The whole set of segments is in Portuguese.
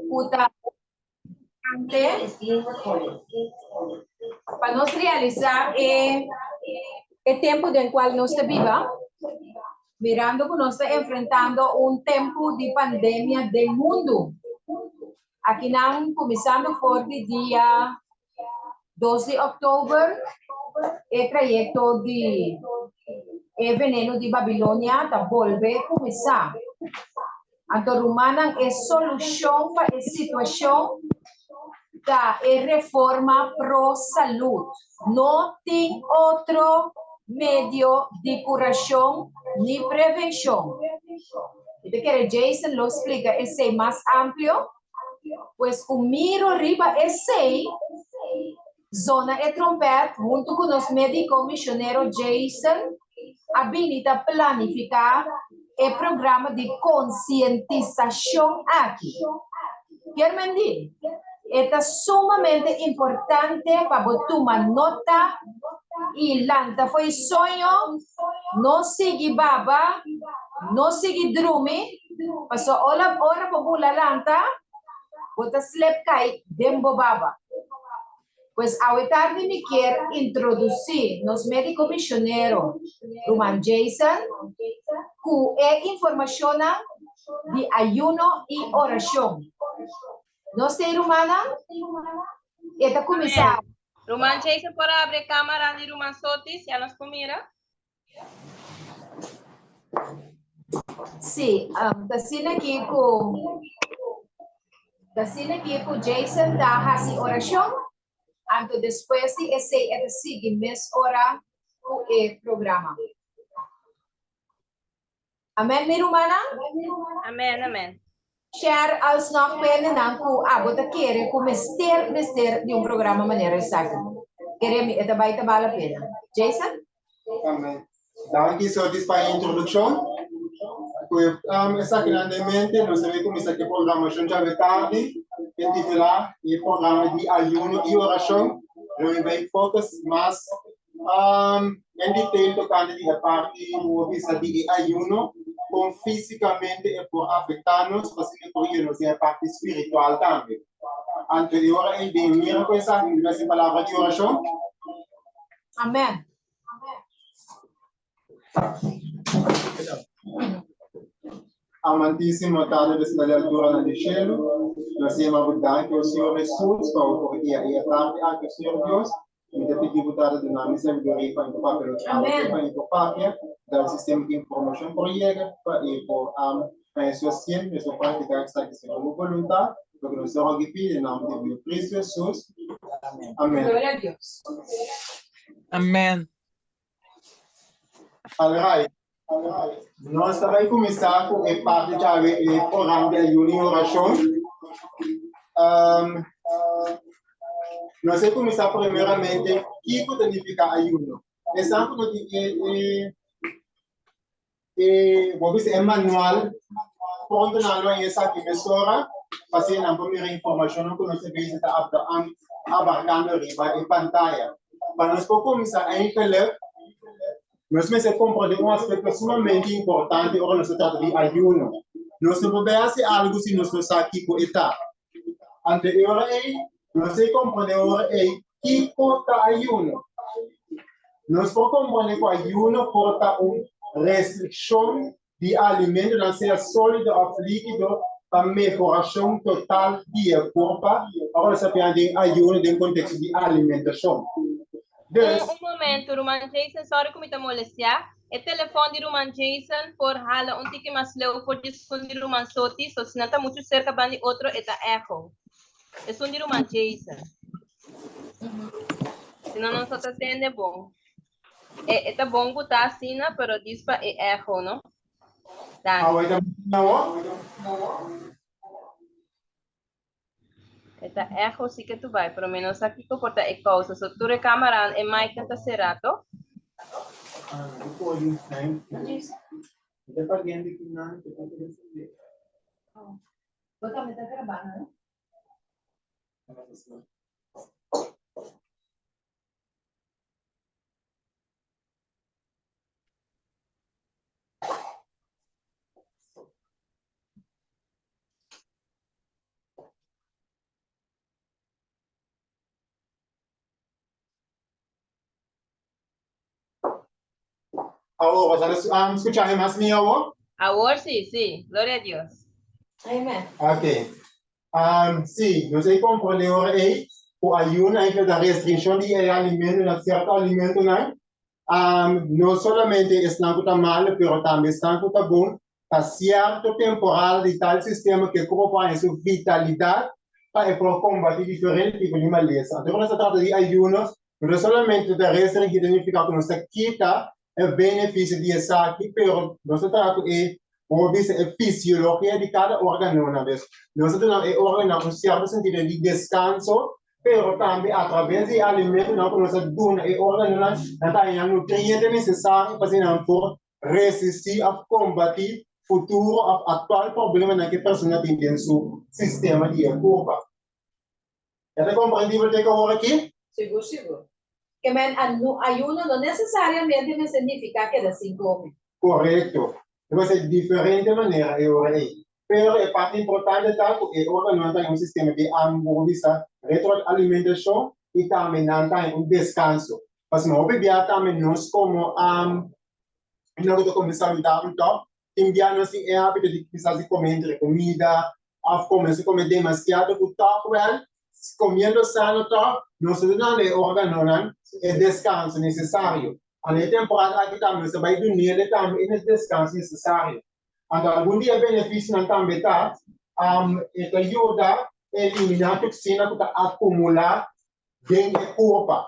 puta para nos realizar el tiempo en el cual nos viva, mirando que nos está enfrentando un tiempo de pandemia del mundo. Aquí estamos comenzando por el día 12 de octubre, el trayecto de veneno de Babilonia está volver a comenzar. Entonces, Rumana es solución para la situación da reforma pro salud. No tiene otro medio de curación ni prevención. Este que Jason lo explica, ese más amplio, pues un miro arriba ese zona de trompet junto con los médicos misioneros Jason habilita planificar el programa de concientización aquí. ¿Quieren decir? Esto es sumamente importante para tomar nota y lanta fue sueño, no sigue baba, no sigue drumi, pasó hora por la lanta, bota slep kai dembo baba. Pues ahorita me quiero introducir los médicos misioneros, Roman Jason, que información de ayuno y oración. No sei, Rumana? Eta começar. Roman Jason, por abrir cámara de Roman Sotis, ya nos comira. Sim, da cena aqui com Jason da hasi oração. Anto depois de esse é seguir mes hora o programa. Amen, mi Rumana? Amen, amen. Share als nog penen dan ku abota kere ku mester de um programa maneira exacta. Queremos eta baita bala pena. Jason? Amen. Danke so para a introdução. Exatamente, nós sabemos como está aqui programação já tarde, que tive lá e programa de ayuno e oração. Eu vai focus mais em detalhe tocando a parte de ayuno. Com fisicamente e por afetar-nos, porque por isso é a parte espiritual também. Anterior a ele mira com essa palavra de oração. Amém. Amantíssimo Padre desde a altura do cielo, nós temos dar que o Senhor Jesus para o dia e a tarde a que o Senhor Deus me dê tributado de nome sabedoria para o papel para o papel do sistema de informação proiega para a sua ciência, a sua prática que está aqui sendo voluntária, porque nós estamos aqui em nome de Cristo Jesus. Amém. Glória a Deus. Amém. Alright. Nós também começar com a parte do programa de ayuno e oração. Nós vamos começar primeiramente o que significa ayuno. Exemplo vamos dizer manual, quando nós essa emissora, fazendo a primeira informação que nós está abarcando a pantalla. Para nós começar a entender, nós precisamos compreender aspecto sumamente importante quando se trata de ayuno. Nós não podemos fazer algo se nós estamos aqui com etapa. Anterior a nós compreendemos o que porta ayuno. Nós compreendemos que o ayuno porta uma restrição de alimento, não seja sólido ou líquido, para melhoração total do corpo. Agora, nós sabemos ayuno no contexto de alimentação. Momento, Roman Jason, sorry kung ito molestia. E telefone de Roman Jason por hala un tiki mas leo por discon de Roman Sotis, so sinata muito cerca bani outro eta echo. Es un de Roman Jason. Senão não só tá sendo bom. Eta bom botar assim, pero dispa é echo, não? Eta echo sí que tu vai, pero menos aqui comporta e causa. So tu recámara e mic tá cerrado. Você me está gravando, né? Ahora, ¿escuchaste más mi ahora? Ahora sí, sí. Gloria a Dios. Amen. Ok. Sí, no sé cómo poner ahora ahí, o ayuno, hay que dar restricción de alimento, de cierto alimento, ¿no? No solamente están tan mal, pero también están tan bom para cierta temporada de tal sistema que ocupa en su vitalidad para combatir diferentes tipos de maleza. Entonces, cuando se trata de ayunos, no solamente de restringir, que significa que no se quita el beneficio de esa aquí, pero no se trata de fisiología de cada órgano una vez. Nosotros tenemos órgano un cierto sentido de descanso, pero también a través de alimentos, nosotros damos órgano los nutrientes necesarios para resistir a combatir futuro actual problema que a persona tiene en su sistema de cuerpo. ¿Ya te comprendido lo que ahora aquí? Seguro, seguro. Que ayuno no necesariamente me significa que sin comer. Correcto. Entonces, de diferente manera ahora ahí. Pero es parte importante tal porque ahora no hay un sistema de retroalimentación y también hay un descanso. Pues no bebía también no es como no que começar a me dar top, enviar assim é hábito de quizás de comer entre comida, a começar a comer demasiado o top, well, comendo sano top, nós não é órgão não é descanso necessário. A temporada aqui também você vai dormir também é descanso necessário. Então algum dia benefício não também tá, é ajuda a eliminar toxina que está acumulada dentro do corpo.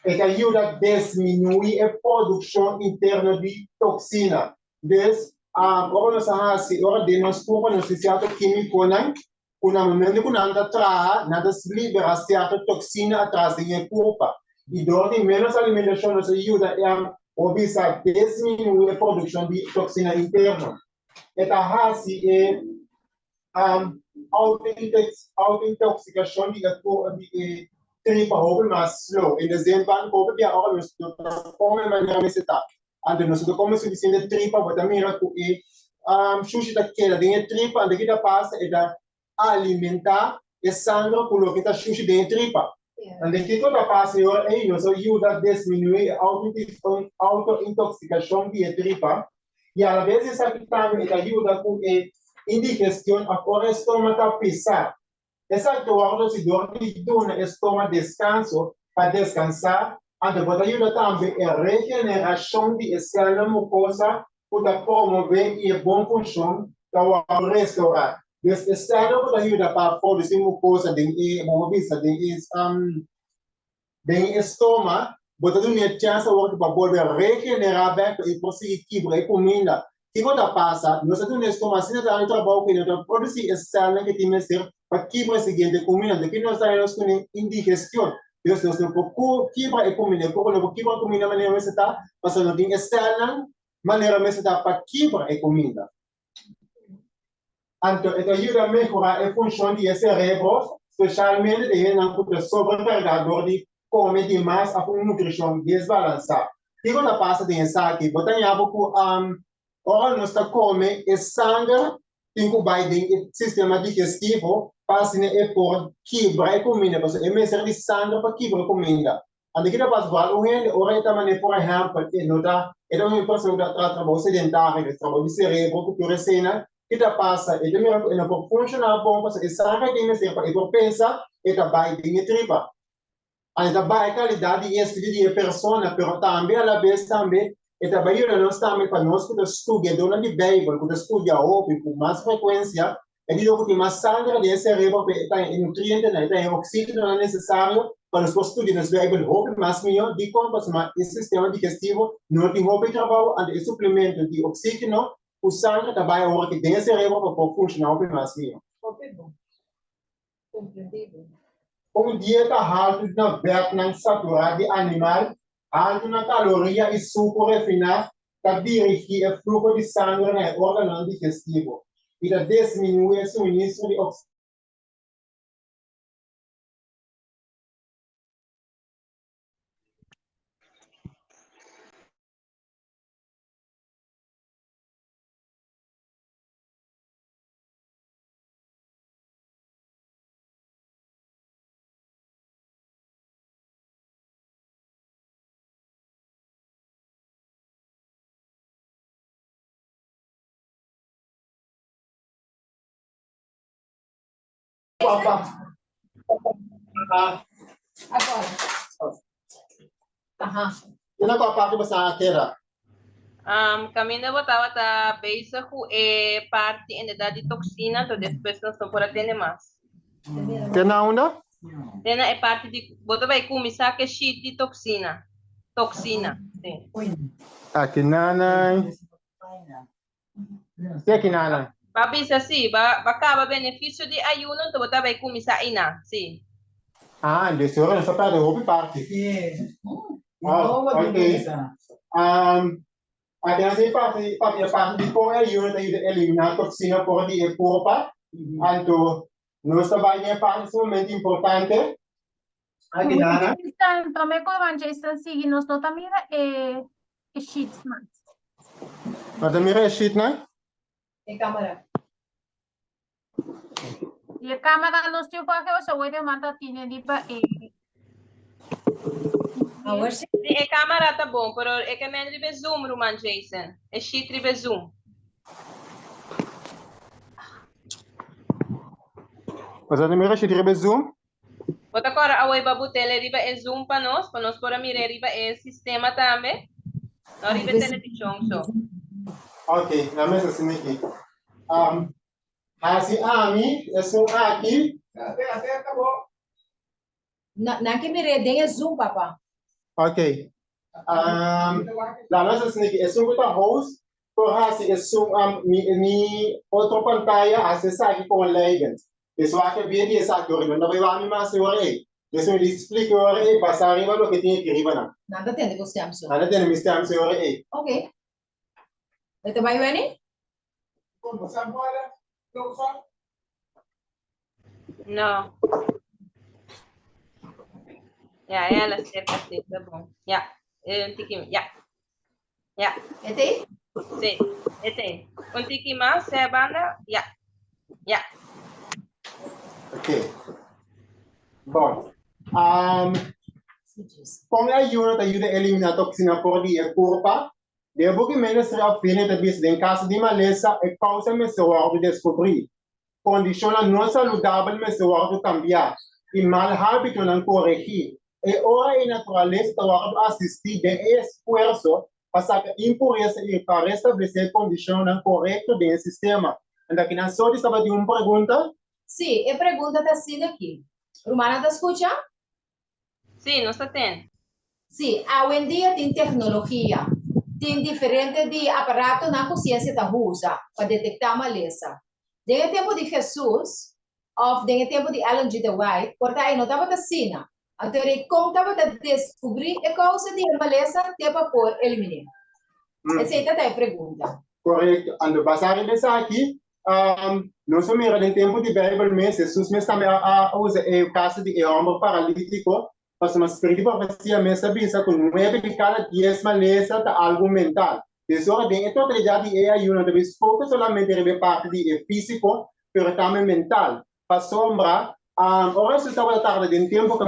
Que ajuda a diminuir a produção interna de toxina. Des, ora nós assim, ora de nós corpo nós certo químico não, quando momento que nada traz, nada se libera certa toxina atrás do corpo. E dort menos alimentação nos ajuda a obvisar diminuir a produção de toxina interna. Eta assim é auto-intoxicação de tripa hope mais slow. Em dezembro, hope bia ora nos come maneira mais etapa. Ante nos come suficiente tripa, bota mira ku e sushi da queda de tripa, ante que passa e da alimentar e sangue por que tá sushi de tripa. Ante que toda passa e ora e nos ajuda a diminuir a auto-intoxicação de tripa. E às vezes essa que também ajuda com indigestão, agora o estômago tá pesado. Essa torna se dorme no estômago descanso para descansar, ante pode ajudar também a regeneração de célula mucosa para promover a boa função do restaurar. Essa célula pode ajudar para produzir mucosa dentro do estômago, pode dar uma chance para poder regenerar bem e conseguir quebrar a comida. Se você passa, nós temos um estômago, se não está no trabalho, que não produzir essa célula que tem que ser para quebrar a seguinte comida, que nós temos com indigestão. Nós não podemos quebrar a comida, não podemos quebrar a comida de maneira que está, mas não tem célula, maneira que está para quebrar a comida. Então, isso ajuda a melhorar a função do cérebro, especialmente de não sobrecarregador de comer demais a uma nutrição desbalançada. Se você passa de aqui, você tem algo ora nós está comendo e sangue tem que vai dentro sistema digestivo para assim por quebrar a comida, porque é mesmo de sangue para quebrar a comida. Ande que dá para falar o rende, ora é também por exemplo, é nota, é uma pessoa que trabalha sedentário, trabalha de cérebro, cultura cena, que dá passa, é também é por funcionar bom, porque o sangue tem que ser para por pensar, é também dentro tripa. Ande também a qualidade de estilo de pessoa, pero também a la vez também e também nós também para nós que estudamos de Bíblia, que estudamos com mais frequência, e digo que mais sangue de cérebro tem nutrientes, tem oxígeno necessário para nós estudar a Bíblia, hope mais melhor, de como o sistema digestivo não tem hope trabalho, e o suplemento de oxígeno, o sangue também é que tem cérebro para funcionar hope mais melhor. Hope bom. Compreendido. Dieta alta na vertente saturada de animal, alto na caloria e suco refinado, para dirigir o fluxo de sangue no órgão digestivo e para diminuir o suministro de oxigênio. Papa. Agora. Aham. Ina ko pa ko sa atera. Kami na botava tá beisa com parte em da de toxina, então depois nós não podemos ter mais. Tena una? Tena é parte de botava aí começar que shit de toxina. Toxina, sim. Aqui nanay. Se aqui nanay. Babisa sim, acaba benefício de ayuno, então botava aí começar aí na, sim. Ah, de sura não só para de parte. Okay. Aqui nasi parte de com ayuno de eliminar toxina por de purpa. Anto nós trabalhamos parte extremamente importante. Aqui nanay. Também com a Jason seguindo nós também sheets mais. Mas a mira é shit, né? Em câmera. E a câmera nós temos para que você olhe mata tinha de para Agora Sim, a câmera tá bom, pero é que menos de zoom, Roman Jason. É shit de zoom. Mas a mira é shit de zoom. Bota agora a web botele riba é zoom para nós para mirar riba é sistema também. Não riba televisão só. Ok, na mesa assim aqui. Assim, ami, isso aqui. Até acabou. Na que me redem é Zoom, papá. Ok. La mesa assim aqui, isso é um host. Por assim, isso mi outra pantalla acessar aqui com o legend. Isso aqui vem de essa cor, não vai lá me mais aí. Isso me explica aí, passar arriba lo que tinha que arriba não. Nada tem de você, Amso. Nada tem me estar aí. Ok. Ito ba yun Como sabe agora? Não sabe? Não. Ela cerca assim, tá bom. Um tiquinho, Ito eh? sim, tem. Um tiquinho mais, é a banda, Ok. Bom. Com a ayuno te ajuda a eliminar toxina por dia curva. Devo que menos reafine de bis em caso de maleza e causa mensual de descobrir. Condiciona não saudável mensual de cambiar. E mal hábito não corrigir. E ora a natureza te assistir de esforço para que impureza e para restabelecer condição não correta do sistema. Então, aqui na sua estava de uma pergunta. Sim, a pergunta está assim aqui. Romana, está escutando? sim, não está tendo. Sim, hoje em dia tem tecnologia. Tem diferente de aparato na consciência da usa para detectar maleza. Desde o tempo de Jesus, ou desde o tempo de Ellen G. White, porque aí não estava assim. Então, ele contava de descobrir a causa de maleza para por eliminar. Essa é a pergunta. Correto. Ando basado nessa aqui, nós somos em tempo de Bíblia, mas Jesus mesmo também usa o caso de homem paralítico, mas uma espírito profecia mesmo sabe que 9 de cada 10 maleza está algo mental. Isso é bem, então a realidade é ayuno, deve focar solamente em parte de físico, mas também mental. Para sombra, agora se estava da tarde, em tempo que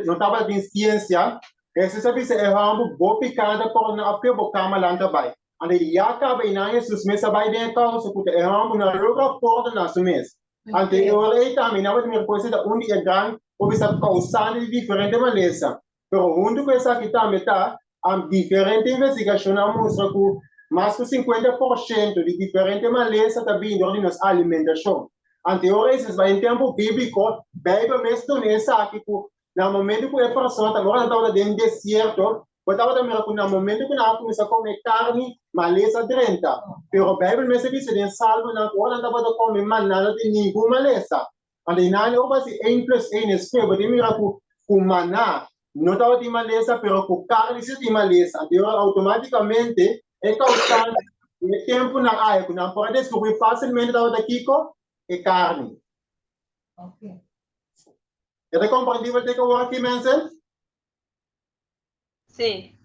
não estava em ciência, esse sabe se é homem, vou ficar por na apelo boca malanta vai. Ande ya acaba ina Jesus mesa vai de causa porque é uma roga porta na sumes. Ante eu aí também na outra coisa da onde é grande ou bisa causando de diferente maleza. Pero junto com essa aqui também tá diferente investigação mostra que mais que 50% de diferente maleza está vindo de nossa alimentação. Ante eu esses vai em tempo bíblico, Bíblia mesmo nessa aqui no momento que a pessoa agora está dentro do deserto. Botava também no momento que nós começamos a comer carne, maleza 30. Pero Bíblia me diz que salvo na hora estava a comer maná de nenhuma maleza. Ande na eu vai 1 + 1 é square, mas mira com maná não estava de maleza, pero com carne se de maleza. Então automaticamente é causando o tempo na área, que não pode descobrir facilmente estava daqui com carne. Ok. É compreendível que eu aqui menciono? Sim.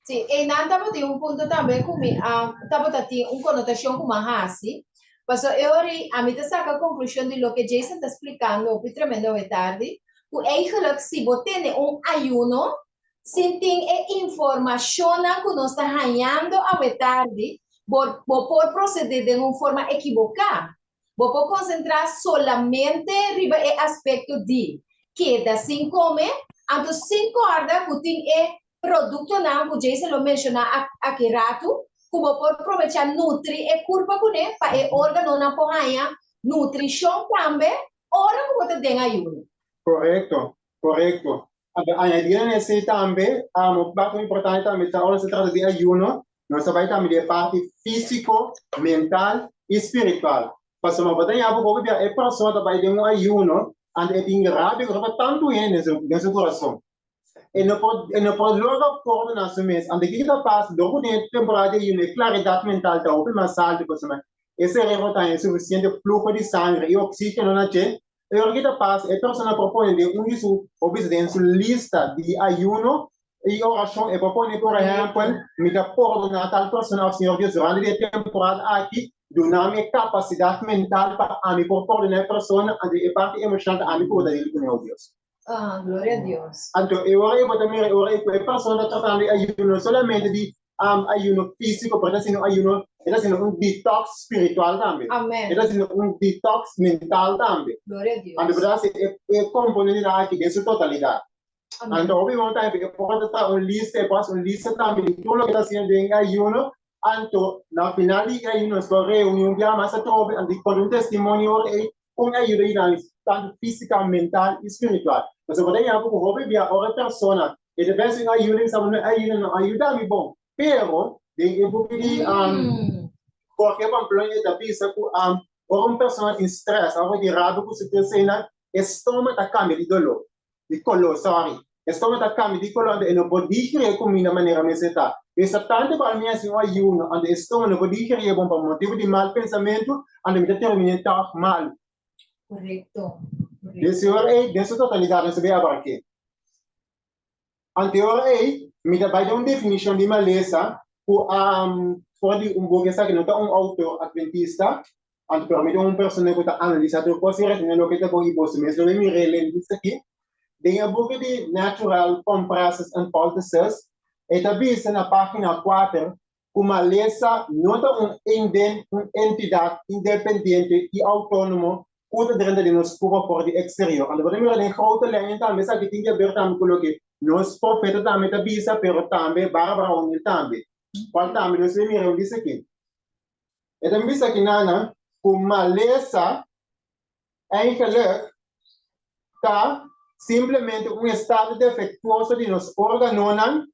Sim, e não estava de ponto também comigo, estava de uma conotação com a assim, mas eu a mim saca a conclusão de lo que Jason está explicando, o tremendo é tarde, que eigenlijk se você tem ayuno, se tem informação que nós está ganhando a tarde, por proceder de uma forma equivocada. Vou concentrar solamente riba e aspecto de queda sem comer, anto 5 horas que tem produto não, que já se lo mencionar aqui rato, como por aproveitar nutri e curva com ele, para o órgão não porranha, nutrição também, ora que você tem ayuno. Correto, correto. Añadiendo ese también, un dato importante también, ahora se trata de ayuno, no se va también de parte físico, mental y espiritual. Pues como pueden ya poco que hay personas que van de un ayuno, ante el grave, que va tanto en su corazón. Y no puede luego coordinar su mes, ante que está pasando, luego de temporada de ayuno, claridad mental, está un más alto, pues ese rebota en suficiente flujo de sangre y oxígeno, ¿no? E o que passa é a pessoa propõe de em sua lista de ayuno e oração e propõe, por exemplo, me dá por na tal pessoa ao Senhor Deus durante a temporada aqui, donar minha capacidade mental para a me propor na pessoa e parte emocional a me poder ir com Deus. Ah, glória a Deus. Então, eu também a pessoa está tratando de ayuno solamente de ayuno físico, pero está haciendo un detox espiritual también. Amén. Está haciendo un detox mental también. Gloria a Dios. Entonces, es componente aquí de su totalidad. Amén. Entonces, obviamente, puede estar un lista también de todo lo que está haciendo en ayuno. Entonces, al final de ayuno, esta reunión ya más atrás, con un testimonio, con ayuda tanto física, mental y espiritual. Entonces, por ejemplo, otra persona, y de vez en ayuda, ayuda a mi bom. Pero, de porque por exemplo, da visa que uma pessoa em stress, algo de errado que se pensa, estômago tá cambia de dolor, de color, sorry, estômago tá cambia de color, e não pode digerir comida da maneira mais está. Isso tanto para mim assim, o ayuno, onde estômago não pode digerir bom por motivo de mau pensamento, onde me termina tá mal. Correto. Desse hora aí, dessa totalidade, você vê a quê? Anterior aí, me dá uma definição de maleza, pode pouco que não está autor adventista, anto permite pessoa que está analisando o que o que está com o mesmo me relem isso aqui, tem a book de Natural Compresses and Poultices, e está vista na página 4, que maleza não é uma entidade independente e autônoma que dentro de nos por de exterior. Então, quando eu grote lijn também, sabe que tem que ver também com o que nós profetas também está vista, pero também Bárbara O'Neill também. Qual também nós vemos isso aqui. Então, isso aqui nana, com maleza, eigenlijk está simplesmente estado defeituoso de nos órgãos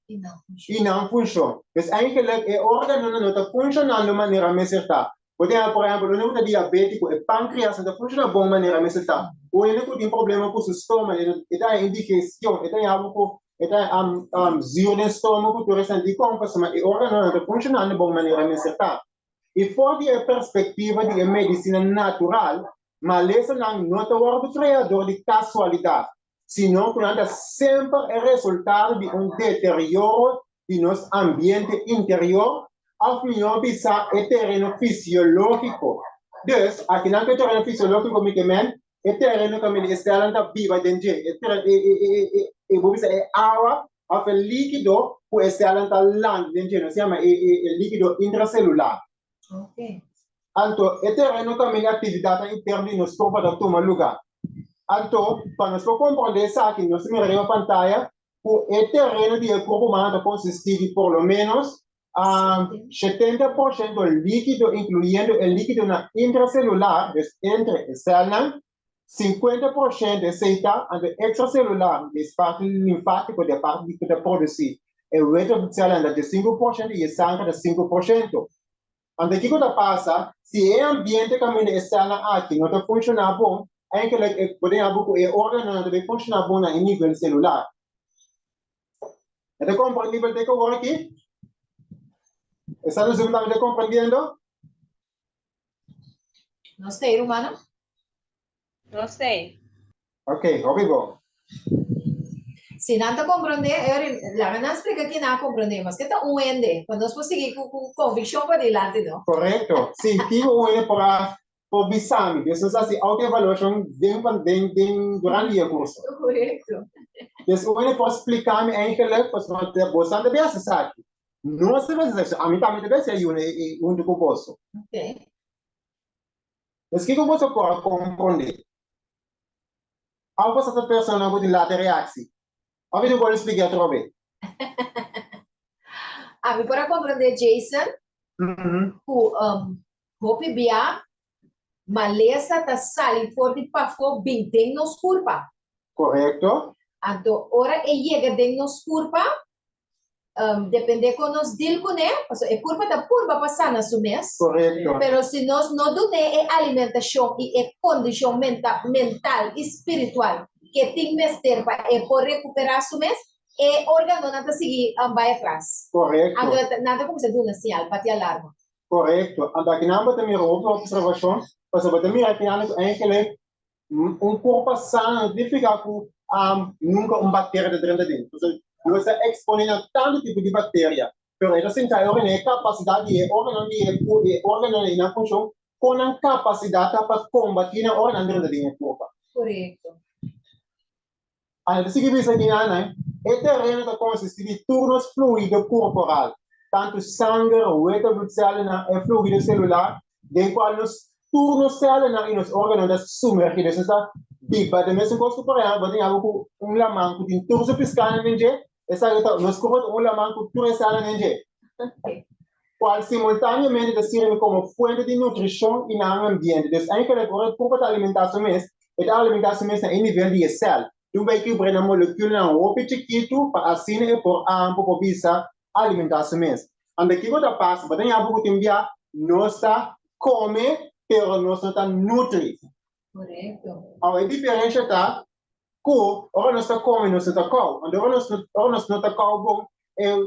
e não funciona. Mas eigenlijk o órgão não está funcionando de maneira mais certa. Por exemplo, o não diabético, o pâncreas não funciona de boa maneira mais certa. O único tem problema com o estômago, está indigestão, está algo zero no estômago, por exemplo, de compras, mas o órgão não está funcionando de boa maneira mais certa. E fora da perspectiva de medicina natural, maleza não é o criador de casualidade, senão que é sempre o resultado de deterioro de nosso ambiente interior, ao melhor bisa é terreno fisiológico. Dus, aqui não é terreno fisiológico, é terreno que está viva dentro, é água, é líquido, que está lá dentro, se chama líquido intracelular. Ok. Então, é terreno que a atividade interna de nosso corpo para tomar lugar. Então, para nós compreender isso aqui, nós temos a pantalla, o terreno de corpo humano consiste de, por lo menos, 70% líquido, incluyendo el líquido intracelular, entre células, 50% de seta, e extracelular, de parte linfática, de parte que produzir. O resto de células de 5% e sangue de 5%. Então, o que passa? Se é ambiente que a célula aqui não está funcionando bom, é que por exemplo, o órgão não deve funcionar bom em nível celular. Então, como o nível de que eu vou aqui? ¿Están seguramente comprendiendo? No sei, Romana? Não sei. Ok, obrigado. Se não está compreendendo, lá não explica que não compreende, mas que está ende, quando nós conseguimos com convicção para adelante, não? Correto. Sim, tive para Bisami, isso é assim, autoevaluação durante o curso. Correto. Isso é para explicar-me eigenlijk, para você deve acessar. Não se vai dizer, a mim também deve ser um do curso. Ok. Es que como se puede comprender. Algo essa pessoa pode lá ter reação. A vida pode explicar outra vez. A mí para comprender, Jason, hopi bia, maleza ta sali forte pa fo bing ding nos curpa. Correto? Anto, ora e llega ding nos curpa, depende con nos dil con e curpa ta curva passana su mes. Correto. Pero si nos no dune e alimentación y e condición mental y espiritual que ting mester pa e por recuperar su mes, e órgano nada seguir vai atrás. Correto. Nada como se duna sinal, pati alarma. Correto. Então, aqui não tem outra observação, mas eu tenho aqui eigenlijk corpo sano significa que nunca bactéria dentro dele. Então, você exponendo tanto tipo de bactéria, pero ela sente a capacidade de órgão na função com a capacidade para combater o órgão dentro do corpo. Correto. Aí, se você aqui não, o terreno consiste de turnos fluido corporal, tanto sangue, ueta, bloedcellen e fluido celular, de qual nos turnos celulares e nos órgãos submergidos. Então, biba de mesmo coisa por aí, você tem algo com lamang que tem turnos fiscais nele, essa é nos corpo lamang que turnos celulares nele. Qual simultaneamente serve como fonte de nutrição e no ambiente. Então, ainda o corpo da alimentação é a alimentação em nível de célula. Tu vai que a molécula não ope chiquito para assim por ampo por visa alimentação mesmo. Anda que você passa, mas tem algo que envia nossa come, pero nossa está nutri. Correto. A diferença está que ora nossa come, nossa está cal. Anda ora nossa está cal bom,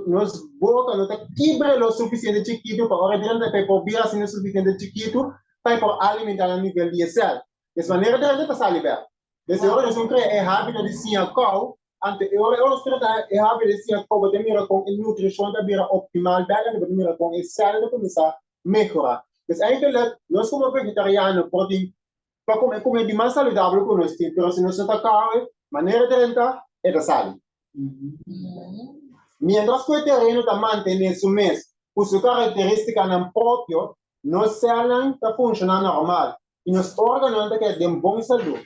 nos boca não está quebra o suficiente chiquito para ora dentro para por via assim o suficiente chiquito para por alimentar a nível de célula. Dessa maneira dentro está salivar. Desse hora nós vamos criar hábito de sinha cal, ante hora nós tratamos hábito de sinha cal, bota mira com a nutrição da mira optimal, bota mira com a célula começar a melhorar. Mas ainda nós como vegetariano podemos para comer de mais saudável que nós temos, mas se nós não cal, maneira de entrar é da sal. Mientras que o terreno está mantendo esse mês, por sua característica não própria, nossa célula está funcionando normal e nos órgãos estão de boa saúde.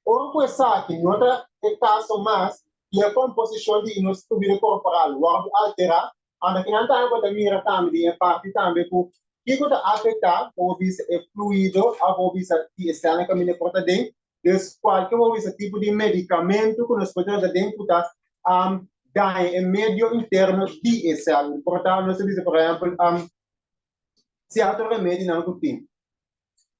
Ora, pois aqui, nota é caso mais, e a composição de nosso tubo corporal, o alterar, anda que não está agora mira também, a parte também, que pode afetar, ou visa fluido, ou visa que está na caminho porta dentro, des qualquer visa tipo de medicamento que nós podemos dar dentro, ganha em meio interno de esse. Portanto, nós dizemos, por exemplo, se há outro remédio não tem.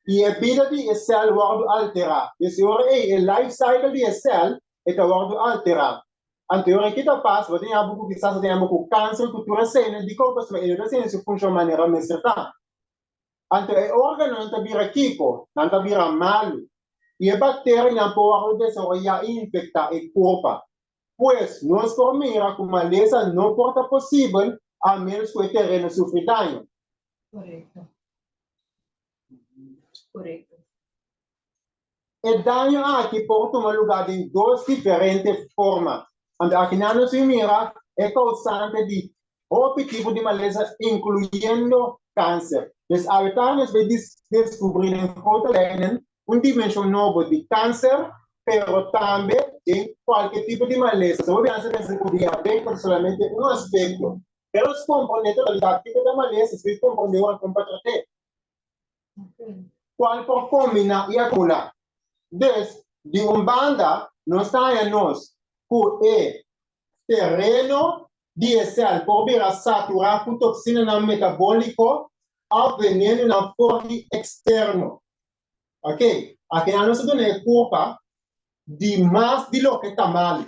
E a vida de célula wordt alterar. Dus o life cycle de célula wordt alterar. Anterior que está passando, tem algo que está tendo com câncer, cultura cena, de como se ele está se funciona de maneira mais certa. Anterior órgão não está vira kiko, não está vira malo. E a bactéria não pode desenvolver e infectar o corpo. Pois, nós comemos com maleza não pode possível, a menos que o terreno sofra dano. Correto. Correto. O dano aqui pode tomar lugar em duas diferentes formas. Aqui não se mira é causante de outro tipo de maleza, incluindo câncer. Então, a nós vai descobrir em outra uma dimensão nova de câncer, mas também em qualquer tipo de maleza. Então, vamos pensar que o diabetes solamente um aspecto. Mas os componentes da tipo de maleza, se compreender como para tratar. Qual por combinar e acumular. Des, de banda, nós temos que terreno de célula por vir a saturar com toxina no metabólico ao veneno na forma externo. Ok? Aqui nós temos uma culpa de mais de lo que está mal.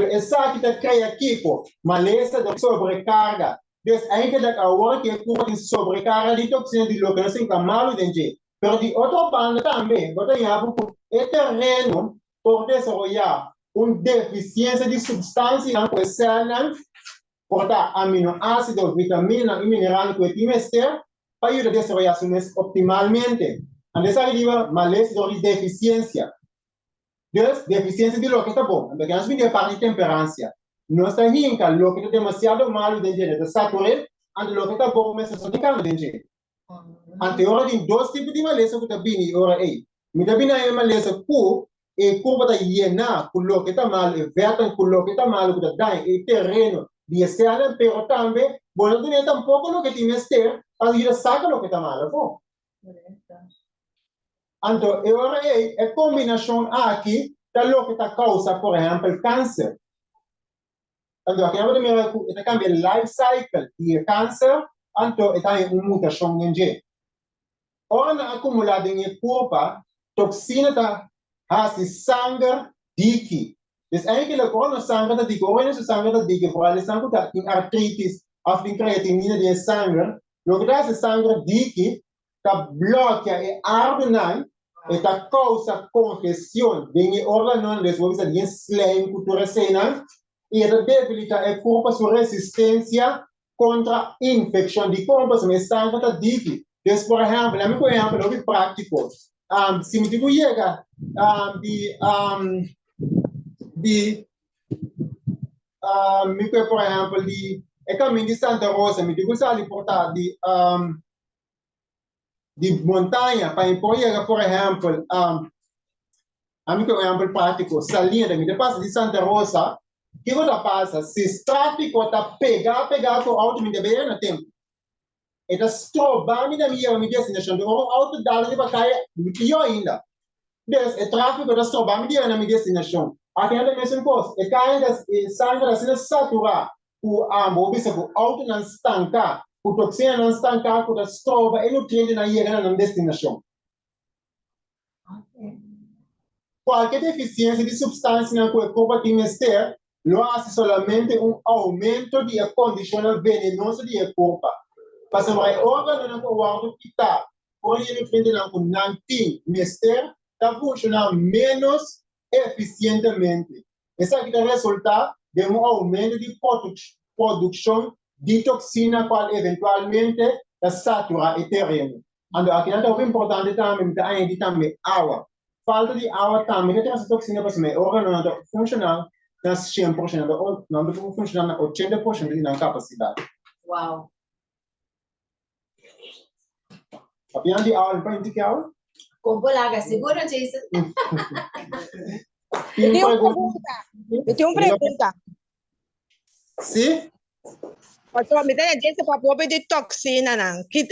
Essa aqui está criando aqui, maleza de sobrecarga. Dus eigenlijk agora que tem sobrecarga de toxina de lo que não está mal dentro. Pero de outra banda também, você tem terreno por desenvolver uma deficiência de substância na célula, portar aminoácidos, vitaminas e minerais que tem mestre para ajudar a desenvolver su mes optimalmente. Antes aí maleza de deficiência. Dus deficiência de lo que está bom. Porque nós vimos parte de temperância. Não está rindo, lo que está demasiado malo dentro, está saturado, e lo que está bom, mas está ficando dentro. Ante ora tem dois tipos de maleza que tá bem ora aí. Me tá bem aí maleza ku e curva da iena, culo que tá mal, e vertan culo que tá mal, que tá dai e terreno di esterna, pero tambe, bueno, tu tampoco lo que ti mester, as ira saca lo que tá mal, pô. Então, ora aí, é combinação aqui, da lo que tá causa, por exemplo, câncer. Então, aqui é cambia life cycle de câncer, então, é uma mutação em G. Ora, na acumulada em corpo, toxina tá, assim, sangue, dique. Dus eigenlijk gewoon een sangue dat die gewoon is een sangue dat die vooral is sangue dat in artritis of in creatinine die sangue, logo dat is sangue diki dat bloquea e ardenan e dat causa congestión de órganos les vamos a decir slijm cultura cena e dat debilita e corpo su resistencia contra infección de corpo se me sangue dat diki. Dus por ejemplo, a mí por ejemplo lo que práctico, si me digo llega mi por exemplo, é caminho de Santa Rosa, me digo ali portar de montanha para impor, por exemplo, a mim por exemplo prático, Salina, me passa de Santa Rosa, que coisa passa? Se tráfico está pegar com o auto me deve na tempo, e da strobando da minha destinação, o auto dá de bacaia, pior ainda. Des o tráfico da strobando na minha destinação. Aqui ainda mesmo coisa, e cai das sangue da sina satura, o bisa o auto não estanca, o toxina não estanca, o da stroba e nutriente na chega na destinação. Qualquer deficiência de substância na corpo tem mister, lo hace solamente aumento de condição venenosa de corpo. Mas o órgano não pode quitar, quando ele frente não tem mister, está funcionando menos eficientemente. Esse aqui é o resultado de aumento de produção de toxina, qual eventualmente satura o terreno. Então, aqui é o importante também água. Falta de água também, que essa toxina para o órgano não funciona na 100%, não funciona na 80% da capacidade. Wow. Apian de água, para indicar? Compolaga, seguro, Jason? Eu tenho uma pergunta. Sim? Pastor, me tem gente para poder de toxina não. Que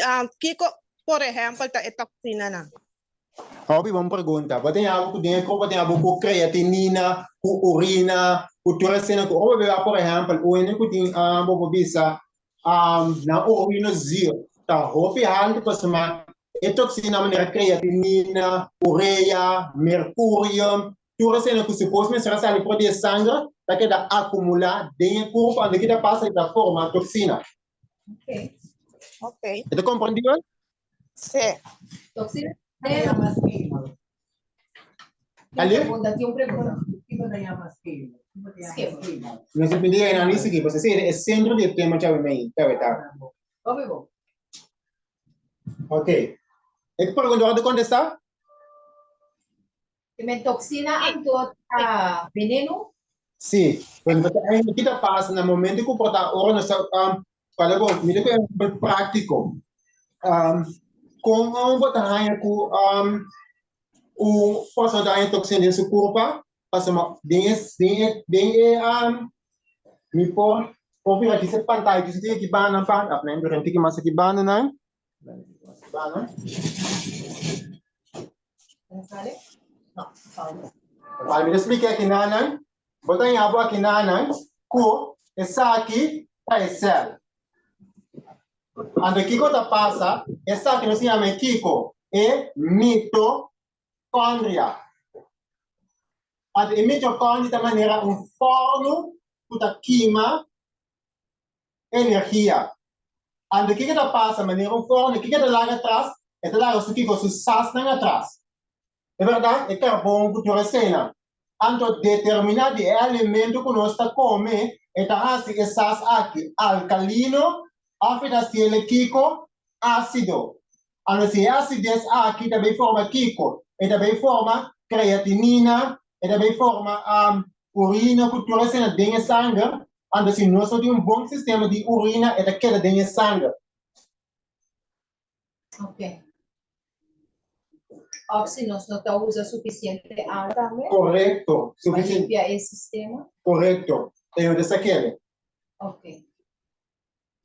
por exemplo, é toxina não. Hobby, uma pergunta. Você tem algo dentro, você tem algo com creatinina, com urina, com turecina, com por exemplo, o único que tem bisa na urina zero. Tá, hobby alto para semana. É toxina maneira creatinina, ureia, mercúrio, turecina que supostamente será sali para de sangue, tá que dá acumular dentro do corpo, onde que dá passa da forma toxina. Ok. Ok. Você compreendeu? Sim. Toxina. Ali? Tinha uma pergunta. Não se pedia em análise aqui, você é centro de tema que eu me tá. Ok. É que pergunta de contestar? Tem toxina antot veneno? Sim. Quando a gente passa no momento que o porta ora nós para bom, me é prático. Com botar aí com o posso dar toxina nesse corpo, passa bem me por vir aqui se pantalla que você tem que banana pan, aprende durante que mais aqui banana, banana. Vai me explicar aqui nanan, botar em abo aqui nanan, co essa aqui é cell. Ando aqui quando passa, essa aqui não se chama Kiko, é mitocôndria. A mitocôndria de maneira forno que queima energia. Ando aqui quando passa maneira forno, que lá atrás, é lá o que você sas lá atrás. É verdade? É carbono que tu cena. Anto determinado alimento que nós está come, então assim essas aqui alcalino, afeta se ele kiko ácido. Ano se acidez aqui também forma kiko, e também forma creatinina, e também forma urina que tu cena dentro sangue. Anto se nós temos bom sistema de urina e daquela dentro sangue. Ok. O se nós não usa suficiente água também, Correto. para Suficiente. limpiar esse sistema. Correto. Eu disse aquele. Ok.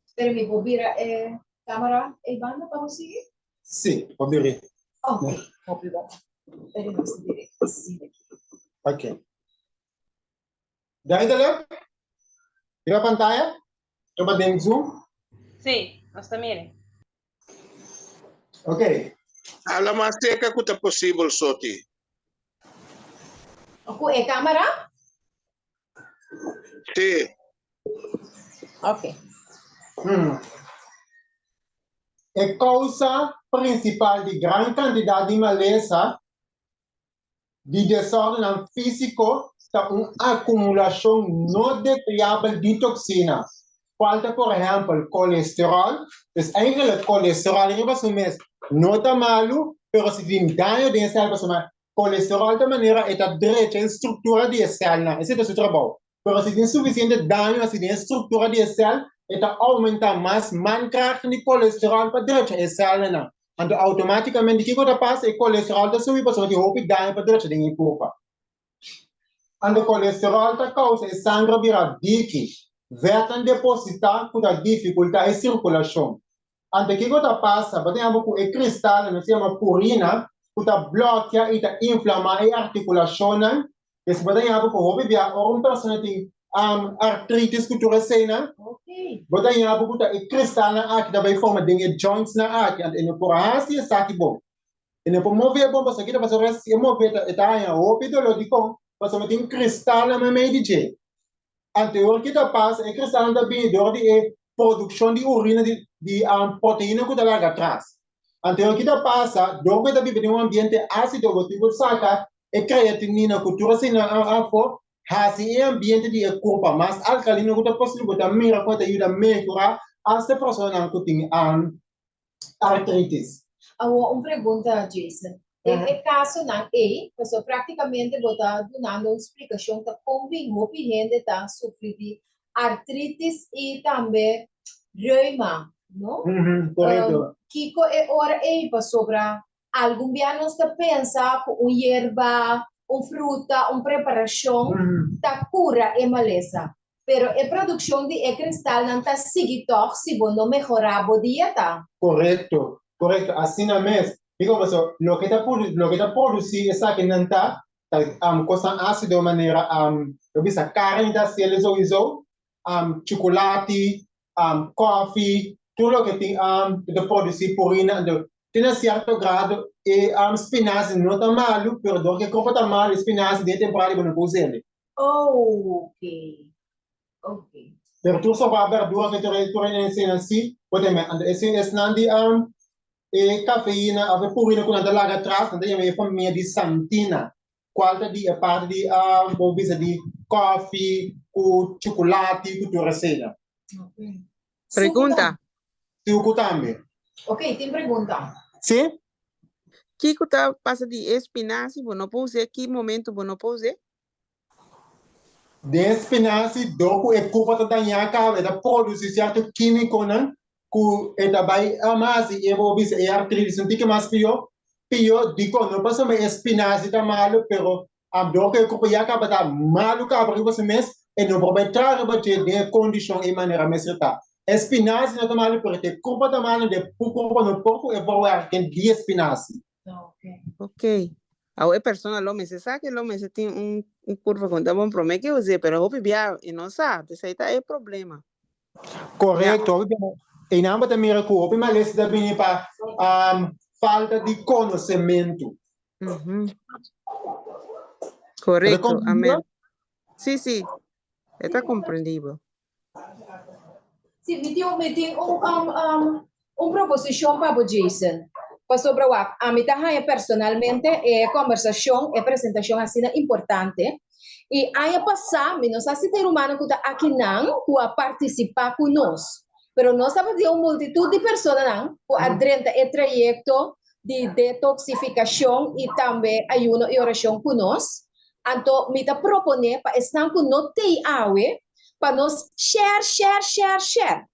Espera me vou virar a câmera e banda para você? Sim, vou abrir. Ok. Obrigado. Espera me subir esse daqui. Ok. Daí, dali? Viu a pantalla? Eu vou dar zoom. Sí, hasta mire. Ok. Alla masteca kuta possible soti. Ok, a câmera? Sì, Ok. A causa principal de grande quantidade de maleza de desordem físico está uma acumulação não detectável de toxina. Falta, por exemplo, colesterol. Então, eigenlijk colesterol é uma mês não está malo, mas se tem dano de célula, mas colesterol de maneira é a direita estrutura de célula. Esse é o seu trabalho. Mas se tem suficiente dano, se tem estrutura de célula, é aumenta mais mankracht de colesterol para a direita de célula. Então, automaticamente, o que passa é que o colesterol está subindo, porque o que dá para a direita de corpo. Então, o colesterol está causando sangue virar líquido. Vertam depositar com a dificuldade de circulação. Então, o que passa? Por exemplo, o cristal, nós chamamos purina, que bloqueia e inflama a articulação. E se por exemplo, uma pessoa tem artrites que tu recena, por exemplo, o cristal aqui também forma de joints na aqui, e não por assim é saque bom. E não por mover bom, porque aqui está passando se mover está aí o pito dico, porque tem cristal na meio de jeito. Anterior que passa é cristal da bidor de produção de urina de proteína que está lá atrás. Anterior que passa, do que vive em um ambiente ácido, o tipo saca é creatinina que tu assim na afo, assim é ambiente de corpo mais alcalino que está possível que mira quanto ajuda a melhorar essa pessoa que tem artritis. Uma pergunta, Jason. É caso não é, porque praticamente vou estar dando uma explicação de como o gente está sofrendo de artritis e também reuma, não? Correto. Kiko é hora para sobre algum dia nós pensa com uma erva, uma fruta, uma preparação da cura é maleza. Pero a produção de cristal não está seguindo se não melhorar a dieta. Correto, correto. Assim mesmo. Digo, lo que está produzindo essa que não está, coisa ácida de maneira, eu vi essa carne da célula sowieso, chocolate, coffee, tudo que tem de produzir purina, tem um certo grado e espinafre não está malo, pero do que o corpo está malo, espinafre de temporada não pode ser. Oh, ok. Ok. Pero tu só vai verdura que tu ensina assim, pode me, esse não de e cafeína, a purina que nada lá atrás, nada é família de santina. Qual de a parte de bobisa de coffee, com chocolate, que tu receba. Okay. Pergunta. Suco também. Ok, tem pergunta. Sim? Que tá passa de espinafre, você não pode usar, que momento você não pode usar? De espinafre, dopo e culpa da nhaca, da produzir certo químico, né? Que é também a mais e bobisa e artritis, não tem que mais pior. Pior, digo, não passa mais espinafre tá malo, pero do que culpa já acaba da malo, cabra você mesmo, e não pode entrar para ter de condição e maneira mais certa. Espinafre não tá malo, pero te culpa tá malo, de pouco no pouco e vou ter de espinafre. Ok. Ok. A pessoa lo me se sabe que lo me se tem curva com tá bom promete que usar, pero hope bia e não sabe, isso aí tá é problema. Correto. E não vai também recuar, mas isso também para falta de conhecimento. Correto, amém. Sim, sim, está compreendível. Sim, me tem proposição para o Jason. Para sobre o a mim também personalmente conversação e apresentação assim é importante. E aí passar, não sei se tem humano que está aqui não, que a participar conosco. Pero nós estamos de uma multitud de pessoas não, que adrenta o trajeto de detoxificação e também ayuno e oração conosco. Então, me está propondo para estar com nós tem para nós share.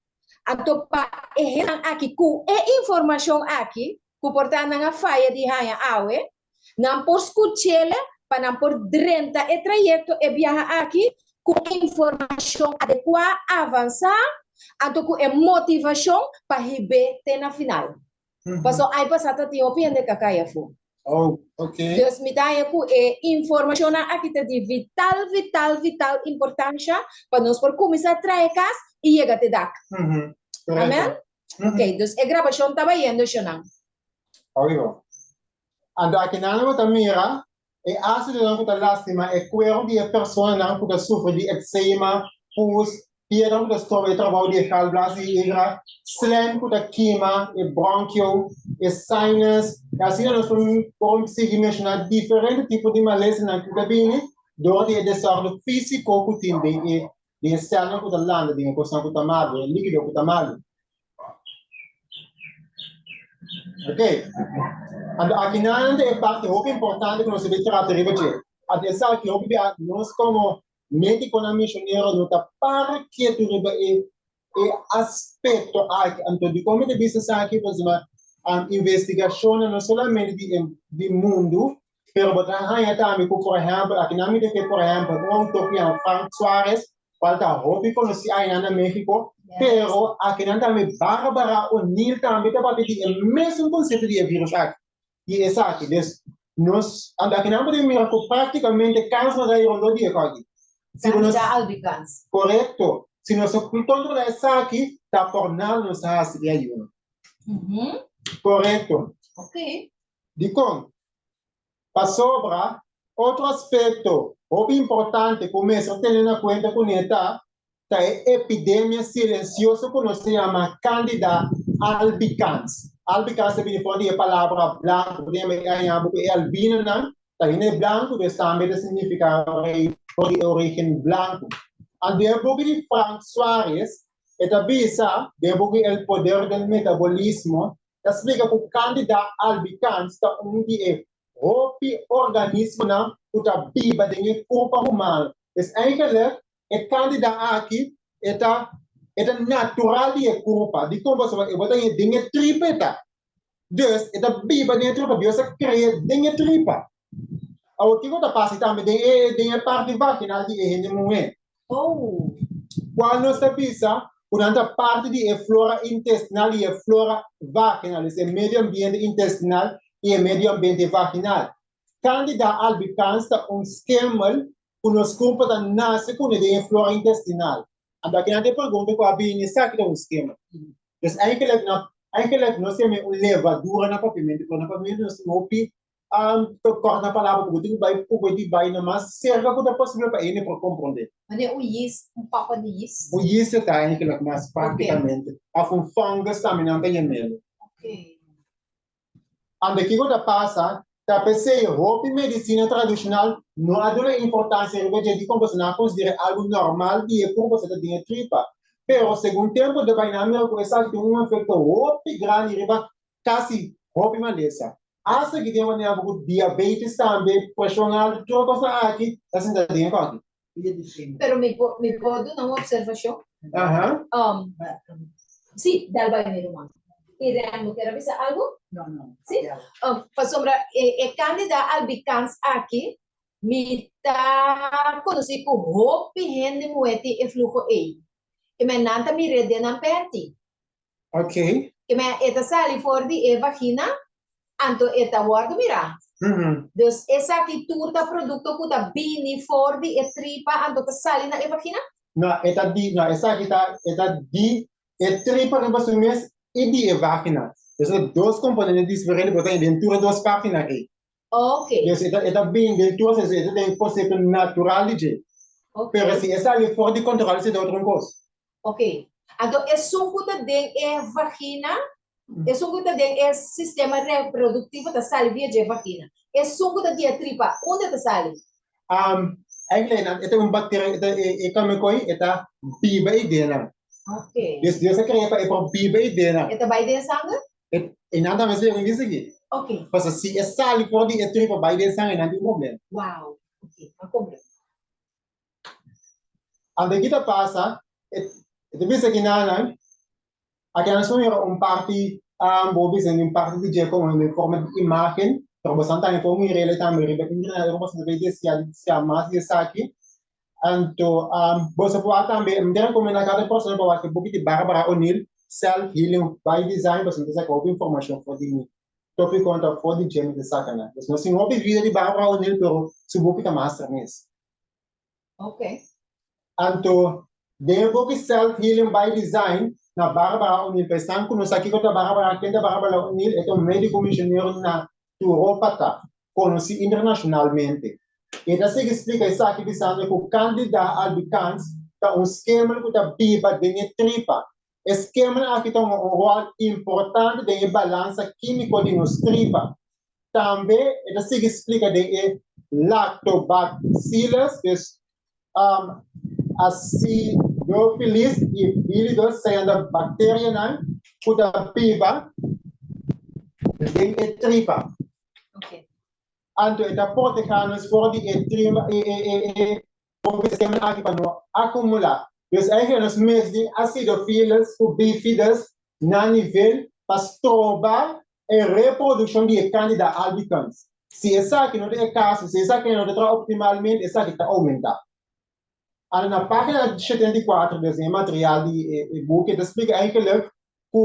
Então, para aqui, com a informação aqui, que portanto não faia de raia awe, não por escutar, para não por drenta e trajeto e viajar aqui com informação adequada, avançar, então com a motivação para receber na final. Paso aí passata ti opinião de kakaya fu. Oh, okay. Dus me dá informação aqui de vital importância para nós por começar a trazer cas e chegar até dak. Amen? Ok, dus a gravação estava indo já. Oigo. Ando aqui não tá mira, e acho que não tá lástima, é quero de pessoa não que sofre de eczema, pus, pieram da story trabalho de calblas e igra, slam que tá queima, e bronquio, e sinus, assim nós vamos seguir mencionar diferentes tipos de maleza na que tá bem, do de desarrollo físico que tem de externo que tá lando, de coisa que tá mal, líquido que tá mal. Ok? Aqui não é parte muito importante que nós devemos tratar de ver. A dessa que nós como medico na misionero não está para que tu e aspecto aqui então de como de business aqui por exemplo a investigação não somente de mundo pero botar aí também por exemplo aqui na mídia que por exemplo um topião Frank Suarez falta hobby conheci aí na México. Pero aqui não também Bárbara O'Neill também está batendo o mesmo conceito de vírus aqui. E é aqui, nós aqui não podemos mirar que praticamente caso da ironia aqui. Albicans. Correto. Se nós controlar isso aqui, está tornando-nos a de ayuno. Correto. Ok. De como? Para sobra, outro aspecto muito importante, começa a ter na conta com esta epidemia silenciosa que nós chamamos Candida albicans. Albicans é a palavra branco, é albino, é branco, também significa de origem branco. E depois de Frank Suarez, bisa, depois do poder do metabolismo, explica que o Candida albicans está o organismo que está vivo dentro do corpo humano. É Candida aqui, é natural de culpa. De como você vai ter dinheiro tripa. Dus, é viva dentro da biosca cria dinheiro tripa. O que está passando também tem parte vaginal de esse momento. Oh. Quando nós pensamos, quando parte de flora intestinal e flora vaginal, esse meio ambiente intestinal e meio ambiente vaginal. Candida albicans é esquema o nosso corpo nasce com a flora intestinal. E aqui não tem pergunta qual é o esquema. Então, eigentlich nós temos uma levadura na papimento, nós temos na palavra que vai mas serve que é possível para ele para compreender. Mas é o yeast, papa de yeast. O yeast está eigentlich mais praticamente. A fungus também não tem medo. Ok. E aqui o que passa, pensei, roupa e medicina tradicional não há de importância de como você não considera algo normal e como você tem tripa. Pero, segundo tempo de bainamento, começar a ter efeito roupa grande, quase roupa maleza. Asa que tem uma diabetes também, pressão alta, tudo coisa aqui, assim da dentro aqui. Pero me pode uma observação? Sim, dá para mim, irmão. Iremos, quer avisar algo? No. Sim? Para sombra, Candida albicans aqui, me está conhecido como roupa e moete e fluxo E. E me nanta mi rede na penti. Ok. E me eta sali for di vagina, anto eta guardo mira. Dus essa aqui turta produto que tá bini for di tripa, anto tá sali na vagina? Não, essa aqui tá di tripa que você mês e di vagina. Então, dois componentes diferentes, botar dentro de duas páginas aqui. Ok. Então, está bem dentro, você tem conceito natural de. Ok. Pero se essa ali for de controle, você dá outra coisa. Ok. Então, é sunguta de vagina, é sunguta de sistema reprodutivo da sali via de vagina. É sunguta de tripa, onde tá sali? Eigentlich, ito bacteria, kami ko ita biba idena. Ok. Desde essa criança é para biba idena. Eta vai de sangue? E nada mais eu disse aqui. Ok. Porque se é sali pode é tripa vai de sangue, não tem problema. Wow. Ok. Acompanha. Anda kita passa, ito bisa kinana, Aqui nós vamos parte, bobis em parte de dia como em forma de imagem, para você entender como ele também, você deve dizer se a mais isso aqui. Então, você pode também, me como na cada pessoa para que book de Barbara O'Neill, self healing by design, você precisa colocar informação para de topic conta for de gem de sacana. Mas nós não ouvimos vídeo de Barbara O'Neill, pero se book está master nisso. Ok. Então, de book self healing by design na Barbara O'Neill, pensando que nós aqui com a Barbara, quem da Barbara O'Neill é um médico misionero na Europa, conhecido internacionalmente. E da se explica isso aqui pensando que o candidato albicans está esquema que está biba de tripa. Esquema aqui está rol importante de balança químico de nos tripa. Também da se explica de lactobacillus, acidophilus e bílidos sendo bactéria não que está biba de tripa. Ok. Anto eta pote kanos for di etrima o sistema aqui para não acumular. Dus eigenlijk nos mês de acidophilus ou bifidus na nível para estrobar a reprodução de candida albicans. Se essa aqui não é caso, se essa aqui não está optimalmente, essa aqui está aumentando. Na página 74 desse material de book, ele explica eigenlijk que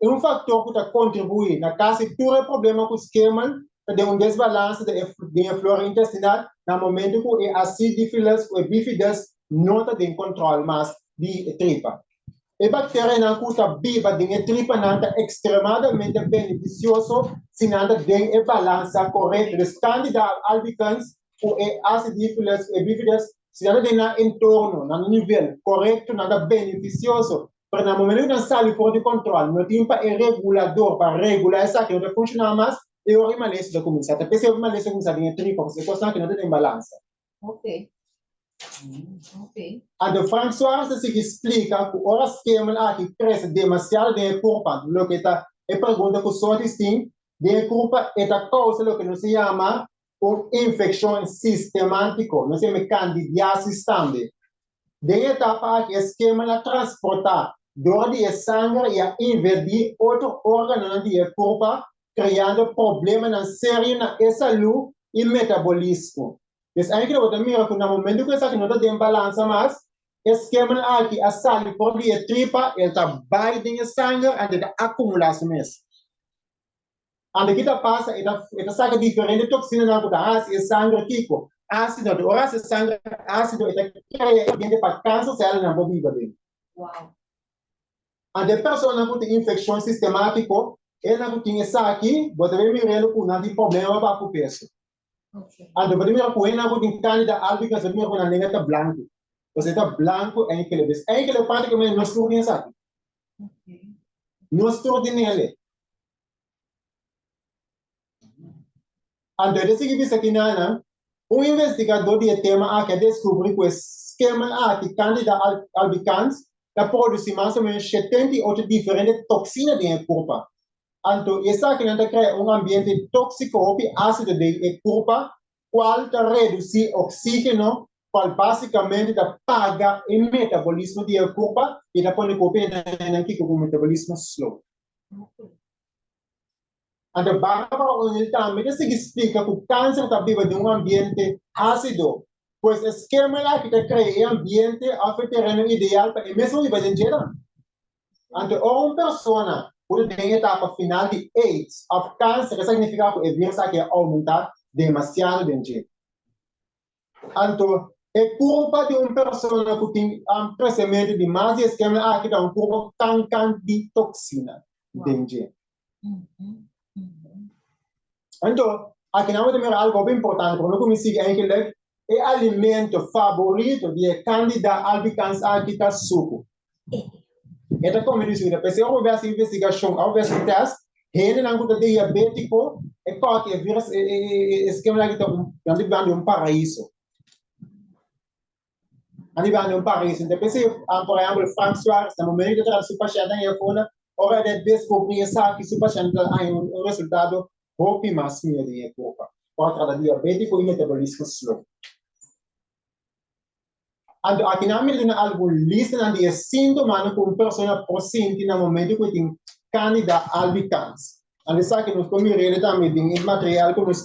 é fator que está contribuindo na quase todo o problema com o esquema de desbalance de flora intestinal no momento que a acidophilus ou bifidus não está em controle mais de tripa. A bactéria não está viva de tripa não está extremamente beneficioso se não tem a balança correta. Os candidatos albicans ou a acidophilus ou bifidus se não tem no entorno, no nível correto, não está beneficioso. Porque no momento que não sai fora de controle, não tem para regulador para regular essa que não funciona mais. E o rimanese da comunidade. Até porque o rimanese começa a vir tripa, porque você que não tem balança. Ok. Ok. A de François se explica que o esquema aqui cresce demasiado de culpa. Lo que está é pergunta que só tem de culpa é a causa do que não se chama uma infecção sistemática, não se chama candidiasis também. De etapa aqui esquema na transportar dor de sangue e a invadir outro órgão de culpa, criando problemas na série na saúde e metabolismo. Então, aí que eu vou mira que no momento que essa que não está em balança mais, esquema aqui a sal por de tripa, ele está baixo sangue e está acumulando mesmo. Anda que está passa, ele saca diferente toxina na puta ácido sangue tico, ácido, o ácido sangue ácido ele cria ambiente para câncer célula na bobina dele. Wow. Anda pessoa não tem infecção sistemática. Ele não tinha isso aqui, você vai mirar que não tem problema para o peso. Ando você mira que ele não tem candida albicans, você mira que não está branco. Você está branco em aquele vez. Em aquele praticamente não estuda isso aqui. Não estuda nele. Ando desse que disse aqui não, investigador de tema aqui descobriu que o esquema aqui candida albicans está produzindo mais ou menos 78 diferentes toxinas dentro do corpo. Então, essa aqui não cria ambiente tóxico, ácido de culpa, qual reduz oxígeno, qual basicamente paga o metabolismo de culpa e põe o corpo em um metabolismo slow. Então, Barbara também se explica que o câncer está vivo de ambiente ácido, pois o esquema lá que cria ambiente é o terreno ideal para mesmo viver em geral. Então, uma pessoa quando tem a etapa final de AIDS, of câncer, significa que o vírus aqui aumenta demasiado dentro. Então, é culpa de uma pessoa que tem crescimento de mais esquema aqui dá culpa tancan de toxina dentro. Então, aqui não é algo bem importante, porque como se diz, é alimento favorito de candida albicans aqui está suco. Então, como eu disse, a pessoa vai fazer investigação, vai fazer teste, ele não tem diabético, é porque o vírus, esquema aqui está um paraíso. Então, por exemplo, François, no momento de trazer o paciente em Iapona, hora de descobrir que o paciente tem um resultado muito mais de Iapona. Por tratar diabético e metabolismo slow. Aqui na América algo lista de sintomas com persona presente no momento que tem candida albicans. Ande sabe que nós comiremos também tem material que nós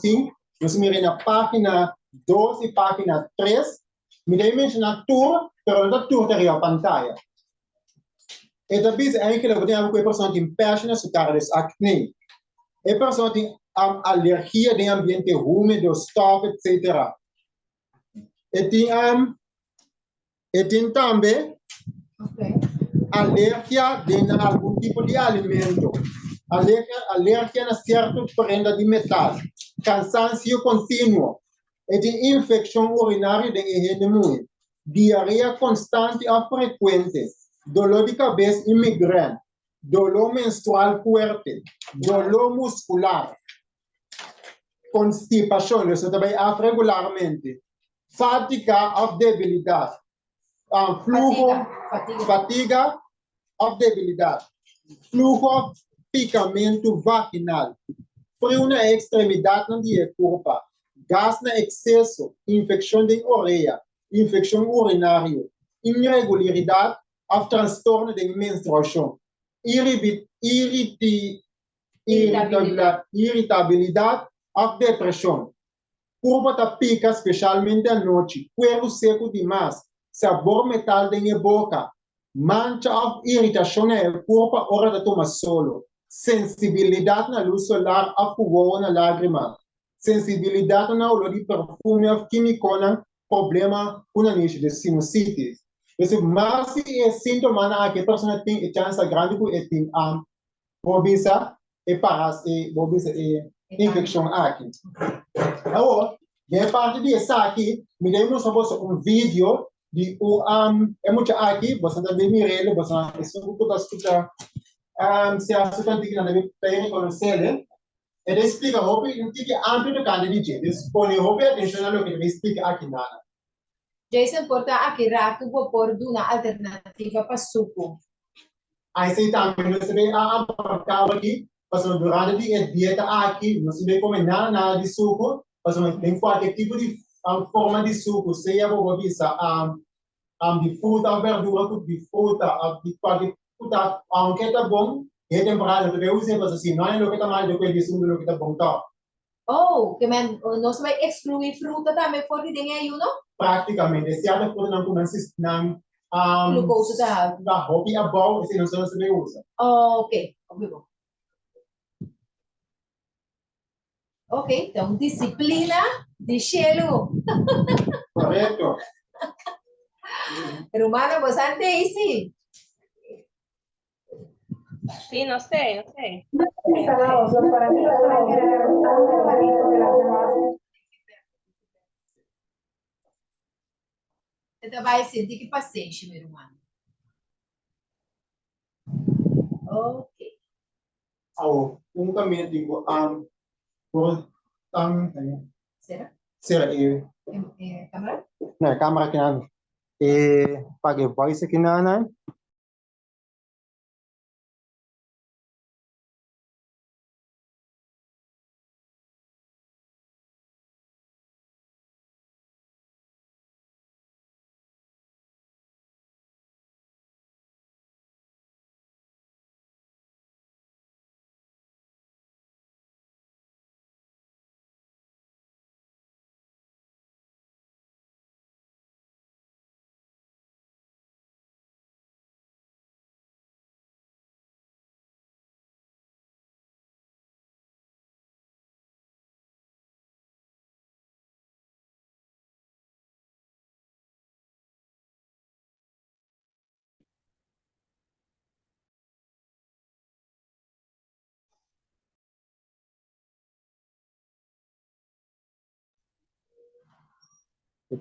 miramos na página 2 e página 3. Me dei mencionar tour, pero não tour teria a pantalla. E também é que eu tenho uma pessoa que tem persona sucares acne. E pessoa tem alergia de ambiente úmido, stop, etc. E tem também alergia de algum tipo de alimento, alergia a certa prenda de metal, cansaço contínuo, e tem infecção urinária de higiene, diarreia constante e frequente, dolor de cabeça e migraine, dolor menstrual forte, dolor muscular, constipação, isso também regularmente, fatiga ou debilidade, fatiga ou debilidade, fluxo, picamento vaginal, frio na extremidade do corpo, gás na excesso, infecção de orelha, infecção urinária, irregularidade ou transtorno de menstruação, irritabilidade ou depressão. Corpo está pica, especialmente à noite, cuero seco demais, sabor metal na boca, mancha ou irritação no corpo a hora de tomar solo, sensibilidade na luz solar ou fogo na lágrima, sensibilidade na olor de perfume ou químico, problema com a nicho de sinusites. Então, mas se é sintoma na que a pessoa tem chance grande que tem bobisa e bobisa e infecção aqui. Agora, de parte disso aqui, me demos vídeo de é muito aqui, você também me rele, você escuta, se a sua antiga também tem conhecer, ele explica o que é amplo do canto de gente, expõe o que atenção no que ele explica aqui nada. Jason, porta aqui rato vou pôr uma alternativa para suco. Aí você também você vê a aqui, passando durante a dieta aqui, você vê comer nada de suco, passando tem qualquer tipo de forma de suco, seja boa vista, de fruta, verdura, de fruta, de qualquer fruta, aunque tá bom, é temporada, você usa para assim, não é o que tá mal, depois disso, o que tá bom, tá? Oh, que nós vai excluir fruta também fora de ayuno? Praticamente, se a fruta não começa a Glucose da hobby é bom, se não se usa. Ok, ok, então disciplina de gelo. Correto. Romano, bastante easy. Sí, no sé, no sé. Você vai sentir que paciente, meu irmão. Ok. Também digo, Será? será Câmera? não, câmera aqui não. Pague voice aqui não.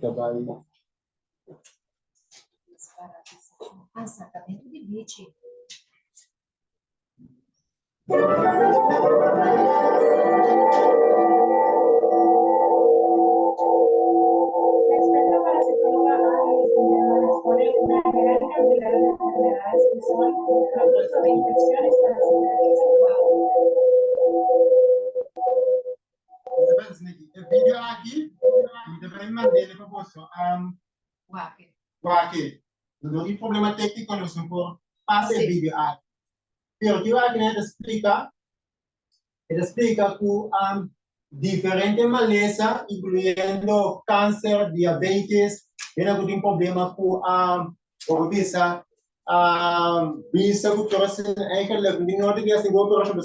Trabalho. Sacamento de beat. La experta parasitología expone una gran cantidad de enfermedades que son producto de infecciones parasitarias. Vídeo aqui, também mandei para você. Guarda. aqui. Não tem problema técnico, não se for passa Sim. vídeo aqui. Pero que aqui ele explica que diferentes malezas, incluyendo cáncer, diabetes, viene con un problema con visa que tú haces eigenlijk no te quedas sin operación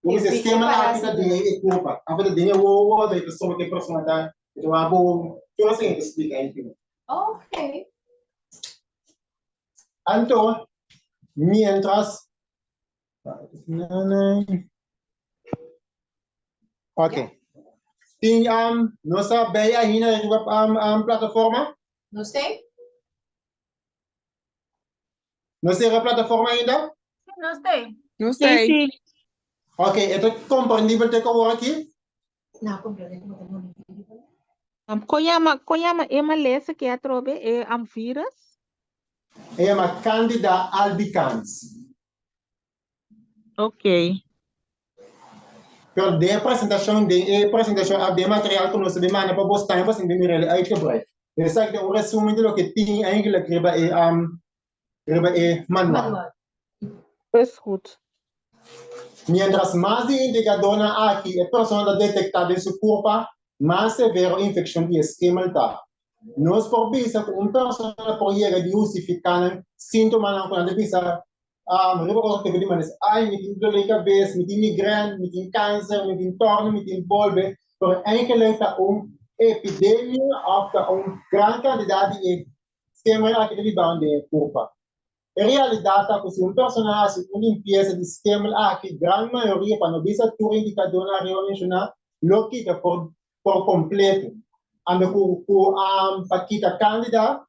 o sistema áfrica de culpa after de o de pessoa que persona tá então a bom tu assim explica aí. Ok. Então, mientras ok. Tem nossa bem aí na plataforma? Não sei? Não sei a plataforma ainda? No sé. No sei. Ok, então compreendível ter que eu aqui? Não, compreendo. Koyama ema lesa que atrobe amfiras. É uma Candida albicans. Ok. Pero de apresentação de material que nós demanda para postar para se ver aí que vai. Essa é o resumo do que tem eigenlijk é manual. Is goed. Mientras mais de indicador aqui é pessoa detectada em seu corpo, mais severo infecção de esquema está. Nós por visa que pessoa pode chegar de justificar sintomas não quando visa riba que de maneira ai me tem dor de cabeça, me tem migraine, me tem câncer, me tem torno, me tem bolbe, por eigenlijk está epidemia of grande quantidade de esquema aqui de bande corpo. Em realidade, se personagem com limpeza de esquema aqui, grande maioria, quando visa tudo indicador na reunião, lo quita por completo. Ando com paquita candida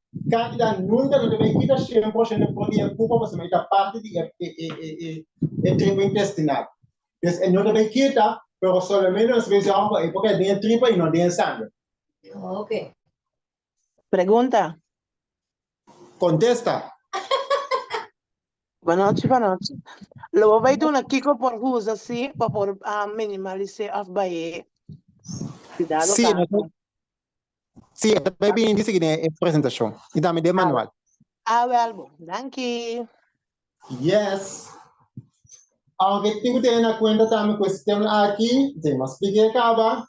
nunca não deve quitar 100% porque a culpa você vai estar parte de tribo intestinal. Então, não deve quitar, pero solamente as vezes algo é porque tem tripa e não tem sangue. Ok. Pregunta. Contesta. Boa noite. Lo voy a dar una kiko por uso así para por minimalizar af baie. Cuidado Sim, com. sim, vai bem em seguida a apresentação. E também de manual. Well, thank you. Yes. Aunque tengo que tener en cuenta también que este tema aquí, se me explique acaba.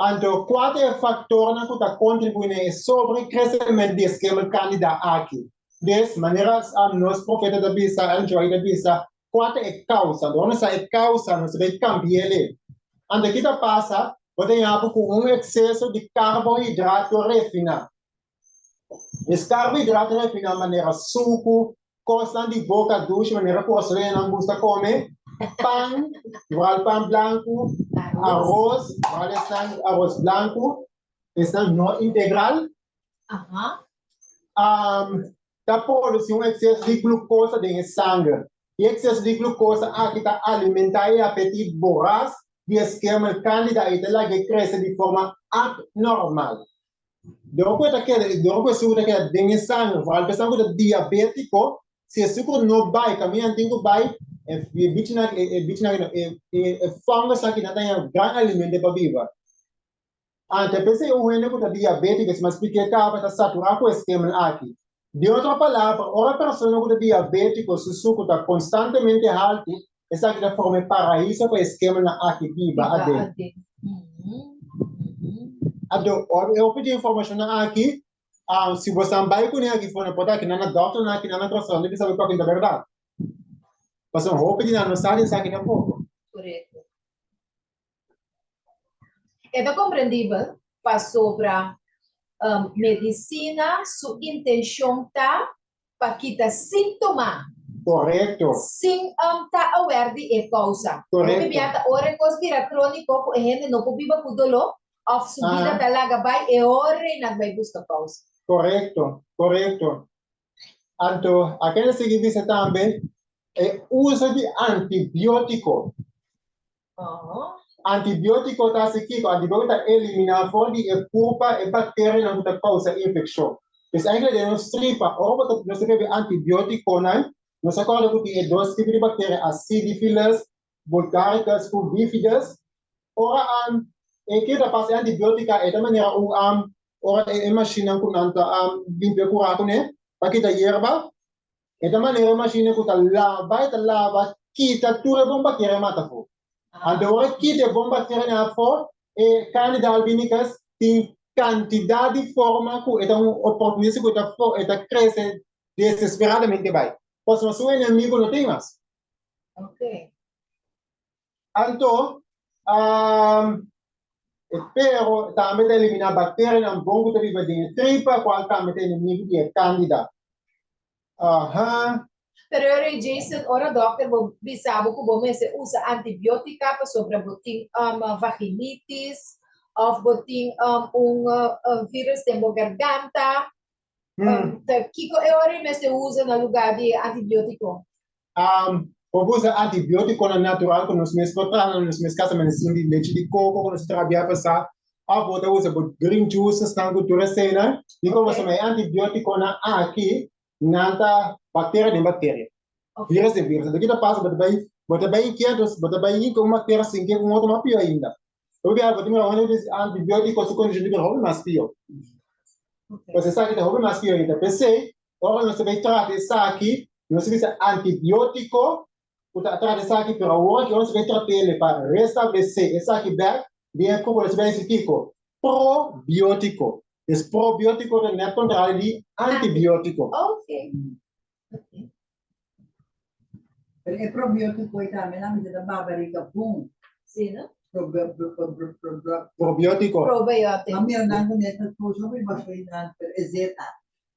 Então, quatro fatores que estão contribuindo sobre o crescimento do esquema candidato aqui. Dessa maneira, nós profetas da Bisa, a gente da Bisa, quatro é causa. Então, essa é causa, nós vamos cambiar ele. Então, o que passa? Pode haver com excesso de carboidrato refinado. Esse carboidrato refinado de maneira suco, costa de boca doce, maneira que você não gosta de comer. Pão, pão branco, arroz, arroz branco, está não integral. Está produzindo excesso de glucosa no sangue. E excesso de glucosa aqui está alimentando o apetite voraz de esquema candida e ela que cresce de forma abnormal. Depois segura que tem sangue, vai pensar que diabético, se o sucro não vai, caminhando tem que vai, fungos aqui não tem grande alimento para viver. Então, pensei o único que diabético, se me explica que está saturado com o esquema aqui. De outra palavra, uma pessoa que é diabético, se o sucro está constantemente alto, essa aqui é forma paraíso para o esquema aqui viva. Eu pedi informação aqui, se você vai com ele aqui fora, pode aqui na doutor, aqui na tração, ele sabe qual é a verdade. Mas eu pedi na nossa área, isso aqui é pouco. Correto. É compreendível para sobre medicina, sua intenção está para quitar sintoma. Correto. Sim, está aware de causa. Correto. Porque biata ore conspira crônico, a gente não pode viver com dor, ou subida talaga vai e ore na vai buscar causa. Correto. Então, aquele seguinte também é uso de antibiótico. Antibiótico está aqui, antibiótico está eliminando fora de culpa e bactéria não está causa infecção. Então, ainda nós tripa, ou nós temos antibiótico, né? Nós acordamos que é dois tipos de bactérias, acidophilus, bulgaricus, bifidus, ou E que da passe antibiótica é da maneira ora é machine com anta limpa curar com né, para que da hierba, é da maneira machine com ta lava, quita tudo bom bactéria mata fo. Ante ora quita bom bactéria na fo e candida albinicas tem quantidade de forma que é uma oportunidade que está cresce desesperadamente vai. Pois mas o inimigo não tem mais. Ok. Então, pero também eliminar bactérias na bom que vive dentro tripa, qual também tem inimigo que é candida. Pero eu Jason, ora doctor, vou bisabo que você usa antibiótica para sobre botin vaginitis, ou botin vírus de garganta. Kiko, eu mesmo usa no lugar de antibiótico. Vamos usar antibiótico natural que nós mesmos tratamos, nós mesmos casamos de leite de coco, que nós trabalhamos passar. Agora usa green juices, na cultura cena. E como se chama antibiótico na aqui, nada bactéria de bactéria. Vírus de vírus. Daqui da passa, bota bem quietos, bota bem com uma bactéria assim que com outra uma pior ainda. Eu vi agora tem uma antibiótico se quando a gente rouba mais pior. Você sabe que rouba mais pior ainda. Pensei, agora nós vamos tratar isso aqui, nós vamos antibiótico. Tratar isso aqui para hoje, nós vamos tratar ele para restabelecer isso aqui back. Bien como nós vamos tipo probiótico. Esse probiótico é o contrário de antibiótico. Ok. É probiótico e também na medida da barbarica pum. Sim, não? Probiótico. Probiótico. A minha nada nessa coisa não vai baixar é zeta.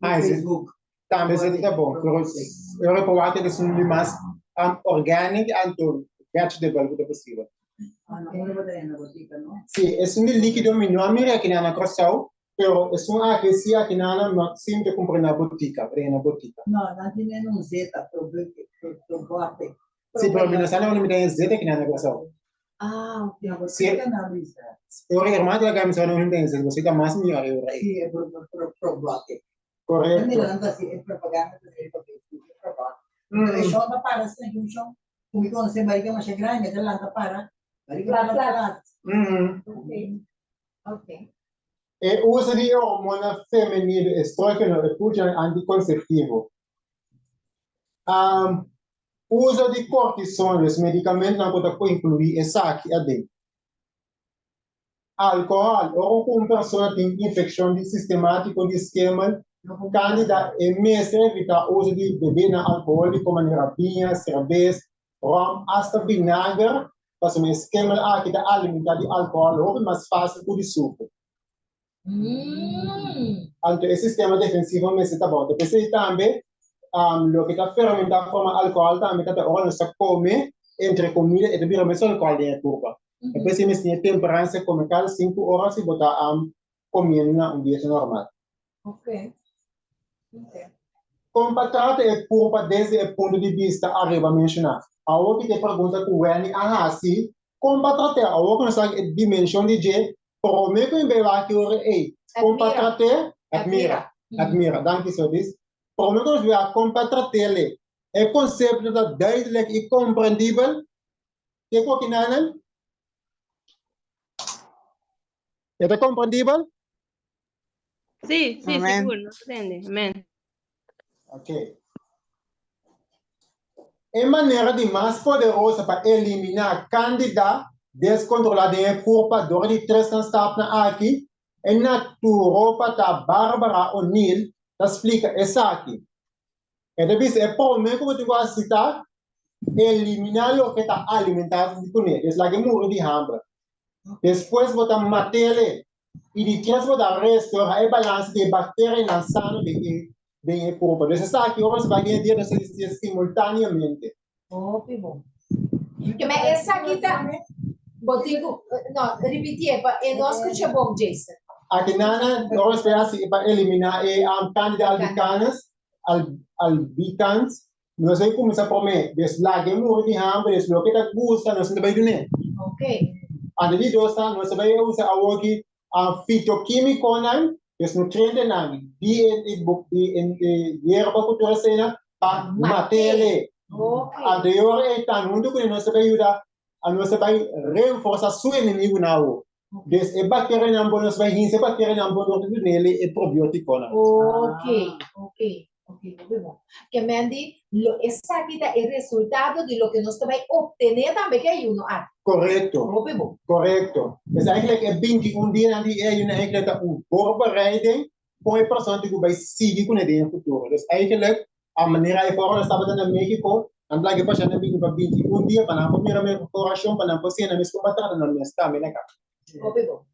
Facebook. Também é bom. Eu reparei que são mais orgânico e vegetable que é possível. Sim, é um líquido não é que na croissant, pero é um aquecia que na máximo de comprar na botica, na botica. Não, não tem nenhum zeta probiótico. Sim, pero não sabe onde tem zeta que na croissant. Ok. Sim. Eu irmã da camisa não tem zeta, você tá mais melhor eu aí. Sim, é probiótico. Correto. Mirando assim, é propaganda dele para o show da para assim, um show. Como que você vai que mais grande, ela lá para. Ok. E uso de hormona feminina, estrógeno e puja anticonceptivo. Uso de cortisona, os medicamentos não podem incluir essa aqui adentro. Álcool, ou com uma pessoa tem infecção de sistemático de esquema, candida e mesmo evitar o uso de bebida alcoólica como vinho, cerveja, rum, hasta vinagre, para um esquema aqui da alimentar de álcool, é mais fácil do que suco. Então, esse sistema defensivo mesmo está bom. Depois também, o que está fermentado de forma alcoólica, também está hora de comer entre comida e também mesmo alcoólico dentro da turba. Depois, se você tem temperança, come cada 5 horas e botar comendo um dia normal. Ok. Como para tratar a culpa desde o ponto de vista arriba mencionado. A outra que te pergunta com o Wendy, assim, como para tratar a outra dimensão de G, por meio que eu vejo aqui, como para tratar, admira, danke so diz. Por meio que eu vejo como para tratar ele, é conceito da duidelijk e compreendível, que é o que não é compreendível? Sim, seguro, não entende. Amém. Ok. É maneira de mais poderosa para eliminar candida descontrolada em culpa dor de transtapna aqui é na roupa da Bárbara O'Neill que explica essa aqui. É por meio que eu vou citar eliminar o que está alimentado de comer. É lá que morre de hambre. Depois botar matéria e depois botar restaurar o balanço de bactérias na sano de corpo. Então, essa aqui você vai ganhar simultaneamente. Oh, que bom. Mas essa aqui tá... Botigo... Não, repetir, eu não escutei bom, Jason. Aqui, Nana, nós esperamos para eliminar a candida albicans. Nós vamos começar a comer. Desde lá que morre de hambre, desde lá que está gusta, nós vamos fazer. Ok. Antes de nós vamos usar a fitoquímico, os nutrientes, e erva cultura cena, para matéria. Anterior, então, muito que nós vamos ajudar a nós vai reforçar seu inimigo na rua. Dus e bacteria não bonus vai rinse bacteria não bonus nele e probiótico na. Ok. Muy bom. Que Mandy, esa aquí es el resultado de lo que nos va a obtener también que hay uno. Correcto. Muy bom. Correcto. Dus eigenlijk é 21 dias na die ayuno eigenlijk dat een voorbereiding voor een persoon die bij sigue kunnen in het futuro. Dus eigenlijk a maneira de forma estava na México, and like pa siya na bini pa 21 dias para na pamira may orashon para na pasien na mis combatar na mes stamina ka. Muy bom.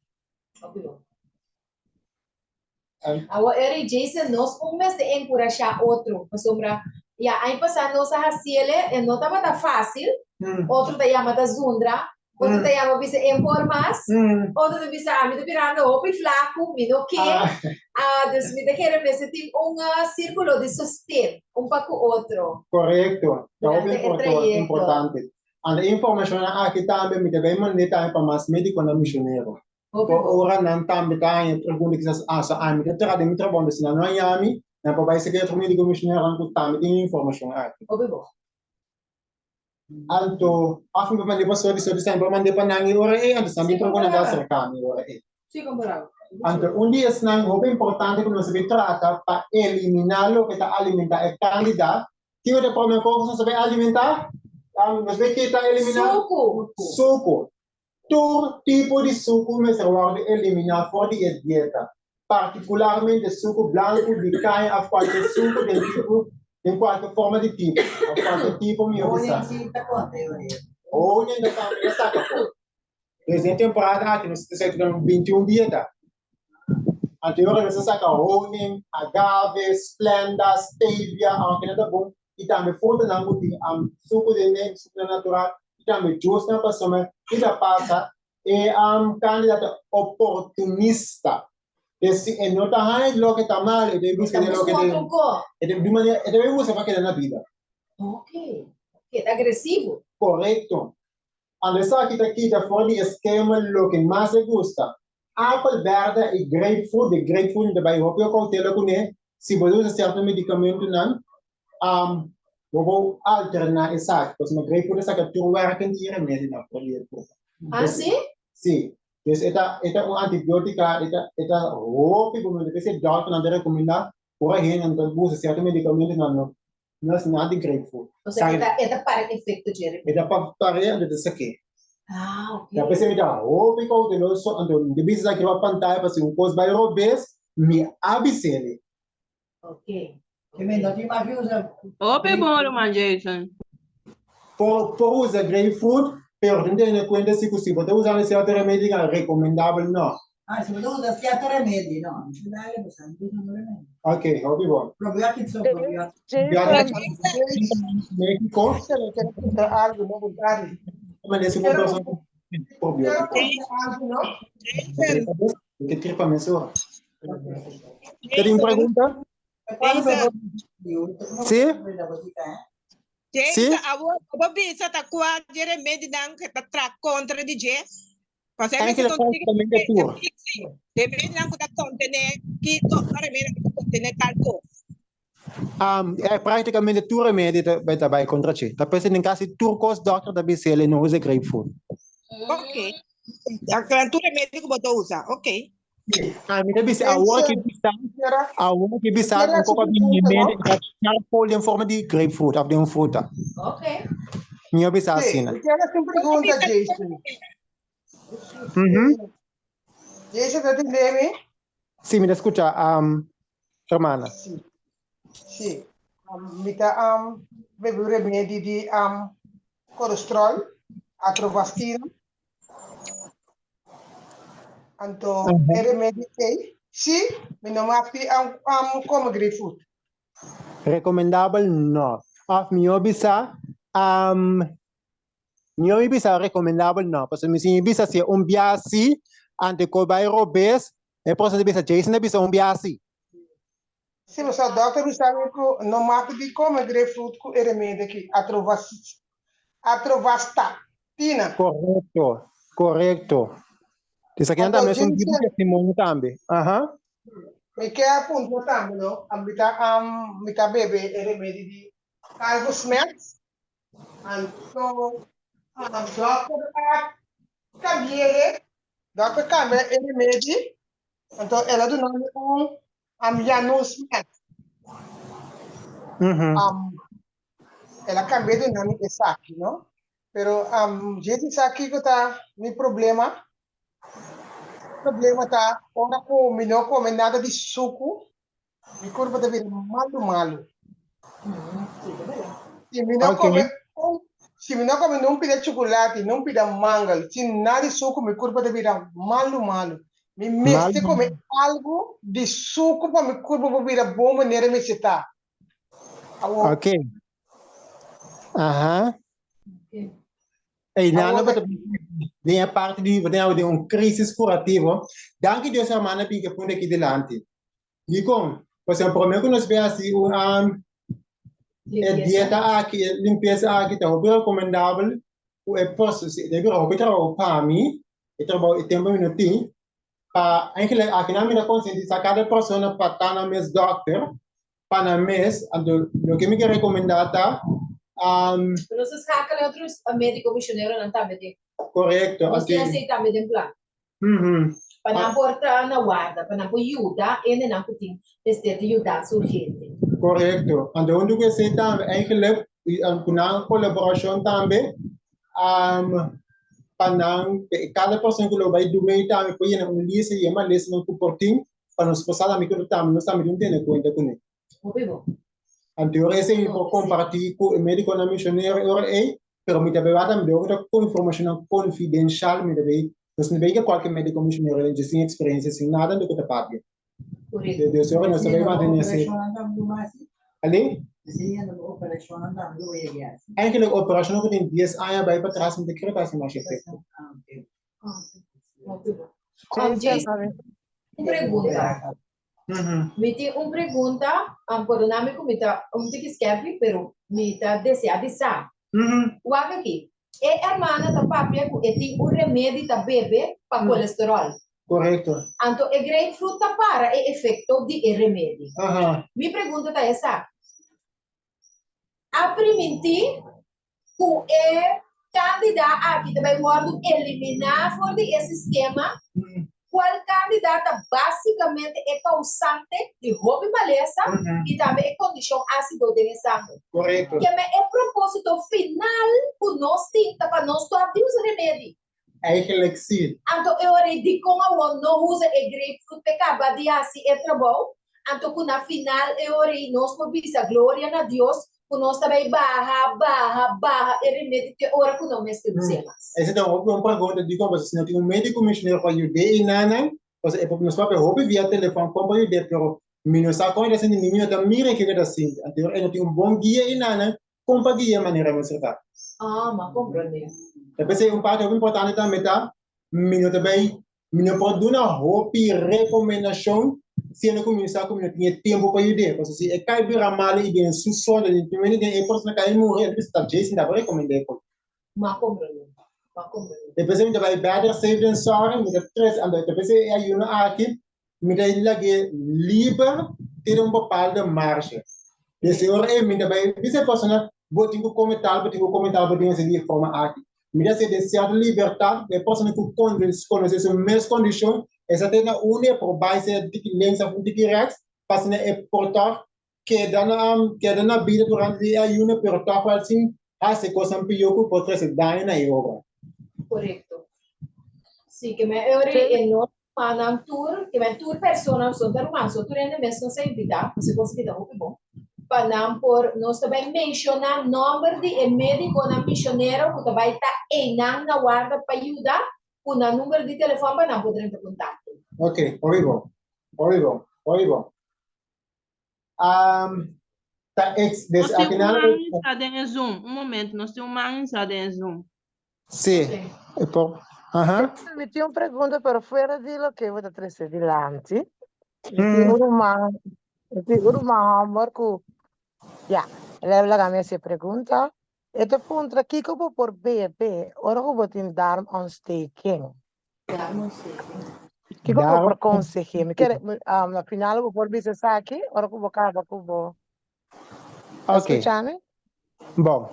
Agora, ele Jason, nós vamos encorajar outro, sombra. E aí passando nossa raciele, não estava fácil. Outro te chama da Zundra, outro te chama bisa informas, outro te bisa me pirando opo flaco, me no que. Dus me quer ver tem círculo de sustento, para o outro. Correcto. É importante. A informação aqui também me deve mandar para mais médico na misionero. Ora não também tem pergunta que asa a mim que terá de me trabalhar se não é a mim, na para vai ser que o médico misionero não também tem informação aqui. Alto, afim para mandar para so sempre mandar para nangi ora antes também pergunta da cercani ora Sim, comparado. Então, dia senang é importante que nós trata para eliminar o que está alimentar a candidata. Que o problema que nós sabemos alimentar, nós vemos que está eliminar suco. Todo tipo de suco nós vamos eliminar fora de dieta, particularmente suco branco de carne, a qualquer suco de tipo, em qualquer forma de tipo, a qualquer tipo me observa. Ou ainda também saca fora. Presente temporada aqui nós temos 21 dias. Anterior nós saca honing, agave, splenda, stevia, aquele da bom. E também fora na muti suco de nem suco natural. Também justo na pessoa que já passa é candidato oportunista. Esse é não tá aí lo que tá mal, ele busca lo que ele de maneira ele usa para que na vida. Ok. Que tá agressivo. Correcto. Andessa aqui tá fora de esquema lo que mais le gusta. Apple verde e grapefruit, de grapefruit também eu cautela com ele. Se você usa certo medicamento não, vou alternar exato, porque o grapefruit é que tu vai requerir remédio na polícia. Sim? Sim. Então, é um antibiótico, é roupa, como ele disse, doctor não recomenda, por aí não usa certo medicamento não é nada de grapefruit. Ou seja, é para efeito de é para isso aqui. Ok. Depois você me dá roupa e cauteloso, então, depois você vai pantalla para um coisa vai robes, me avisele. Ok. Que menino de uma viúva. Ope bom, man, Jason. Por usar grapefruit, pero não tem conta se possível. Então, usar esse outro remédio é recomendável, não. Se você usa certo remédio, não. Não dá você não usa remédio. Ok, óbvio bom. Probiótico são probióticos. México. Algo, não vontade. Mas esse é um probiótico. Que tipo de pessoa? Tem pergunta? Sim? Sim? A bisa está quase remédio que está contra de Jé. Porque é que também é tua. Remédio não está contendo que remédio que contém tal coisa. É praticamente tudo remédio que vai contra ti. Depois, em caso de turcos, doctor da BCL não usa grapefruit. Ok. Aquela tudo remédio que você usa, ok. Me deve ser a hora que bisa um pouco de remédio que em forma de grapefruit, de fruta. Ok. Minha bisa assim. Eu quero essa pergunta, Jason. Jason, tá entendendo? Sim, me escuta, hermana. Sim. Mita bebe remédio de colesterol, atrovastina. Então, é remédio que sim, mas não é como grapefruit. Recomendável não. Minha bisa recomendável não, porque minha bisa se biasi ante cobai robes, é posso bisa Jason é bisa biasi. Sim, mas o doutor sabe que não mata de como grapefruit com remédio que atrovastatina. Correto. Isso aqui também é um tipo de testemunho também. Me quer apontar também, não? Mita bebe remédio de cargo smells. Então, doutor cambiere Dapat kami remedy. Então, ela do nome Janosmet. Ela cambia do nome de Saki, não? Pero gente Saki que tá no problema tá ora come não come nada de suco, mi corpo deve malo. Se mi não come se mi não come não pida chocolate, não pida manga, se nada de suco, mi corpo deve malo. Me meste come algo de suco para mi corpo para virar boa maneira me está. Ok. Aham. E nada para vem a parte de crise curativa. Danke Deus a mana pica punta aqui delante. E como, por exemplo, primeiro que nós vemos assim dieta aqui, limpeza aqui, tá bem recomendável. O processo deve trabalhar para mim, trabalho tempo minutinho. Eigenlijk aqui na minha consciência, cada pessoa para estar na mesma doctor, para na mesma, o que me recomendar tá. Nós escala outros médico misionero não tá bem. Correto. Nós tem aceita bem plan. Para não portar na guarda, para não ajuda, ele não tem este ajuda urgente. Correto. And onde que você tá eigenlijk na colaboração também para cada pessoa que vai do meio também pode ir na lista e uma lista no comporting para nos passar a micro também nós também não tem conta com ele. Então esse é para compartilhar com o médico na misionero pero me também vai dar outra informação confidencial me também nós não veio qualquer médico misionero ele sem experiência sem nada do que tá pago. Correto. Deus eu não sei mais nesse. Ali? Eigenlijk de operatie ook in 10 jaar bij patraas met de crepatie maar effecto. Pergunta. Me tem pergunta, por nome como está, que escreve, pero me está deseado saber. O aqui, é irmã da papia que tem remédio da bebê para colesterol. Correto. Então, é grapefruit para o efeito de remédio. Me pergunta tá essa. A primeira, o candidato aqui também pode eliminar fora esse sistema. Qual candidato basicamente é causante de roubo maleza e também é condição ácido de sangue. Correto. Que é propósito final que nós temos para nós tomar os remédios. Eigenlijk sim. Então, eu digo que não usa o grapefruit para acabar de assim é trabalho. Então, na final, nós podemos a glória a Deus. Nós também barra, e remédio que ora que não mesclamos. Essa é uma pergunta de como se não tem médico misionero para ajudar e nada, porque é porque nós vamos roubar via telefone como ajudar, pero não sabe como é assim, não tem mira que é assim, então ele tem bom guia e nada, como para guiar maneira mais certa. Mas compreendo. Depois é parte importante também tá, também pode dar uma roupa e recomendação se não começar como não tinha tempo para ajudar, porque se é cai bem mal e bem sussolo, então ele tem a pessoa que cai morrer, ele está Jason dá para recomendar. Mas compreendo. Depois ele vai better safe than sorry, me stress, and depois é ayuno aqui, me dá lagi livre ter papel de marcha. Desse hora me dá vai, essa pessoa botinho comentar de forma aqui. Me dá se de certa liberdade, a pessoa que conhece as mesmas condições, essa tem na única por base de que lença de que rex, passa na portar que dá na vida durante a ayuno, pero tá assim, se coisa pior por trás da na obra. Correto. Sim, que é não manam tour, que é tour persona, só ter uma, só tour ainda mesmo sem vida, você consegue dar muito bom. Para não por nós também mencionar número de médico na misionero que também está na guarda para ajudar, com o número de telefone para não poder ter contato. Ok, horrível. Tá ex Nós temos uma mensagem em Zoom. Um momento, nós temos uma mensagem em Zoom. Sim. Me tinha uma pergunta, pero fuera de lo que vou trazer adelante. Uma Marco. Ela lá me se pergunta. Esta pontra aqui como por bebê, ora como tem darmontsteking. Que como por conseguir? Me quer na final vou por bisa aqui, ora como acaba como. Escuchame? Bom.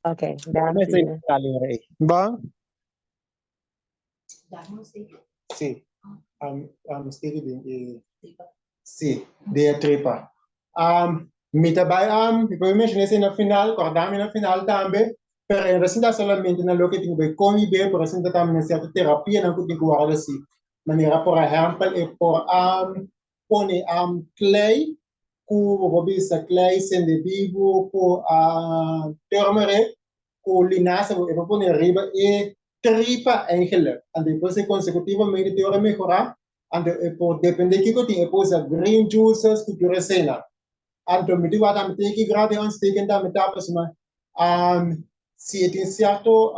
Ok, grazie. Bom. Sim. Steak de sim, de tripa. Me trabalha, depois mencionei assim na final, acordamos na final também, pero em relação solamente na lo que tem bem comi bem, por assim também na certa terapia na que tem guarda assim, maneira por exemplo é por pone clay, ku robisa clay sende vivo, ku turmeric, ku linaza, e pone riba e tripa eigenlijk. En depois consecutivamente teoria melhorar, en por depender que tem depois green juices, que tu resena. Então, me digo, me tem que gravar um steak da metade, mas se tem certo,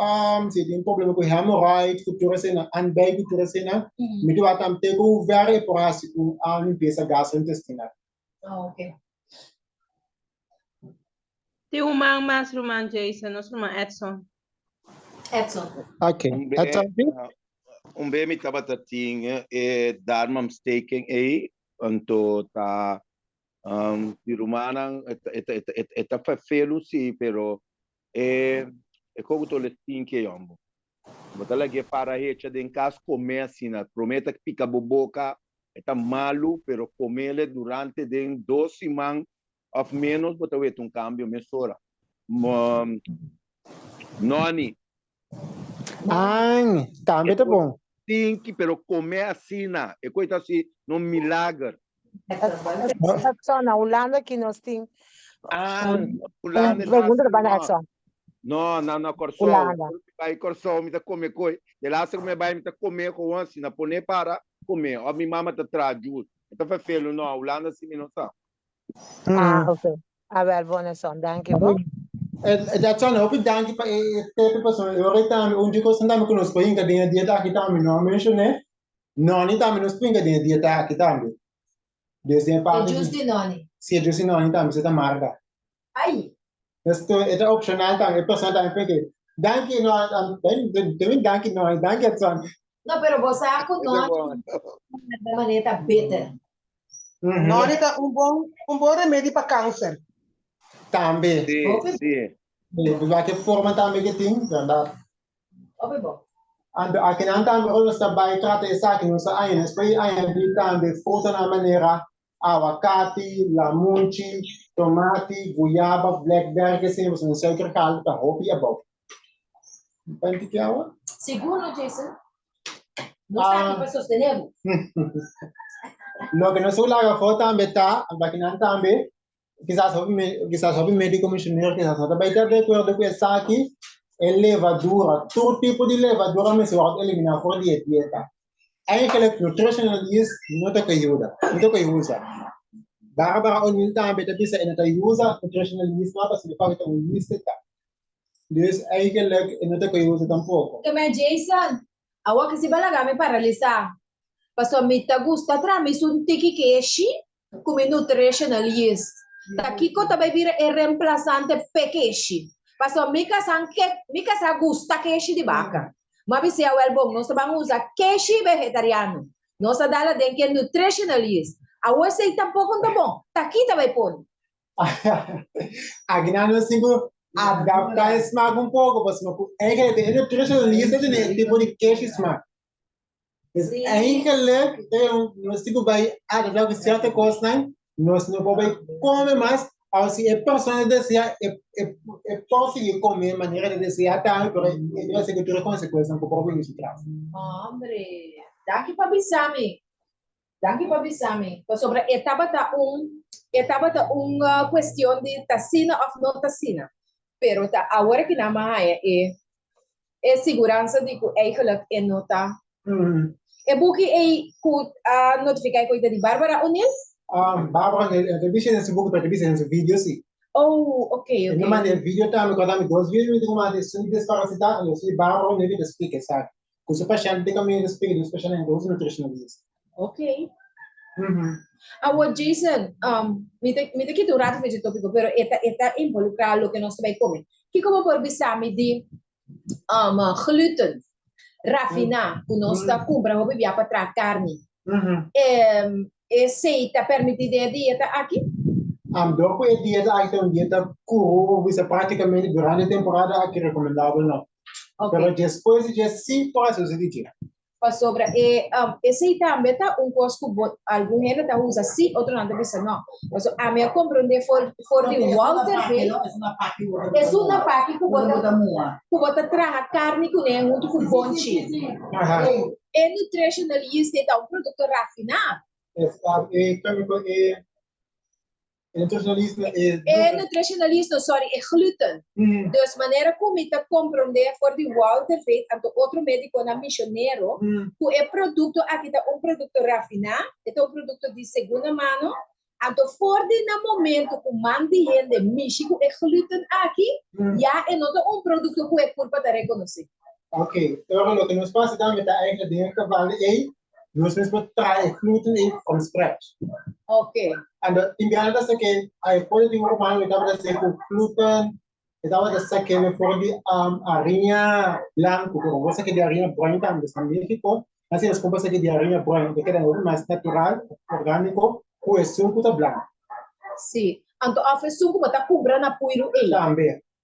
se tem problema com hemorroide, que tu resena, and bem que tu resena, me digo, me tem que ver por assim, limpeza gastrointestinal. Ok. Tem um mais Roman Jason, nós Roman Edson. Edson. Ok. Bem me tava tatinha e dar mam staking aí, então tá di rumana eta fa felu si pero como to le tinke yombo botala que para hecha de em casa comer assim na prometa que pica boboca eta malu pero comerle durante de 2 semanas of menos botawe um cambio mesora noni também tá bom. Tinke pero comer assim na é coisa assim no milagre. Edson, na Holanda que nós temos. Holanda não, Corsol. Vai Corsol, me tá comer coi. De lá se me vai me tá comer com assim, na pone para comer. A minha mama tá traju. Então foi feio, não, Holanda sim não tá. Ok. A ver, Edson, danke bom. Edson, eu pedi danke para ter pessoas. Eu retamo onde eu sentava com nós põe cadê dieta aqui também, não mencionei. Não, nem também nós põe cadê dieta aqui também. Desde parte. Giusto noni. Sim, giusto noni também você tá marca. Aí. Isto é opcional também, pessoal também porque danke não, também danke não, danke Edson. Não, pero você com noni da maneira better. Noni tá um bom remédio para câncer. Também. Sim. De que forma também que tem, verdade? Bom. Ando aqui não também nós trabalhamos trata isso aqui nós ainda, depois ainda também foto na maneira abacate, lamunchi, tomate, goiaba, blackberry, que assim você não sei o que caldo tá roupa e above. Pode que água? Segundo Jason, não está aqui para sostener. Lo que nós olhamos foto também tá, aqui não também. Quizás houve medico misionero, quizás não vai ter de acordo com essa aqui, é levadura, todo tipo de levadura, mas eu vou eliminar fora de dieta. Eigenlijk nutritionalist não te ajuda, não te usa. Barbara onde também te disse não te usa nutritionalist, mas se faz um lista. Dus eigenlijk não te usa tampouco. Que me Jason, agora que se balaga me paralisar. Pastor me tá gusta tramis um tiki queixe como nutritionalist. Daqui que também vira é reemplazante pequeixe. Pastor me casa gusta queixe de vaca. Mas se é o bom, nós vamos usar queixe vegetariano. Nós dá de que nutritionalist. A você tampouco tá bom. Daqui também pode. Aqui não consigo adaptar esse smack pouco, porque é nutritionalist é tipo de queixe smack. Eigenlijk nós tipo vai adaptar com certa coisa, né? Nós não podemos comer mais. Se a pessoa deseja, é possível comer de maneira de desejar, mas eu sei que tem consequências um pouco isso traz. Hombre, daqui para bisame. Sobre etapa uma questão de tacina ou não tacina. Pero agora que na mais é segurança de que eigenlijk é nota. É porque é notificar coisa de Bárbara O'Neill? Bárbara, eu vi esse book para ver esse vídeo, sim. Oh, ok. Eu mandei vídeo também, quando eu dois vídeos, eu mandei sobre desparasitar, eu sei Bárbara O'Neill que explica, sabe? Com o paciente tem que explicar, o paciente é um nutricionista. Ok. Agora, Jason, me tem que durar esse tópico, pero está involucrado lo que nós vai comer. Que como por bisame de gluten, rafinar, que nós está comprando para trazer carne. Se está permitido a dieta aqui? Dopo a dieta, aqui tem uma dieta cru, isso praticamente durante a temporada aqui recomendável não. Pero depois de 5 horas, você diz. para sobre esse também tá coisa que algum gente tá usa sim, outro não tá não. Mas a minha compreender for de Walter Bay. É uma paque que bota traga carne com nem muito com bom cheese. É nutritionalista é um produto rafinado. Nutritionalista, sorry, é gluten. Dus maneira comida compreender for de Walter Bay, outro médico na misionero, que é produto aqui tá produto rafinado, é produto de segunda mão. Então, for de no momento que mandi de México é gluten aqui, já é não produto que é culpa de reconhecer. Ok, então o que nós fazemos também é eigenlijk dingen que vale nós mesmos trazer gluten from scratch. Ok. And in Canada se que aí pode ter um mal estava de com gluten, estava de se que for de farinha blanca, como você que de farinha branca, mas também ficou, assim as compras que de farinha branca, que é mais natural, orgânico, com o suco da branca. Sim. Então a suco bota cubra na puiro aí.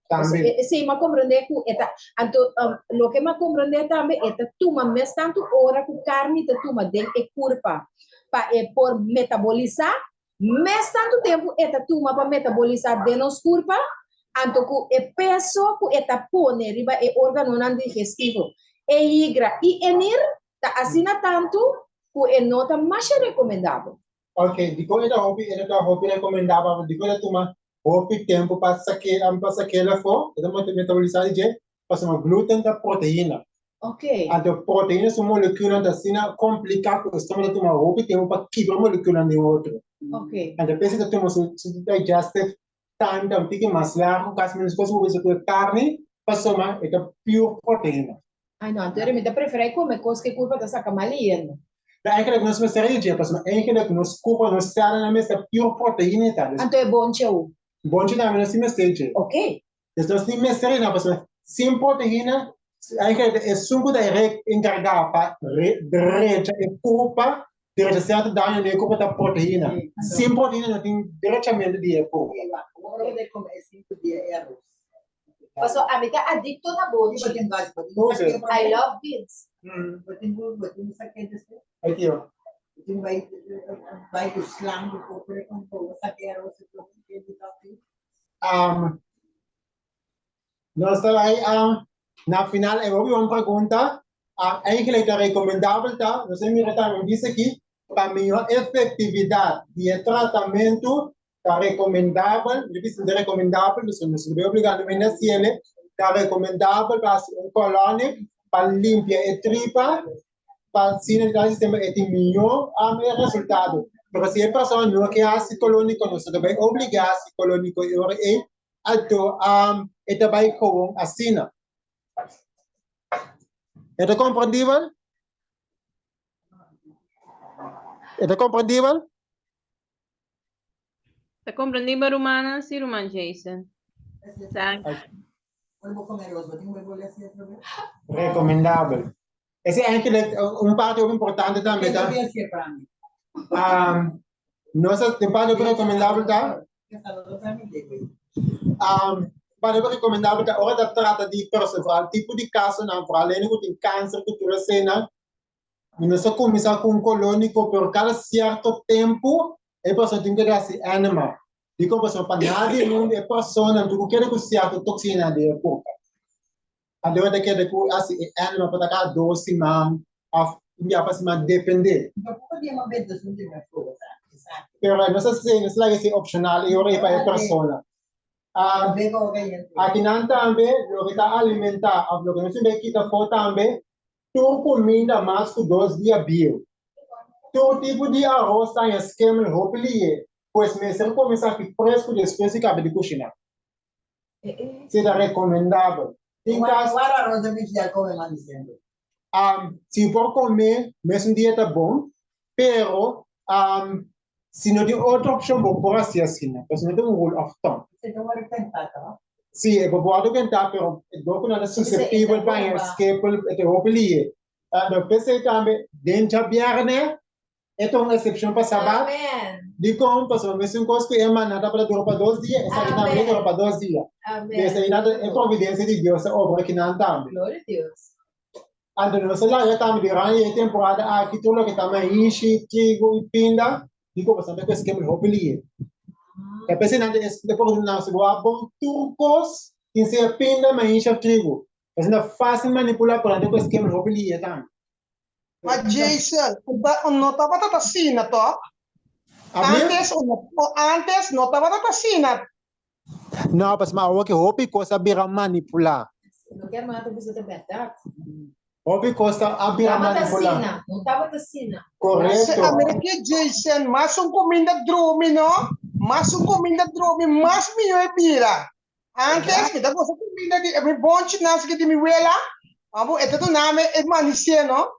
Também. Sim, mas compreender que então o que me compreender também é que toma mais tanto hora que carne te toma dentro é curva para por metabolizar, mais tanto tempo é que toma para metabolizar dentro das curva, então que é peso que é que põe riba é órgano não digestivo é igra e enir tá assim tanto que é nota mais recomendável. Ok, digo era hobby recomendável, digo era toma hobby tempo para sacar ela for, então metabolizar de passar glúten da proteína. Ok. Então proteína são moléculas da sina complicada, que estamos tomar hobby tempo para quebrar moléculas de outro. Ok. Então pensa que temos digestive time um pouquinho mais largo, caso menos coisa você com carne, passar mais é pure proteína. Ai não, então eu prefiro comer coisa que culpa da saca malhando. Eigenlijk nós me seria de passar, eigenlijk nós culpa nós será na mesa pure proteína tá. Então é bom teu. Bom dia, não é message. Ok. Então, se message não passa, sem proteína, aí é suco da encarregado para direita e culpa direita certo dano de culpa da proteína. Sem proteína não tem diretamente de culpa. Agora de comer 5 dias é arroz. Passou a mim tá adicto na bote. I love beans. Botin saque desse. Aqui ó. Botin vai do slam do corpo com saque arroz que detox. Nós aí na final eu ouvi uma pergunta, eigenlijk é recomendável tá? Você me disse aqui para melhor efetividade de tratamento tá recomendável, eu disse de recomendável, você não se deve obrigar a mentir ele, tá recomendável para um colônia para limpar a tripa, para sinalizar o sistema é melhor a melhor resultado. Porque se a pessoa não quer ácido colônico, você deve obrigar ácido colônico então vai com assim. É compreendível? É compreendível? Está compreendível, Romana? Sim, Roman Jason. Recomendável. Esse é parte importante também, tá? Nossa, tem parte recomendável, tá? Para recomendável, tá? Hora trata de pessoa, tipo de caso, não, para além de tem câncer, que tu recena, não só começar com colônico, por cada certo tempo, a pessoa tem que dar esse animal. E como pessoa, para nada, não é pessoa, não, tu quer que certo toxina de época. Então, eu quero que assim, animal para cada 12 semanas, já para cima depender. Pero não sei se isso lá é opcional, eu orei para a pessoa. Aqui não também, o que está alimentar, o que nós temos que estar for também, tu comida mais que 2 dias bio. Tu tipo de arroz está em esquema, roupilie, pois mesmo começar aqui fresco depois de cabe de cozinhar. Será recomendável. Em caso, se for comer, mesmo dia tá bom, pero se não tem outra opção, vou por assim, porque não tem rule of thumb. Sim, eu vou tentar, pero eu não é suscetível para escape, eu vou pedir. Eu pensei também, dentro da biarne, é uma exceção para sábado. De como, pessoal, mesmo coisa que é manada para durar para 2 dias, essa aqui também dura para 2 dias. Essa aí é providência de Deus, é obra que não também. Glória a Deus. Ando no sei lá, já tá me durante a temporada aqui tudo que tá mais enche, trigo e pinda, digo bastante que esquema de hobby. É pensando depois de nós igual bom turcos, que se pinda mais enche trigo. Mas ainda fácil manipular por onde o esquema de hobby também. Mas Jason, não estava tão assim, não? Antes não estava tão assim, não? Não, mas o que hobby coisa bira manipular. Não quero mais você ter verdade. Hobby coisa bira manipular. Não estava assim. Correto. Amerika Jason, mas comida drome, não? Mas comida drome, mas melhor é bira. Antes, kita cosa comida di, mi bonchi nas que de mi wela. Amo, ito to name, manisie, não?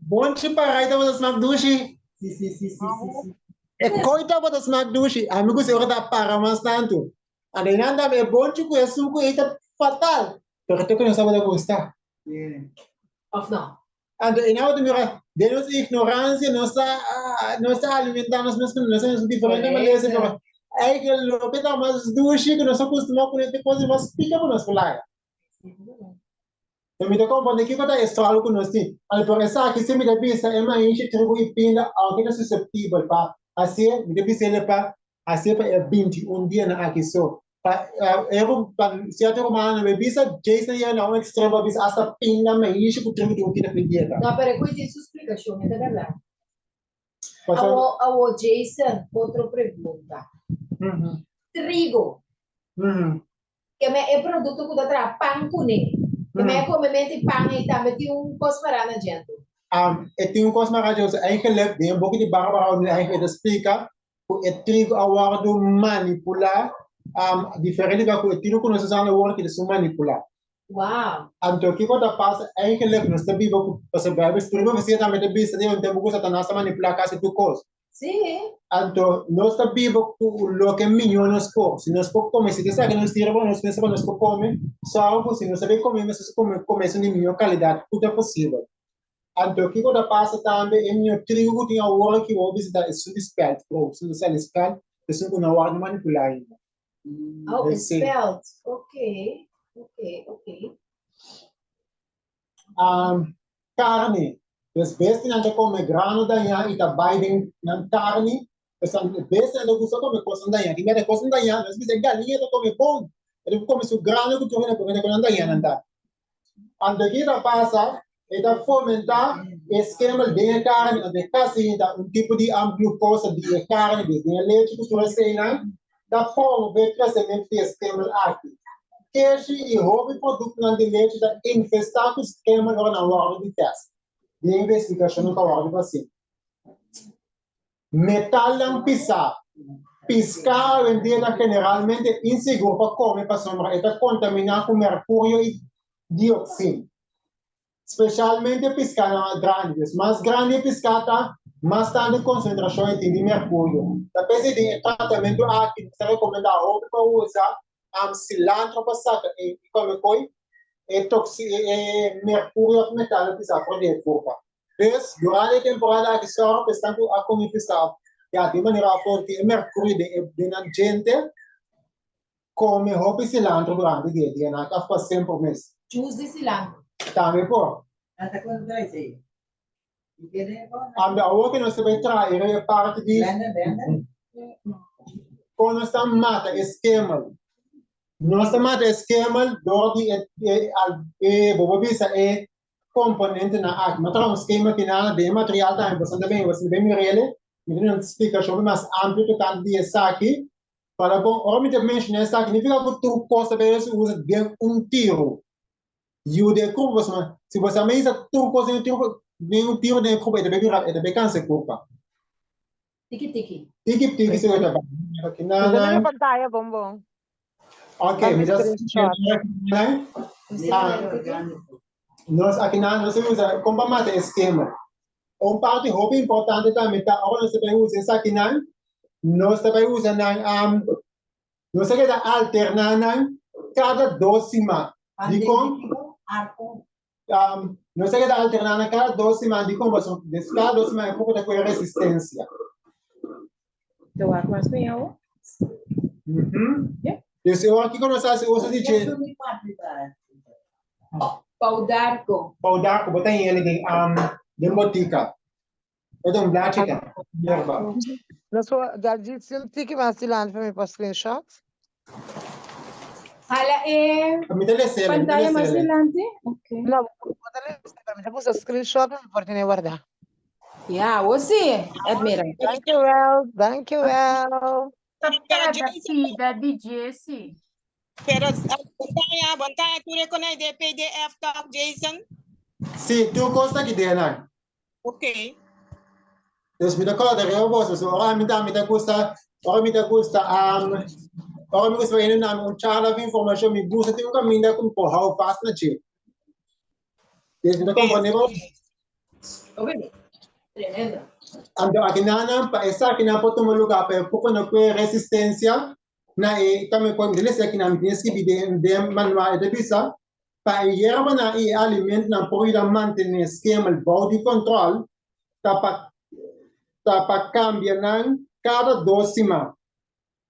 Bonchi para ita was magdushi. Sim. E coita was magdushi. Amigo se ora para mas tanto. Ande nanda me bonchi com isso com ita fatal. Pero te conheço a gostar. Of não? Ande ina o mira, de nossa ignorância, nossa alimentação, nós diferentes maneiras, pero aí que lo peta mas dushi que nós acostumamos com essa coisa, mas fica para nós falar. Eu me dou conta que quando é estralo que nós temos, aí por isso aqui se me dá vista é mais enche trigo e pinda, alguém é susceptível para assim, me dá vista ele para assim para 21 dia na aqui só. Eu se eu tenho uma me vista Jason ia não extremo vista hasta pinda mais enche com trigo e pinda pinda. Não, pero cuide isso explicação, é verdade. Ao Jason, outra pergunta. Trigo. Que é produto que dá pão com ele. Que é comemento pão e também tem cosmará na gente. Tem cosmará de eigenlijk tem um pouco de barba onde eigenlijk explica o trigo agora do manipular diferente da coisa trigo que nós usamos agora que eles manipular. Uau. Então que quando passa eigenlijk nós também vamos passar bem trigo você também tem visto de um tempo que está nós manipular quase tudo coisa. Sim. Então nós também vamos o que melhor nós por se nós por comer se quiser que nós tiramos nós pensamos nós por comer só se nós sabemos comer mas comer de melhor qualidade tudo é possível. Então, que quando passa também, é meu trigo que tem a hora que eu vou visitar, é super spelt, se você é spelt, é super na hora de manipular ainda. Oh, spelt, ok. Carne, as vezes que a gente come grano daí, e tá bem na carne, as vezes a gente gosta comer coisa daí, que me coisa daí, às vezes a galinha tá come bom, ele come o grano que tu vê na coisa daí, não dá. Então, que passa, é fomentar esquema de carne, de casinha, tipo de glucose de carne, de leite que você tem, da promover o crescimento de esquema aqui. Queijo e houve produto de leite da infestar o esquema na hora de teste, de investigação no hora de vacina. Metal não pisar. Piscar vendida generalmente inseguro para comer para sombra, é contaminar com mercúrio e dioxina. Especialmente pescar grandes, mais grande pescata, mais tanta concentração de mercúrio. Depois de tratamento aqui, se recomenda para usar cilantro para sacar e como coi e mercúrio metal pesar por dentro corpo. Mas durante a temporada aqui só pescando a comer pescar, já de maneira forte mercúrio de na gente come roupa cilantro durante o dia, na café sempre mês. Juice de cilantro. Também pô. Até quando vai ser? A outra nós vai trazer é parte de quando nós mata esquema. Nós mata esquema do vou ver é componente na arte. Mas um esquema que na de material também você também me não explica sobre mais amplo que tanto de aqui. Para bom, homem de mencionar essa significa que tu costa bem usa bem tiro. E o de curva, se você mesa tu coisa um tiro de curva, é bem câncer curva. Tiki, se eu já aqui na pantalla, bombom. Ok, me just nós aqui nós usa como mata esquema. Parte roupa importante também tá, agora você vai usar essa aqui nós também usa nós que da alternar cada 2 semanas. De como nós que da alternar cada 2 semanas de como cada 2 semanas é pouco de coisa resistência. Do ar mais bem ao? Eu aqui quando você usa de Pau d'arco. Pau d'arco, botar ele de botica. É um blática. Yerba. Não sou da disse um tique mais silante para mim para screenshot. Hala pantalla más adelante. Okay. Não, eu pus screenshot para me poder guardar. Yeah, você, admira. Thank you, well. Thank you, well. Da DJ, sim. Pero bantaya tu reconhece de PDF tá, Jason? Sim, tu gosta que dê, né? Ok. Dus met de koude reubos, so ora mi da gusta, ora mi gusta een charla de informação mi gusta tem caminho com por how fast na chip. Dus me compreendeu? Okay. Tremendo. Ando aqui pa essa aqui na poto lugar para pouco na que resistência na também quando eles aqui na minha que de manual de visa para yerba na alimento na poida manter esquema body control para cambiar cada 2 semanas.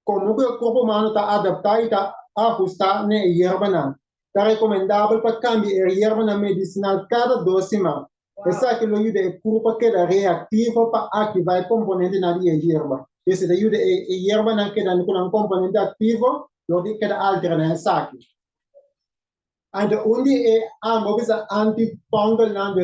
Como que o corpo humano está adaptado e está ajustado na yerba na. Está recomendável para cambiar a yerba medicinal cada 2 semanas. Essa que ajuda o corpo que é reativo para ativar componente na yerba. Esse ajuda a yerba na que dá um componente ativo, lo que queda alternar essa aqui. Então, onde é a antifungal,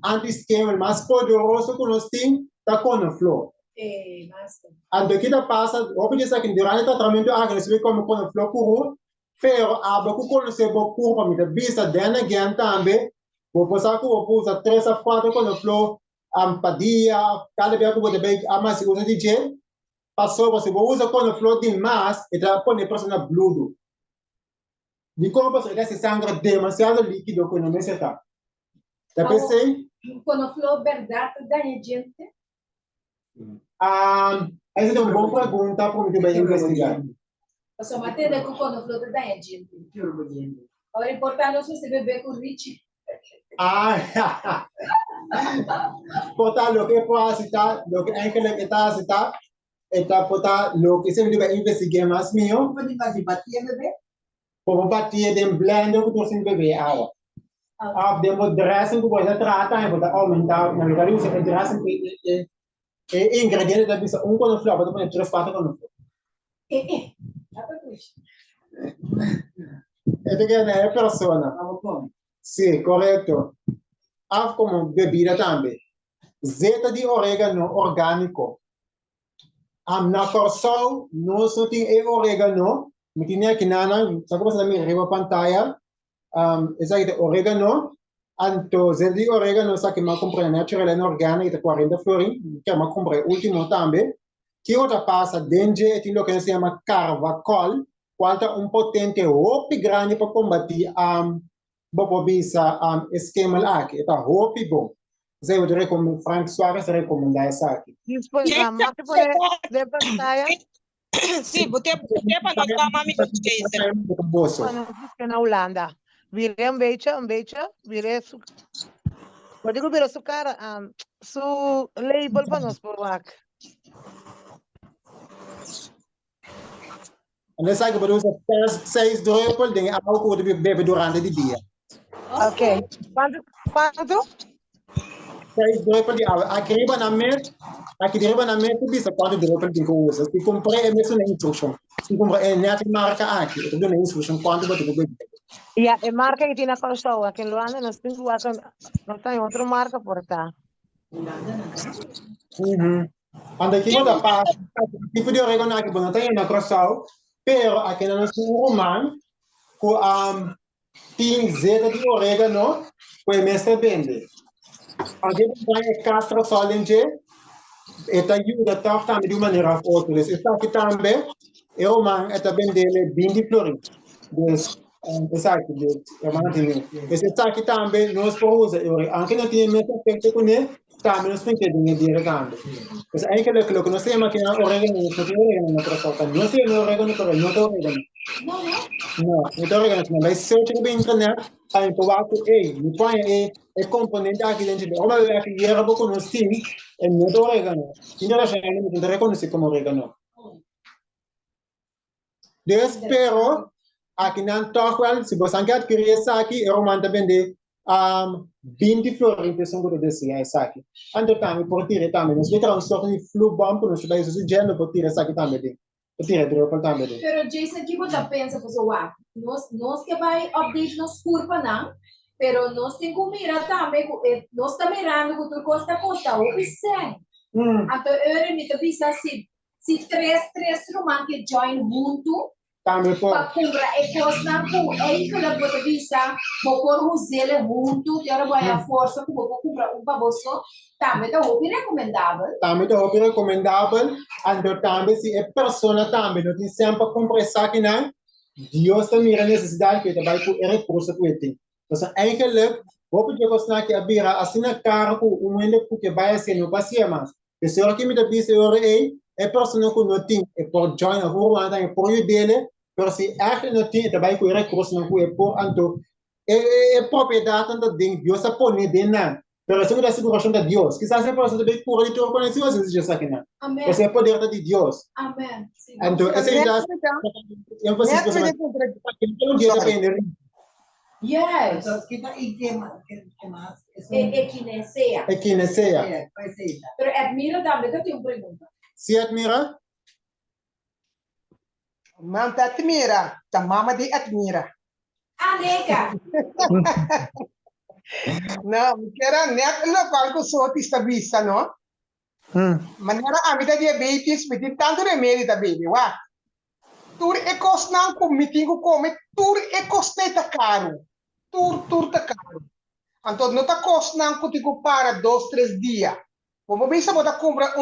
anti-esquema mais poderoso que nós temos, está com o flow. Então, o que passa, o que diz aqui, durante o tratamento agressivo, como com o flow curvo, pero a boca conhecer o corpo, me dá vista dentro again também, vou passar com o usa 3 a 4 com o flow, padia, cada vez que você vai a mais usa de gel, passou, você usa com o flow de mais, e está com a pessoa bludo. De como você desse sangue demasiado líquido que não necessita. Tá pensei? Quando falou verdade da gente. Essa é uma boa pergunta para mim vai investigar. Posso manter da quando falou da gente. Agora importante se você beber com Richie. Portanto, lo que pode citar, lo que é que ele está citar, está portanto lo que sempre vai investigar mais meu. Pode bater bebê? Como bater de blender que tu sempre bebe água. Demo dressing que você trata e você aumentar na verdade você dressing e ingrediente da pizza com o flour, você põe 3 4 com o flour. Esta que é a persona. Sim, correto. Como bebida também. Zeta de orégano orgânico. Na corção, não só tem orégano, mas tem aqui sabe como você também arriba a pantalla, essa aqui é orégano, então, zeta de orégano, sabe que eu comprei natural e orgânico, que é 40 florin, que eu comprei último também, que outra passa dentro, tem o que se chama carvacol, quanto potente roupa grande para combater bobobisa esquema lá, que é roupa bom. Você vai recomendar, Frank Soares recomenda essa aqui. De pantalla. Sim, botei para nós dar uma Jason. Na Holanda. Virei um beetje, virei su. Pode dizer virei su cara, su label para nós por lá. Nessa aqui, você usa 6 drops de álcool de bebe durante o dia. Ok. Quanto? 6 drops de água. Aqui deriva na mente, tu bisa quanto drops de usa. Se comprei, é mesmo na instrução. Se comprei, é marca aqui. Eu dou na instrução quanto você deve beber. E a marca que tem na costa, aqui em Luanda, nós temos não tem outra marca por estar. Ando aqui outra parte, tipo de orégano aqui, não tem na costa, pero aqui na nossa romano, com tem zeta de orégano, que mestre vende. Aqui é castro solente, e ajuda também de maneira outra. Essa aqui também, eu mando esta vender 20 flores. Exato, essa aqui também nós podemos usar, anche não tinha mesmo feito com ele, também nós temos que dinheiro grande. Mas aí que nós temos aqui na orégano, não tem orégano na próxima, não tem orégano, não tem orégano. Não tem orégano, mas se eu tiver internet, aí eu vou ver, me põe componente aqui dentro, olha lá que erva que nós temos, é não tem orégano. Então a gente não reconhece como orégano. Espero aqui não toca, se você quer adquirir essa aqui, eu mando vender 20 florinhos são que descia essa aqui. Ando também por tirar também. Nós vamos um sorte de flu bomb, nós vamos fazer gelo por tirar essa aqui também. Por tirar droga também. Pero Jason, que você pensa, pessoal? Nós que vai update nos curva não, pero nós tem que mirar também, nós está mirando que tu costa o piscem. Então eu me pensa se três romanos que join junto. Também pô. Para comprar e costa com aí que ela pode visa, vou pôr o zelo junto, e agora vai a força que vou comprar baboso. Também tá muito recomendável. Também tá muito recomendável. Então também se é pessoa também não tem sempre comprar isso aqui não. Deus também mira necessidade que vai por recurso que tem. Então eigenlijk vou pedir que você que abira assim na cara com o momento que vai ser no passeio mas. Pessoa que me dá bisa eu é pessoa que não tem é por join a rua anda em apoio dele. Pero se acha não tem, também com recurso não é por então é propriedade tanto de Deus a pôr dentro não. Pero se você segura de Deus, que sabe por também por ele ter conhecido as vezes aqui não. Você é poder de Deus. Amém. Então essa é a ênfase que você um dia depende. Yes. É Equinesia. Pero admira também que eu tenho uma pergunta. Se admira? Não te admira, a mama de admira. Nega. Não, quero net local que sou artista vista, não? Maneira a vida diabetes, me tem tanto remédio da baby, wá. Tur é costão com mitinho come, tur é costeta caro. Tur tá caro. Então não tá costão contigo para 2, 3 dias. Como bisa mo ta comprar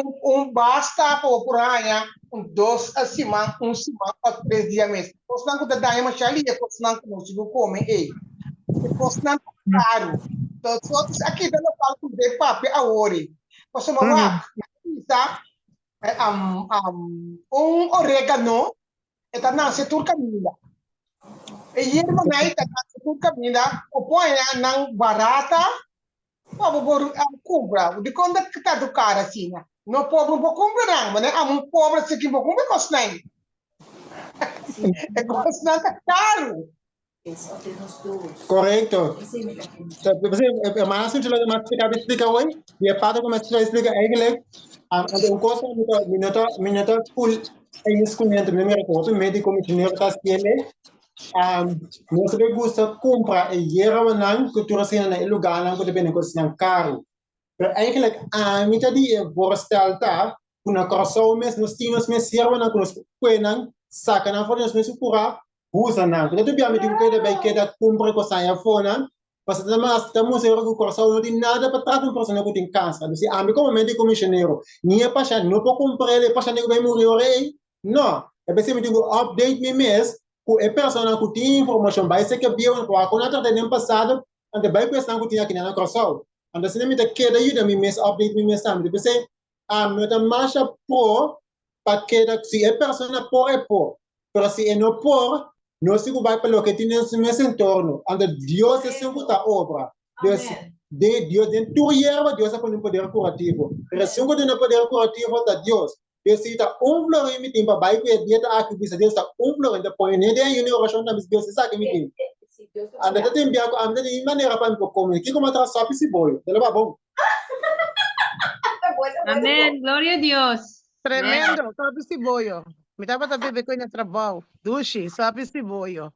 basta po puranya, 2 semana, 1 semana, 3 dias mês. Costão que tá dando uma chalia, costão que não se come, costão caro. Então só aqui da local com de papel a ori. Você mo wak, bisa orégano, eta nasce turcamila. E yerba naita nasce turcamila, o põe nang barata. Pobre compra, de quando que tá do cara assim, né? Não pobre não compra não, mas um pobre se que não compra custa nem. É custa tá caro. Correto. Você é mais útil do que explicar hoje. E é para como você explica eigenlijk, o custo minuto full em escolhendo número medico misionero tá ele. Nós gosta comprar e gerar não que tu assim na lugar não que depende coisa caro. Pero eigenlijk a mim de voorstel tá uma coração mes nos tínhamos mes servo não nos puedan sacar na fora nos mes pura usa não. Então tu bem me digo que deve que da compra coisa aí fora. Mas estamos que o coração não tem nada para tratar uma pessoa que tem câncer. Então se a mim como médico misionero, nem para não pode comprar ele para que vai morrer. Não. É bem me digo update me mês a pessoa que tem informação vai ser que viu com a conta do ano passado, ante vai pensar que tinha aqui na coração. Ante se não me que da ajuda me mês update me mês também. Depois me tá marcha por para que se a pessoa por é por, pero se é não por, não se vai pelo que tem nesse mês entorno. Ante Deus é sempre a obra. Deus tem tudo Deus tem poder curativo. Pero se não tem poder curativo da Deus. Deus está flor me tem para baixo e dia tá aqui Deus está flor ainda põe nem tem ayuno orashon também Deus sabe me tem. Anda tem bia anda de maneira para me comer que como atrás só se boio. Dela vai bom. Amém, glória a Deus. Tremendo, sabe se boio. Me dá para beber com o trabalho. Duche, sabe se boio.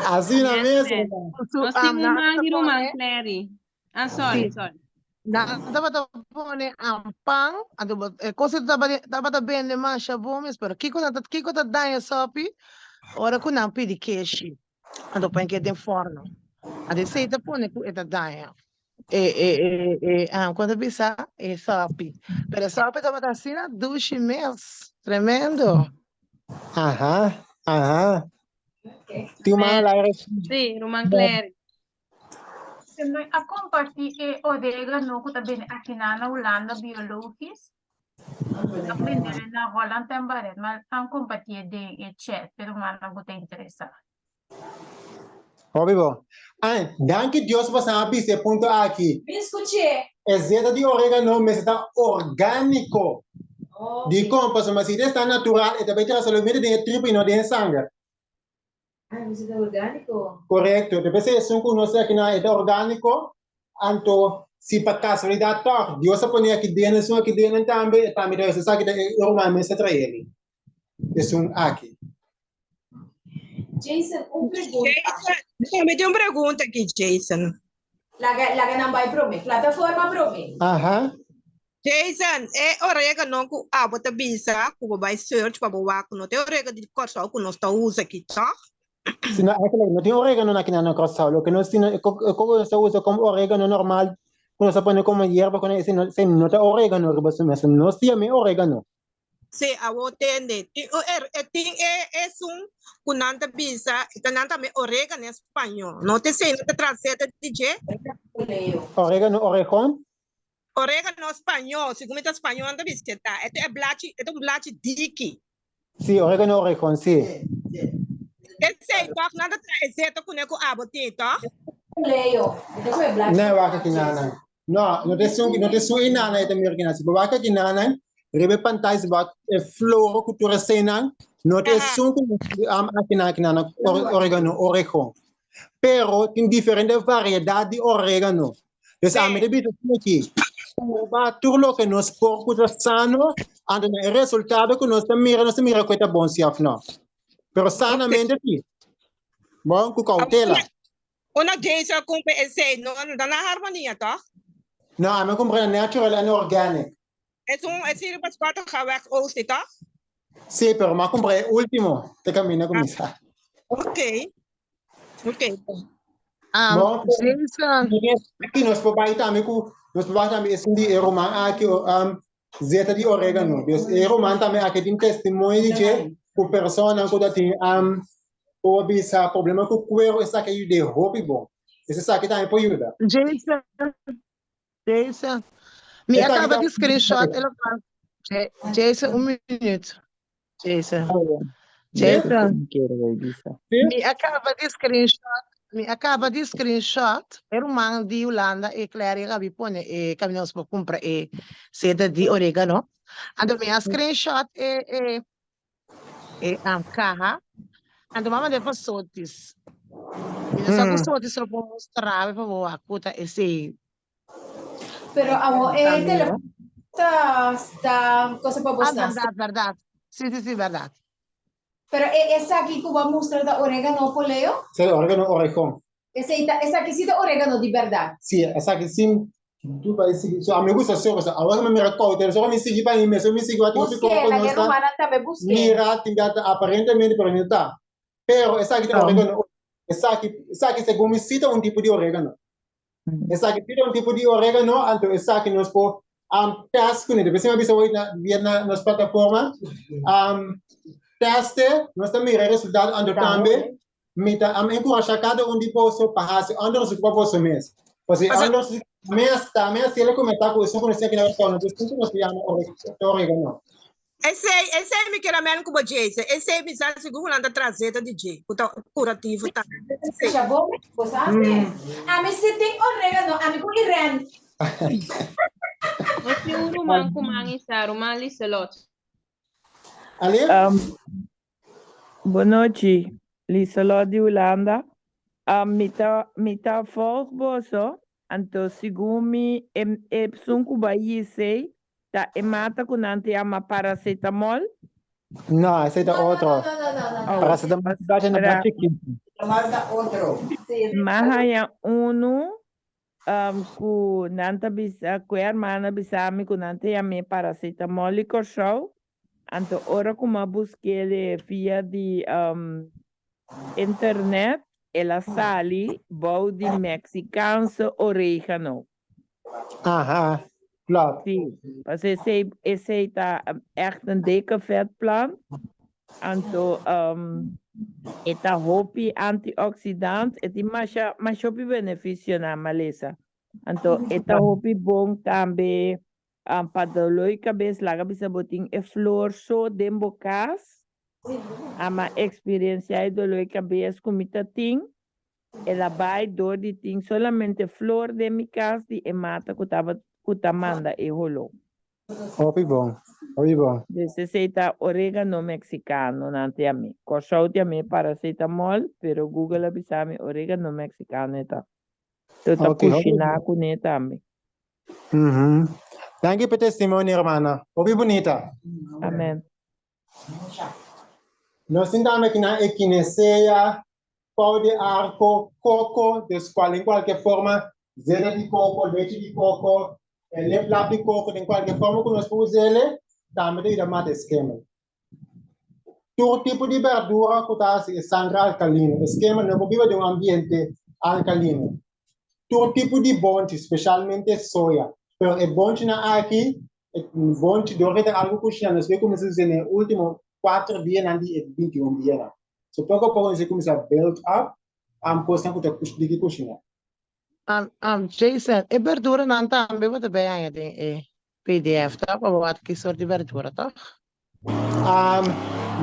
Assim na mesa. Nós temos uma irmã, Clary. Sorry. Dava para pôr pão, coisa dava para bem mais chabomes, pero kiko tá dando sopi, ora com não pedi queijo, ando põe que tem forno, ande sei tá põe que tá dando, quando bisa sopi, pero sopi tava assim na duche mês, tremendo. Tem uma lá. Sim, irmã Clary. A compartilhar orégano que também aqui na Holanda biológicos. Aprender na Holanda também, mas a compartilhar de chat, pero não tem interessado. Óbvio. Danke Deus por saber esse ponto aqui. Me escute. Exceto de orégano, mas está orgânico. De compras, mas se está natural, e também traz somente de trigo e não de sangue. Ah, isso é orgânico? Correto. Depois é um conosco aqui na é orgânico, anto se para casualidade toque, Deus põe aqui dentro, aqui dentro também você sabe que é normalmente para ele. É um aqui. Jason, pergunta. Jason, me tem uma pergunta aqui, Jason. Laga não vai prometer. Plataforma promete. Aham. Jason, orégano com bota bisa, com vai search para boa com tem orégano de corso com nós tá usa aqui, tá? Se não é que não tem orégano aqui na nossa o que nós temos como se usa como orégano normal, quando se põe como hierba, quando se não tem orégano, mas nós temos orégano. Se a wotende, ting um kunanta bisa, tananta me orégano em espanhol. Não te sei, não te traduzeta DJ? Orégano, orejón. Orégano espanhol, se comenta espanhol anda bisqueta. É um blate diki. Sí, orégano, orejón, sí. Esse toque nada traduzeta com neko abote, tá? Leo, não vai aqui nana. Não tem som inana ita mirkina. Se vai aqui nana, rebe pantais bak floro cultura senan, não tem som aqui nana orégano, orejón. Pero tem diferente variedade de orégano. Então, a medida aqui, o turno que nós porcos sano, anda o resultado que nós mira coisa bom se afna. Pero sanamente aqui. Bom, com cautela. Una Jason compra esse, não dá na harmonia, tá? Não, a minha compra é natural e organic. Esse para quatro cabeças hoje, tá? Sim, pero a compra é último. Te caminha com isso. Ok. Bom, Jason. aqui nós podemos também esse de romã aqui zeta de orégano. Deus romã também aqui tem testemunho de com pessoa que tem ou bisa problema com o cuero essa que de roupa bom. Esse aqui também pode ajudar. Jason. Me acaba de screenshot ela Jason, minuto. Jason. Me acaba de screenshot. Era um man de Holanda e claro que vi pone e caminhamos para comprar e seda de orégano. Ando me a screenshot e caja. Ando mama de sotis. E não sabe sotis só para mostrar para o acuta esse. Pero amo está cosa para mostrar. Verdade. Sim, verdade. Pero essa aqui que vai mostrar da orégano poleo? Sim, orégano, orejón. Essa aqui sim da orégano de verdade. Sim, essa aqui sim. Tu vai seguir. So, a me gusta só coisa. Agora me mira qual, só me seguir para mim, só me seguir para tu busquei, na guerra humana também busquei. Mira, tinha aparentemente para mim tá. Pero essa aqui tem orégano. Essa aqui segundo me cita tipo de orégano. Essa aqui cita tipo de orégano, então essa aqui nós por teste com ele. Depois você vai ver na nas plataformas. Teste, nós também resultado ando também. Mita encorajar cada de posso para se ando se para posso mesmo. Porque ando se mesmo se ele comentar com isso, quando você aqui na zona, depois nós chama orégano. Esse me quer mesmo como Jason. Esse me sabe segundo anda trazendo DJ, curativo tá. Já vou, você sabe? A mim se tem orégano, a mim com Irã. Você um romã com manisa, romã liselot. Ali? Boa noite, Liselot de Holanda. Mita forboso, então segundo me sunku baí sei, tá mata com ante ama paracetamol. Não, esse é outro. Não. Paracetamol é na parte aqui. Outro. Mahaya uno ku nanta bisa ku hermana bisa mi ku nante ame paracetamol e show. Anto ora kuma busquele via de internet ela sali bau de mexicanos orégano. Aha, claro. Sim, mas esse tá echt een dikke vetplant. Anto eta hopi antioxidant, eti mas hopi benefício na malesa. Anto eta hopi bom também padoloi cabeça laga bisa boting e flor so dembocas. Ama experiência aí doloi cabeça comita ting. Ela vai dor de ting solamente flor de mi casa de mata kutamanda e rolo. Hopi bom. Hopi bom. Necesita orégano mexicano nante a mí. Consulte a mí paracetamol, pero Google avisame orégano mexicano eta. Tota Okay, hopi cucina bom. con eta a mí. Thank you por testimonio, hermana. Hopi bonita. Amén. Nós tentamos aqui na equineseia, pau de arco, coco, em qualquer forma, zera de coco, leite de coco, leplap de coco, de qualquer forma que nós podemos ele, também de mata esquema. Todo tipo de verdura que está assim, sangue alcalino, esquema não vive de ambiente alcalino. Todo tipo de bonte, especialmente soja. Pero é bonte na aqui, é bonte de algo que nós vemos como se diz no último 4 dias na dia 21 dias. So pouco a pouco você começa a build up, coisa que você de cozinha. Jason, e verdura não também você bem aí tem PDF, tá? Para what que sort de verdura, tá?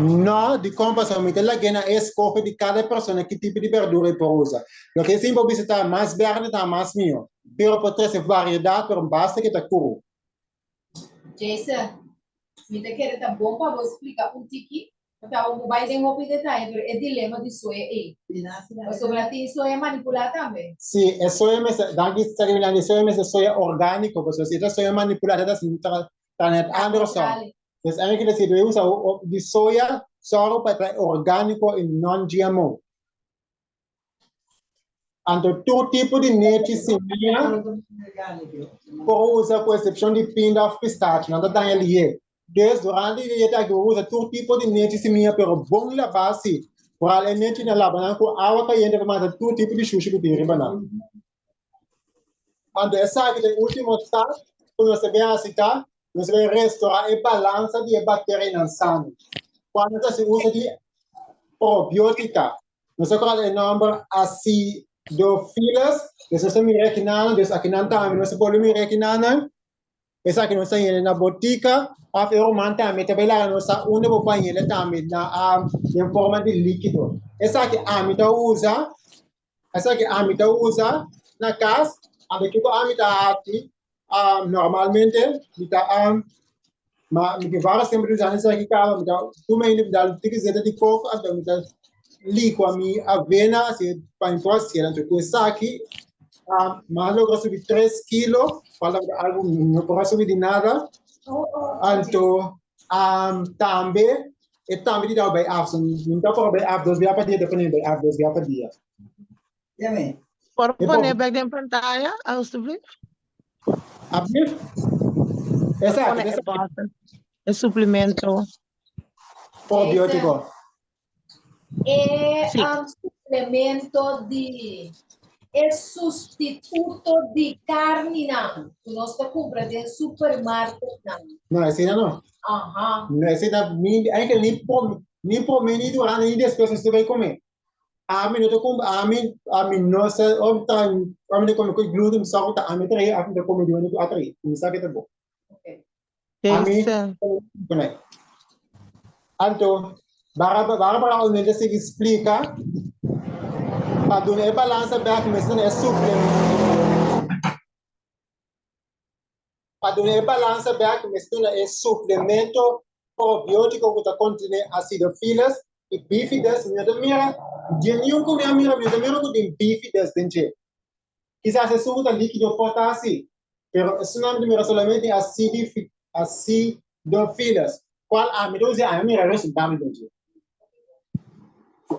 No, de compra somente la gena escoge de cada persona que tipo de verdura para usar. Lo que siempre visitar más verde está más mío. Pero por ter variedade, pero basta que está curu. Jason, me te quero tá bom para você explicar tiki. Tá o vai em outro detalhe, pero é dilema de soja aí. O sobre soja manipular também. Sim, é soja mas daqui está que soja mas é soja orgânico, porque se é soja manipulada das tá net Anderson. Dus eigenlijk is het zo de soja zorgen para orgânico e non GMO. Ando todo tipo de nete semia por usar com exceção de pinda ou pistache, não dá ali. Desde durante o dia que usa todo tipo de nete semia, pero bom la base para a nete na labana com água caindo para matar todo tipo de xuxa que tem banana. Ando essa aqui é o último step, quando você vem a citar, você vai restaurar a balança de bactérias no sangue. Quando você usa de probiótica, você coloca o nome acidofilas, você me requinando, aqui não está, você pode me requinando, essa aqui não está na botica, a feromanta também, também lá não está onde eu ponho ele também em forma de líquido. Essa aqui a amida usa, na casa, a que a amida aqui, normalmente, mas me várias sempre usando isso aqui, cara, tu me dá o que de coco, até me dá líquido a mim avena, se para impor-se, então com isso aqui, mas logo subir 3 quilos, para algo não pode subir de nada, então também também dá bem afson, não dá para bem afdos via para dia, dependendo bem afdos via para dia. Por poner back em pantalla, alsjeblieft. Abrir? Exato. É suplemento probiótico. É suplemento de substituto de carne não. Nós está comprando em supermercado não. Não, esse não. Não, esse não. Nem por mim durante nem despesas você vai comer. A mim não tô com a mim não sei onde tá a mim não come glúten só tá a mim trai a mim não come de onde a trai. Não sabe que tá bom. A mim não. Então, para o médico se explica para dar balança back mas não é suplemento. Para dar balança back mas não é suplemento probiótico que tá contém acidofilas e bífidas. Mira, de nenhum com mira que tem bífidas dentro. Quizás é só líquido potássio, pero isso não é solamente acidofilas. Qual a medose a mira resultado dentro.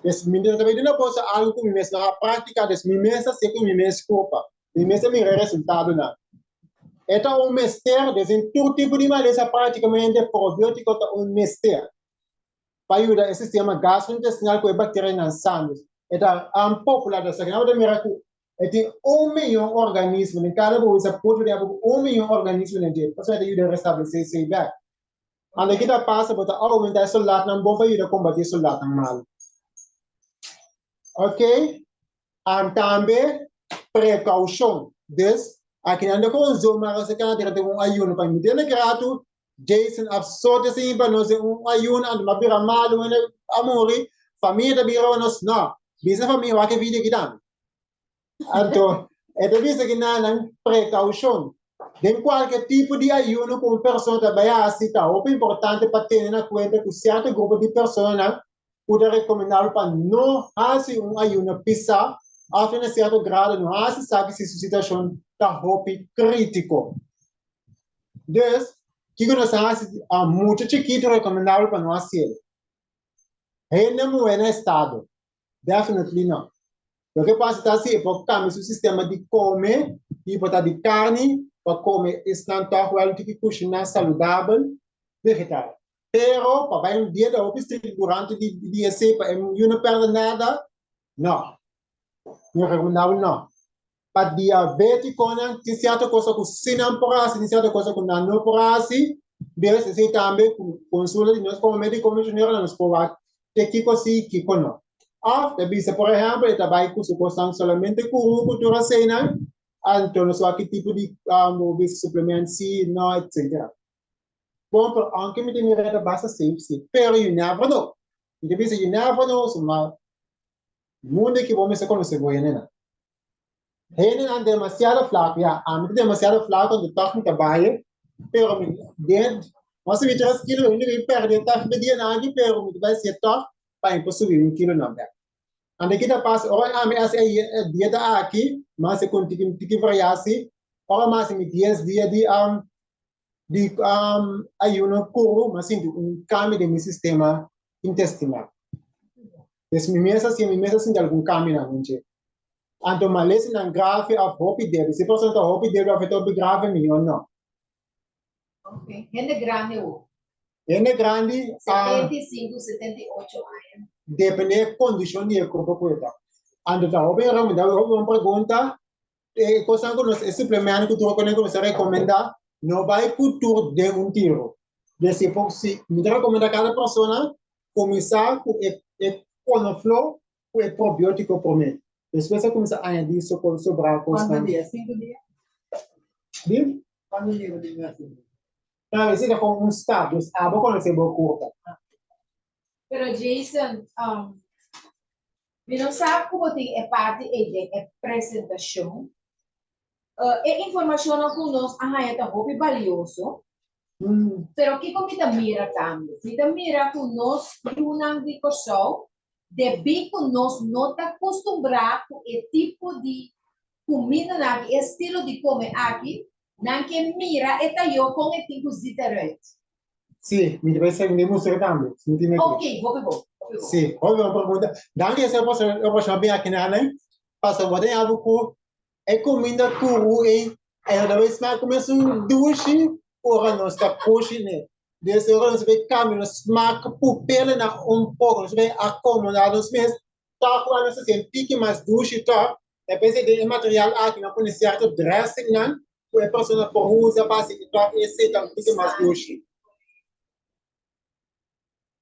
Esse menino também não pode algo que me na prática desse me mesa se que me escopa. Me mesa me resultado na. Então o mestre desenho todo tipo de maleza praticamente probiótico é mestre. Para ajudar esse sistema gastrointestinal com bactérias nas sangue. Então popular da sagrada da miracle tem 1 milhão de organismos em cada bolsa pode ter 1 milhão de organismos dentro. Para ajudar a restabelecer esse back. Anda kita passa para aumentar soldados não bom para ajudar a combater soldados mal. Ok? Também precaução. Dus, aqui anda com os homens, você quer ter ayuno para me ter grato. Jason absorbe assim para nós ayuno, anda uma bira mal, amori, família bira nós não. Bisa família vai que vida que dá. Então, é de vista que não precaução. De qualquer tipo de ayuno com pessoa trabalhar assim, tá? É importante para ter na conta que certo grupo de pessoas pode recomendar para não fazer ayuno pisar até um certo grado, não fazer, sabe, se a situação está crítico. Então, que nós fazemos muito chiquito recomendável para nós ser. Ainda não é no estado. Definitely não. O que passa é assim, porque cambia o sistema de comer, e botar de carne, para comer instantâneo, que cozinhar saudável, vegetal. Pero, para um dia da obstétrica durante o dia, para não perder nada, não. Não é recomendável, não. Para diabético, tem certa coisa que se não por assim, tem certa coisa que não por assim, beleza, se também consulta de nós como medico, misionero, nós podemos ter que conseguir que não. Por exemplo, ele trabalha com solamente com cultura cena, então nós aqui tipo de suplementos, não, etc. Bom, anche mi devi avere basta safe, pero you never know. You never know, ma mundo que vamos se conocer bem, né? Ele não é demasiado flaco, já. A mim demasiado flaco do toque trabalho, pero dentro, mas se me traz quilo, eu não perder tá de dia nada, pero me vai ser toque para impossível 1 quilo não dá. Anda kita passa, ora a minha dieta aqui, mas se continua que variasse, ora mais me 10 dias de ayuno puro, mas sim cambio de meu sistema intestinal. Então, me mesa assim de algum cambio na mente. Então, malese na grave a hopi dele. Se você está hopi dele, vai ter grave melhor não. Ok. Gente grande o. Gente grande. 75, 78 anos. Depende da condição de corpo poeta. Então, tá hopi era uma pergunta. Coisa que nós suplemento que tu você recomenda, não vai cultura de tiro. Desse pouco se me recomenda cada pessoa começar com o conoflo, com o probiótico por mim. Depois você começa a añadir sobrar constante. ¿Cuántos días? 5 días. Bien? ¿Cuántos días de así? A veces es como un start, algo con el cebo curta. Pero Jason, não sabe como tem a parte de apresentação. É informação que nós arranha muito valioso. Pero que como está mira também? Está mira que nós não de coisa de bico nós não está acostumbrado com o tipo de comida aqui, estilo de comer aqui, não que mira está eu com o tipo diferente. Sim, me deve ser mostrar também. Ok, vou. Sim, uma pergunta. Daqui eu posso bem aqui na né? Passa o dia algo é comida cru e da vez mais começa duche ora nós está cozinhando. Desse hora nós vê caminho, smack pupila na pouco, nós vê acomodados mesmo. Tá com nós sente que mais duche tá. Depois de material aqui não pode certo dressing não, o a pessoa por usa para se tá esse tá que mais duche.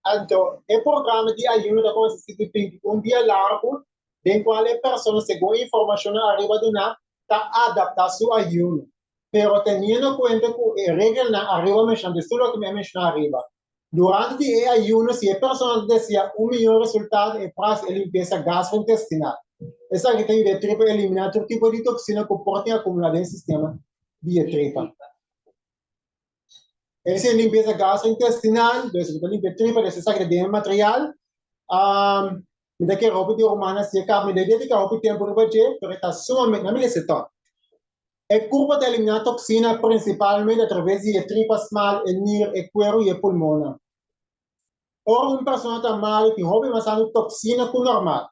Então, o programa de ayuno da consiste em dia largo, em qual a pessoa segundo informação arriba do na está adaptar seu ayuno. Pero teniendo en cuenta que la regla arriba mencionando esto lo que me mencionó arriba. Durante el ayuno, si la persona desea un mejor resultado, es para la limpieza gastrointestinal. Esa que tiene de tripa eliminar todo tipo de toxina que puede acumular en el sistema de tripa. Esa limpieza gastrointestinal, entonces la limpieza tripa, esa que tiene material. Me que ropa de humana se acaba de dedicar ropa tempo para ver, pero está sumamente na minha setor. O corpo de eliminar toxina principalmente através de tripas mal, o nível, o cuero e o pulmão. Ora, uma pessoa está mal, tem roupa mas toxina com normal.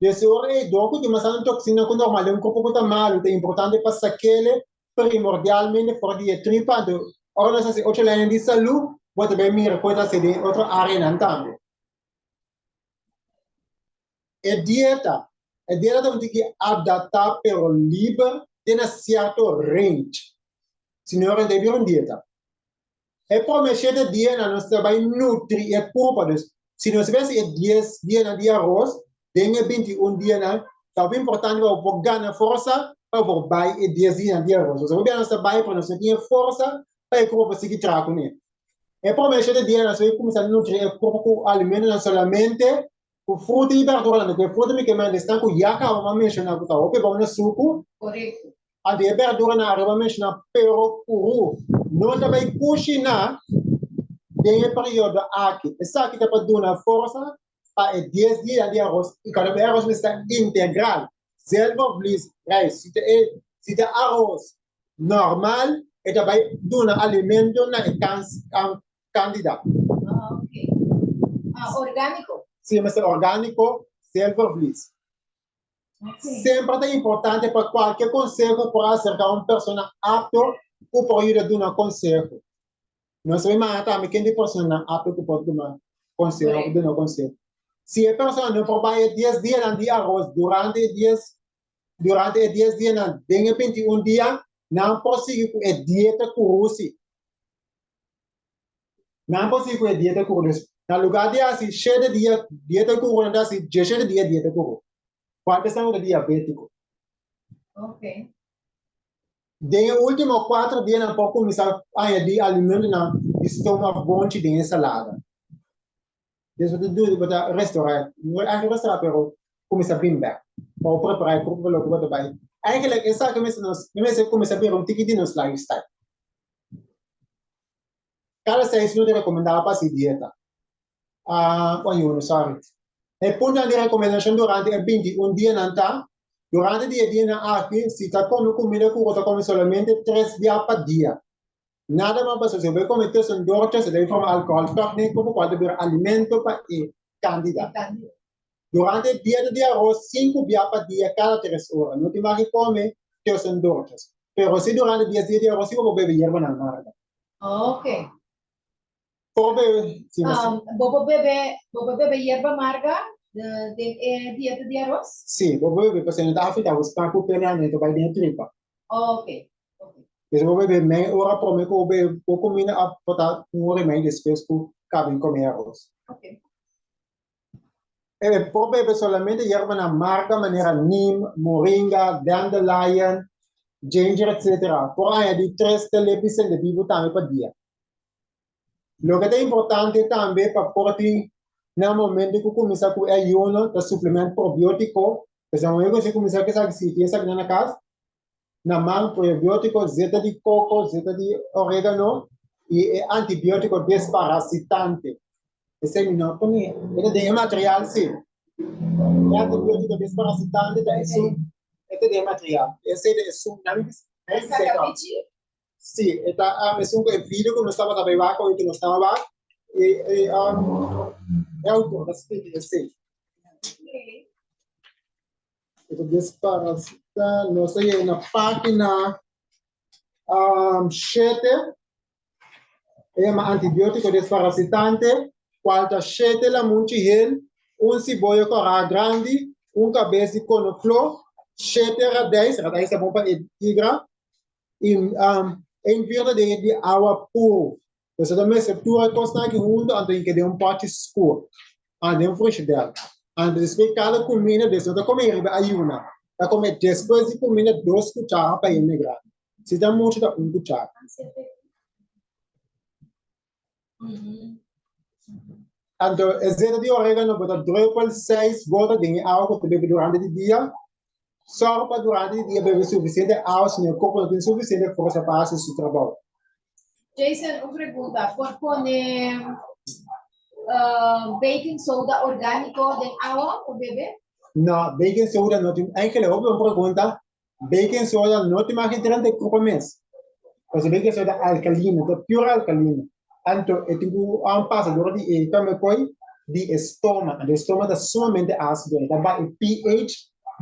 Desse hora é doco que mas toxina com normal, um corpo que está mal, é importante para saquele primordialmente fora de tripa. Então, ora nós temos outra linha de saúde, pode bem me pode ser de outra área não também. A dieta tem que adaptar para o livre tem um certo range. Se não é uma dieta. É para mexer de dia, nós trabalhamos nutrir o corpo. Se nós tivéssemos 10 dias de arroz, tem 21 dias, é importante para ganhar força para baixar 10 dias de arroz. Se nós trabalhamos para nós ter força, para o corpo seguir trabalhando. É para mexer de dia, nós vamos começar a nutrir o corpo com alimentos, não somente com fruta e verdura. Porque fruta me queima, estão com yaca, vamos mencionar com o vamos no suco. Correto. A de verdura na arriba mencionar pero curu. Não também cozinhar tem período aqui. Essa aqui tá para dar força para 10 dias de arroz. E cada vez arroz está integral. Selva bliss rice. Se tem arroz normal, é também dar alimento na candidato. Ok. Orgánico. Sim, mas é orgânico, selva bliss. Okay. Sempre é importante para qualquer conselho para acercar uma pessoa apta ou para ir dar um conselho. Não sei mais também quem é pessoa apta que pode dar um conselho. Se a pessoa não trabalha 10 dias de arroz durante 10 dias na de repente dia não possível é dieta curusi. Não possível é dieta curusi. Na lugar de assim cheio de dieta curusi, assim cheio de dieta curusi. Quando estamos de diabético. Ok. Den último 4 dias não pode começar a de alimento na estômago bom de salada. Isso tudo para restaurar. Não é restaurar, pero começar bem bem. Para preparar para o logo vai. Eigenlijk essa que nós começar bem um ticket de nos lifestyle. Cada 6 não recomendava para se dieta. Ayuno, sorry. E ponto de recomendação durante 21 dias não tá. Durante o dia aqui, se está comendo comida curta, come solamente 3 dias por dia. Nada mais passa, se você comer são doces, de forma alcoólica, técnico, pode ter alimento para ir candidato. Durante o dia de arroz, 5 dias por dia, cada 3 horas. Não tem mais que comer, são doces. Mas se durante o dia de arroz, você vai beber erva na marca. Ok. Vou beber hierba amarga de dieta de arroz? Sim, vou beber, porque não está afetado, você está com o pensamento, vai dentro de tripa. Ok. Então, vou beber meia hora para mim, vou comer a botar hora e meia depois que cabem comer arroz. Ok. Vou beber solamente hierba amarga, maneira neem, moringa, dandelion, ginger, etc. Por aí, de 3 televisões de vivo também por dia. O que é importante também para portar no momento que começar com ayuno, o suplemento probiótico, porque se você começar com essa que na casa, na mão probiótico, zeta de coco, zeta de orégano e antibiótico desparasitante. Esse é não põe, ele tem material sim. Antibiótico desparasitante da isso, esse é material. Esse é isso, não é? Sim, esse é um vídeo que nós estava trabalhando com que nós estava é autor da sim. Ito desparasita, não sei na página 7 é um antibiótico desparasitante, quanto 7 la munchihel, cebolla cora grande, cabeça de couve-flor, 7 radéis é bom para tigra, e em vez de água pura. Você também se tua costa aqui junto, então que dê pote escuro, de frigideira. Depois cada comida desse, você come ayuno. Você come depois de comida 2 cucharadas para integrar. Se dá muito, dá 1 cucharada. Então, exceto de orégano, botar 3,6 gotas de água para beber durante o dia. Só para durante o dia beber suficiente água, se o corpo não tem suficiente força para fazer seu trabalho. Jason, uma pergunta. Por poner baking soda orgánico de agua para beber? No, baking soda não tem. Eigentlich uma pergunta. Baking soda não tem mais entrante de corpo mesmo. Porque baking soda é alcalina, é pura alcalina. Então, eu tenho passador de também de estômago. O estômago é somente ácido. Então, o pH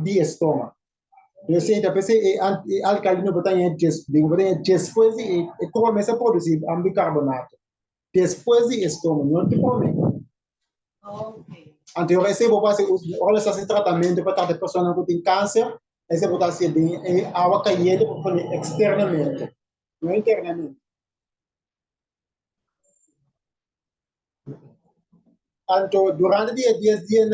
de estômago. Eu sei, depois é alcalino, botar em depois é começa a produzir bicarbonato. Depois de estômago, não tem problema. Ok. Então, eu recebo olha esse tratamento para cada pessoa que tem câncer, esse botar assim de água caliente para poder externamente, não internamente. Então, durante o dia 10 dias,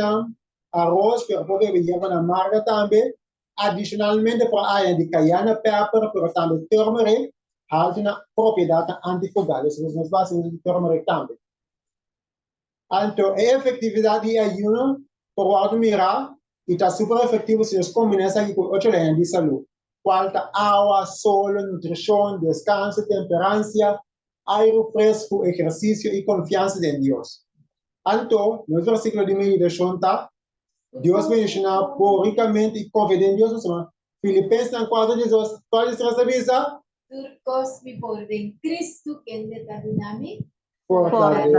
arroz, para poder beber na amarga também, adicionalmente para a área de cayenne pepper, para também turmeric, tem uma propriedade antifungal, isso nós fazemos de turmeric também. Então, a efetividade de ayuno, por admirar, e está super efetivo se nós combinamos aqui com outro lei de saúde. falta agua, sol, nutrición, descanso, temperancia, aire fresco, ejercicio y confianza en Dios. Anto, no versículo de meditación está, Dios menciona por ricamente y confiar en Dios. Filipenses 4:18, ¿cuál es la visa? Turcos mi por en Cristo que en la dinami. Fortaleza.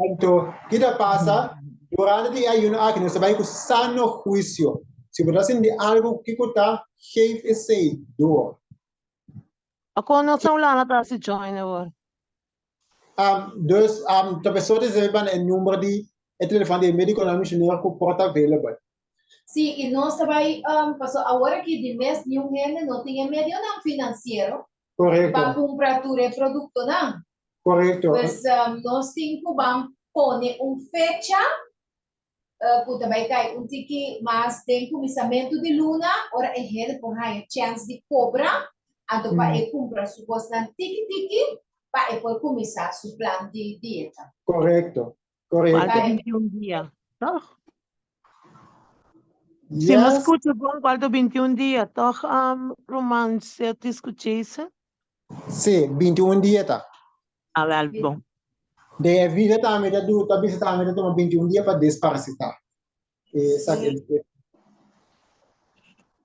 Então, o que passa? Durante o ayuno, aqui nós trabalhamos com sano juízo. Se você tem algo que está, geef esse dor. Ako na sa wala na ta si join agora. Dus, a pessoa recebe o número de telefone do medico na misionero que porta available. Sim, e nós também, agora que de mês, nenhum gente não tem medio não financeiro. Correto. Para comprar tudo produto, não? Correto. Pues nós temos que pôr fecha, também cai tiki, mas tem começamento de luna, ora é gente por aí chance de cobrar, então para comprar suposto tiki, para começar seu plano de dieta. Correto. Correto. Quanto 21 dias. Yes. Se mas escuta bom, quanto 21 dias, toch, Roman, se te escutisse? Sim, 21 dias, tá? Ah, well, bom. De vida também da do, também se também da toma 21 dias para desparasitar.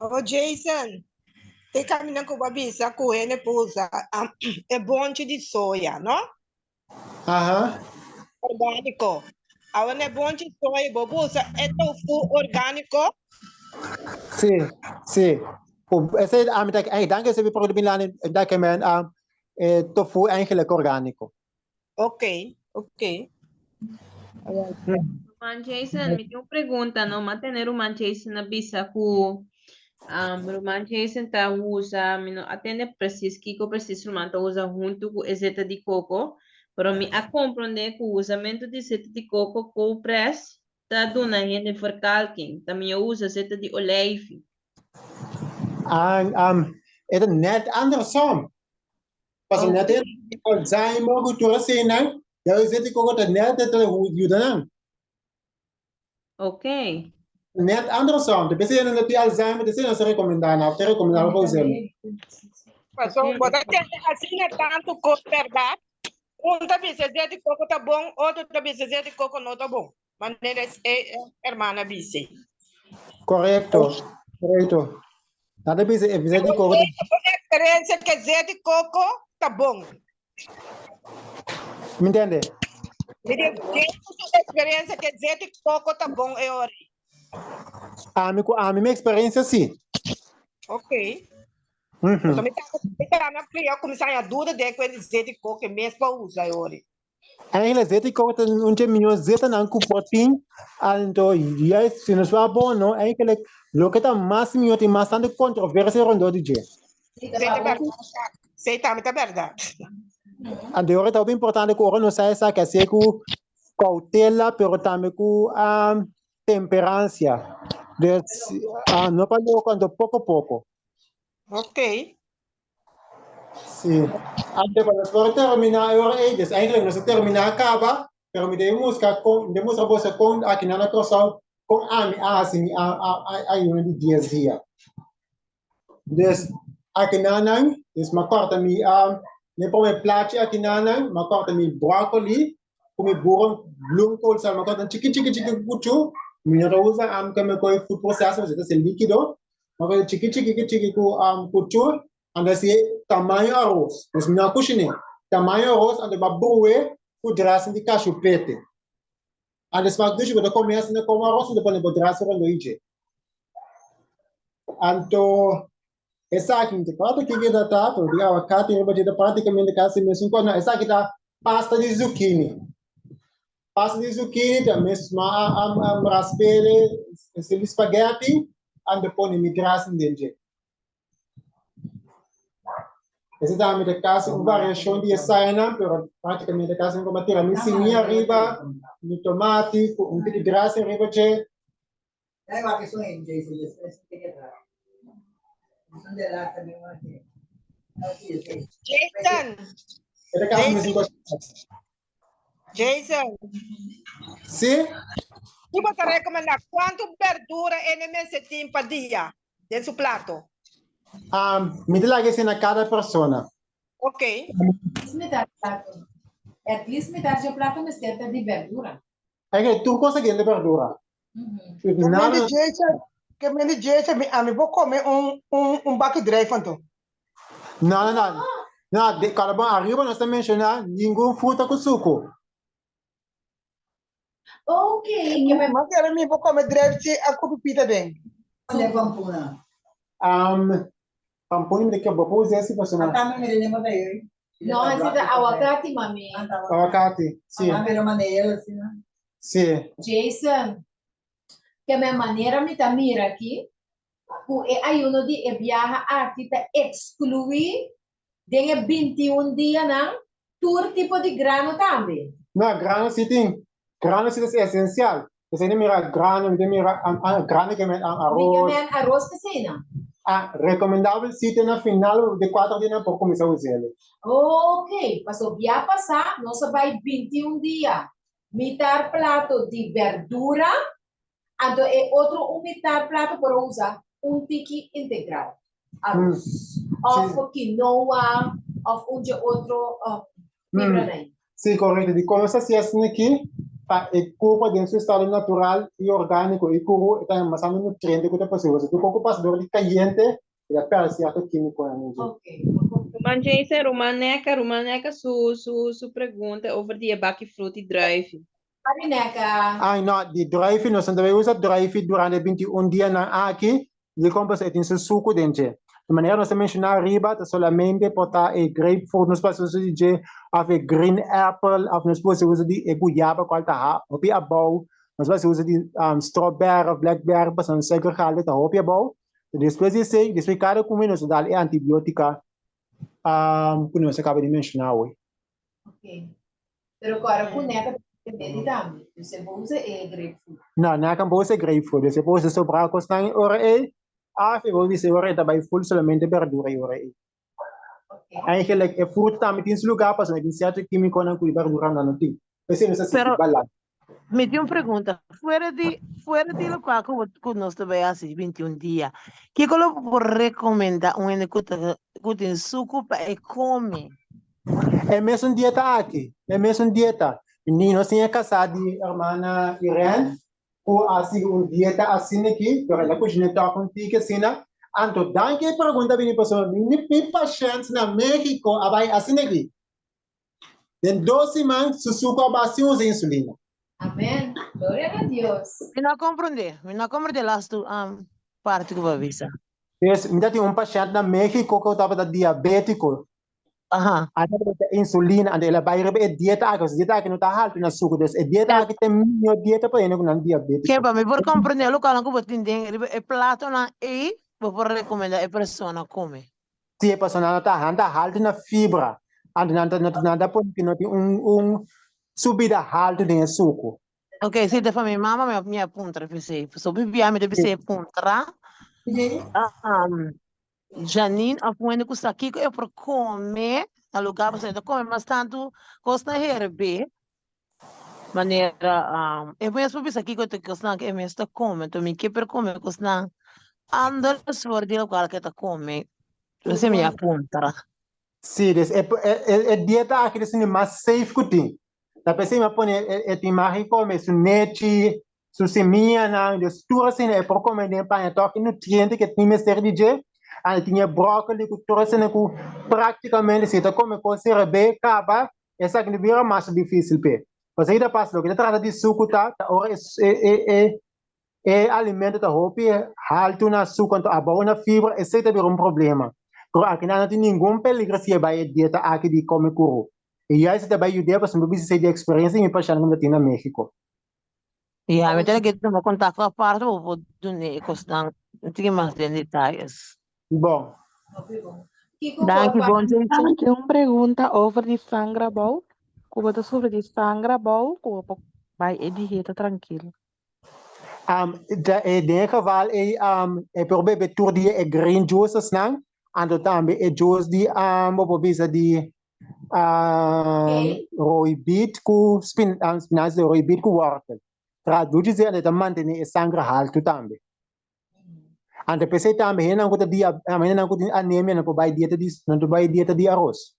Oh, Jason, te caminhando com a bisa, com ele pousa, é bom de soja, não? Aham. Orgânico. Agora é bom de soja, bobusa, é tofu orgânico? Sim, sim. Esse é danke se we produto bilan da que men tofu eigenlijk orgânico. Ok. Man Jason, me tem uma pergunta, não? Manter o Man Jason na bisa com o Man Jason tá usa, não atende preciso que eu preciso man tá usa junto com azeite de coco, para me a compreender que o usamento de azeite de coco com press tá dando ainda verkalking, também eu uso azeite de olijf. É net andersom. Pas net é Alzheimer cultura cena, já o azeite de coco tá net é ajuda não. Ok. Net andersom, de pessoa não tem Alzheimer, de não se recomendar, não te recomendar para usar. Mas assim é tanto coisa verdade. Um também se azeite de coco tá bom, outro também se azeite de coco não tá bom. Maneira é irmã bici. Correto. Nada bisa azeite de coco. A experiência que azeite de coco tá bom. Me entende? Me diz, a experiência que azeite de coco tá bom é hora. A minha experiência sim. Ok. Então, eu comecei a dúvida de que azeite de coco é mesmo para usar agora. Eigenlijk azeite de coco não tem minha azeite não com proteína, então já se não for bom não, eigenlijk lo que tá mais minha tem mais tanta controvérsia rondou de dia. Sei também tá verdade. Ande ora tá bem importante que ora não sai essa que é com cautela, pero também com temperança. Não para quando pouco. Ok. Sim. Ante para terminar agora eles, eigenlijk não se terminar acaba, pero me demos a bolsa com aqui na croção com assim aí de dia. Dus aqui na uma corta me ne põe plate aqui na uma corta me brócoli, com burro bloemkool, sal uma corta chiqui cuchu, me usa que me coi food processor, é líquido, mas chiqui com cuchu. Anda se tamanho arroz, mas na cozinha, tamanho arroz anda babue com draça de cachupete. Anda se faz duas vezes começa na como arroz depois na draça quando ije. Anto essa aqui te conta que dá tá, porque o abacate é batida praticamente quase mesmo quando essa aqui dá pasta de zucchini. Pasta de zucchini também raspele, esse spaghetti, anda põe me draça dentro. Esse também é caso uma variação de saina, pero praticamente caso como tirar micinha arriba, no tomate, com um pouco de graça arriba che. É uma questão em Jason, isso tem que entrar. Isso de lá também uma aqui. Jason. Sim? Tu vai recomendar quanto verdura é nesse tempo dia? de su plato. Me la que a cada persona. Ok. At least metade do prato me esquenta de verdura. É que tu consegue de verdura. Que me dice, a mim vou comer baque dreifa, então. Não, não, não. Não, de cada bom arriba nós estamos mencionando nenhum fruta com suco. Ok. Mas era mim vou comer dreifa a cupita dentro. Onde é pampuna? Pampuna de que eu vou usar esse personagem. Tá me mirando daí. Não, esse é aguacate, mami. Aguacate, sim. Pero maneira assim, né? Sim. Jason, que a minha maneira me tá mira aqui, o ayuno de viaja aqui tá excluir de 21 dias não, todo tipo de grano também. Não, grano sim tem. Grano sim é essencial. Você não mira grano, não mira grano que é arroz. Que é arroz piscina. Recomendável sim ter na final de 4 dias para começar a usar ele. Ok, passou via passar, nós vai 21 dias. Mitar prato de verdura, então é outro mitar prato para usar tiki integral. Arroz. Ou quinoa, ou outro fibra daí. Sim, correto. De começar assim aqui, e culpa dentro do estado natural e orgânico, e culpa está amassando nutrientes que é possível. Se tu ocupas dor de caliente, já perde certo químico. Ok. Manjese, Romaneca, su pergunta over die bakkie fruit die drive. Marineca. Não, de drive, nós também usamos drive durante 21 dias aqui, e compras tem seu suco dentro. De maneira nós mencionar riba, solamente botar grapefruit, nós passamos a dizer, green apple, nós passamos a dizer goiaba, qual tá, hopi abau, nós passamos a dizer strawberry, blackberry, passamos a dizer que tá hopi abau. Depois cada comida nós dá antibiótica, que nós acaba de mencionar hoje. Ok. Pero agora boneca também. Você usa grapefruit. Não, não é que você grapefruit. Você pode sobrar com sangue ora vou dizer ora também full somente verdura ora Eigenlijk é fruta também tem lugar para tem certo químico na cuidar verdura não tem. Você não se bala. Me dio uma pergunta. Fora de local que nós também assim 21 dias. Que colo por recomendar que tem suco para comer? É mesmo dieta aqui. É mesmo dieta. Nós temos casado de irmã Irene, ou assim dieta assim aqui, para ela cozinhar tá contigo assim, né? Então, danke pergunta bem pessoal, nem pacientes na México, abai assim aqui. Den 12 semanas, su suco abaixo usa insulina. Amém. Glória a Deus. Me não compreende last parte que vai visar. Me tem paciente na México que estava diabético. Ada insulina, anda ela vai receber dieta que não está alto na suco, é dieta que tem minha dieta para ele com diabetes. Que para me por compreender o que você tem é prato na e vou recomendar a pessoa comer. Se a pessoa não está alto na fibra, anda porque não tem subida alta de suco. Ok, se da família mama me apunta para você, só bebia me deve ser apuntar. Janine, apoiando que está aqui é para comer, no lugar para você comer, mas tanto costa herbe, maneira, eu penso que aqui que eu costa que é mesmo comer, então me que para comer costa andar sobre de lugar que está comer, você me apunta. Sim, é dieta aqui assim mais safe que tem. Da pessoa me põe tem mais comer su nete, su seminha na, das tuas assim é para comer nem para toque nutriente que tem mestre de je. Aí tinha brócolis que trouxe né que praticamente se tá come com cerebe caba, essa que vira mais difícil pe. Você ainda passa lo que trata de suco tá, ora alimento tá hopi alto na suco então a boa na fibra, esse tá um problema. Aqui não tem nenhum peligro se vai dieta aqui de comer curu. E aí se também ideia para saber se de experiência em passar no na México. E a metade que toma contato a parte vou donner costan, não tem mais detalhes. Bom. Danke, bom dia. Tem uma pergunta over de sangra bom. Como tu sobre de sangra bom, como vai dieta tranquilo. De geval per bebe tour die green juices nang, ando tambe juice di bobo bisa di roi bit ku spinaci roi bit ku wortel. Traduce se ande mantiene sangra alto tambe. Ante pensei também, não que dia, amanhã não que anemia, não vai dieta de arroz.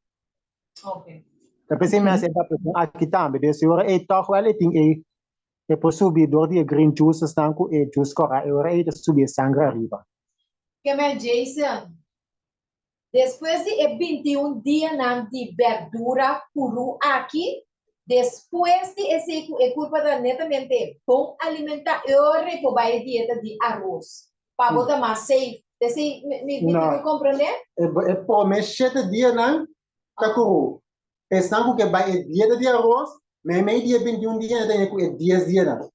Ok. Eu pensei mais aqui também, desse hora é toch wel tem é por subir door die green juice staan com e juice cora, eu hora é subir sangue arriba. Que me Jason? Depois de 21 dias de verdura puro aqui, depois de esse é culpa da netamente bom alimentar, eu repobai dieta de arroz. Para botar mais safe. Desse me compreender? É por mais 7 dias não, tá curu. Estão que vai dieta de arroz, mas meio dia 21 dias tem que 10 dias não.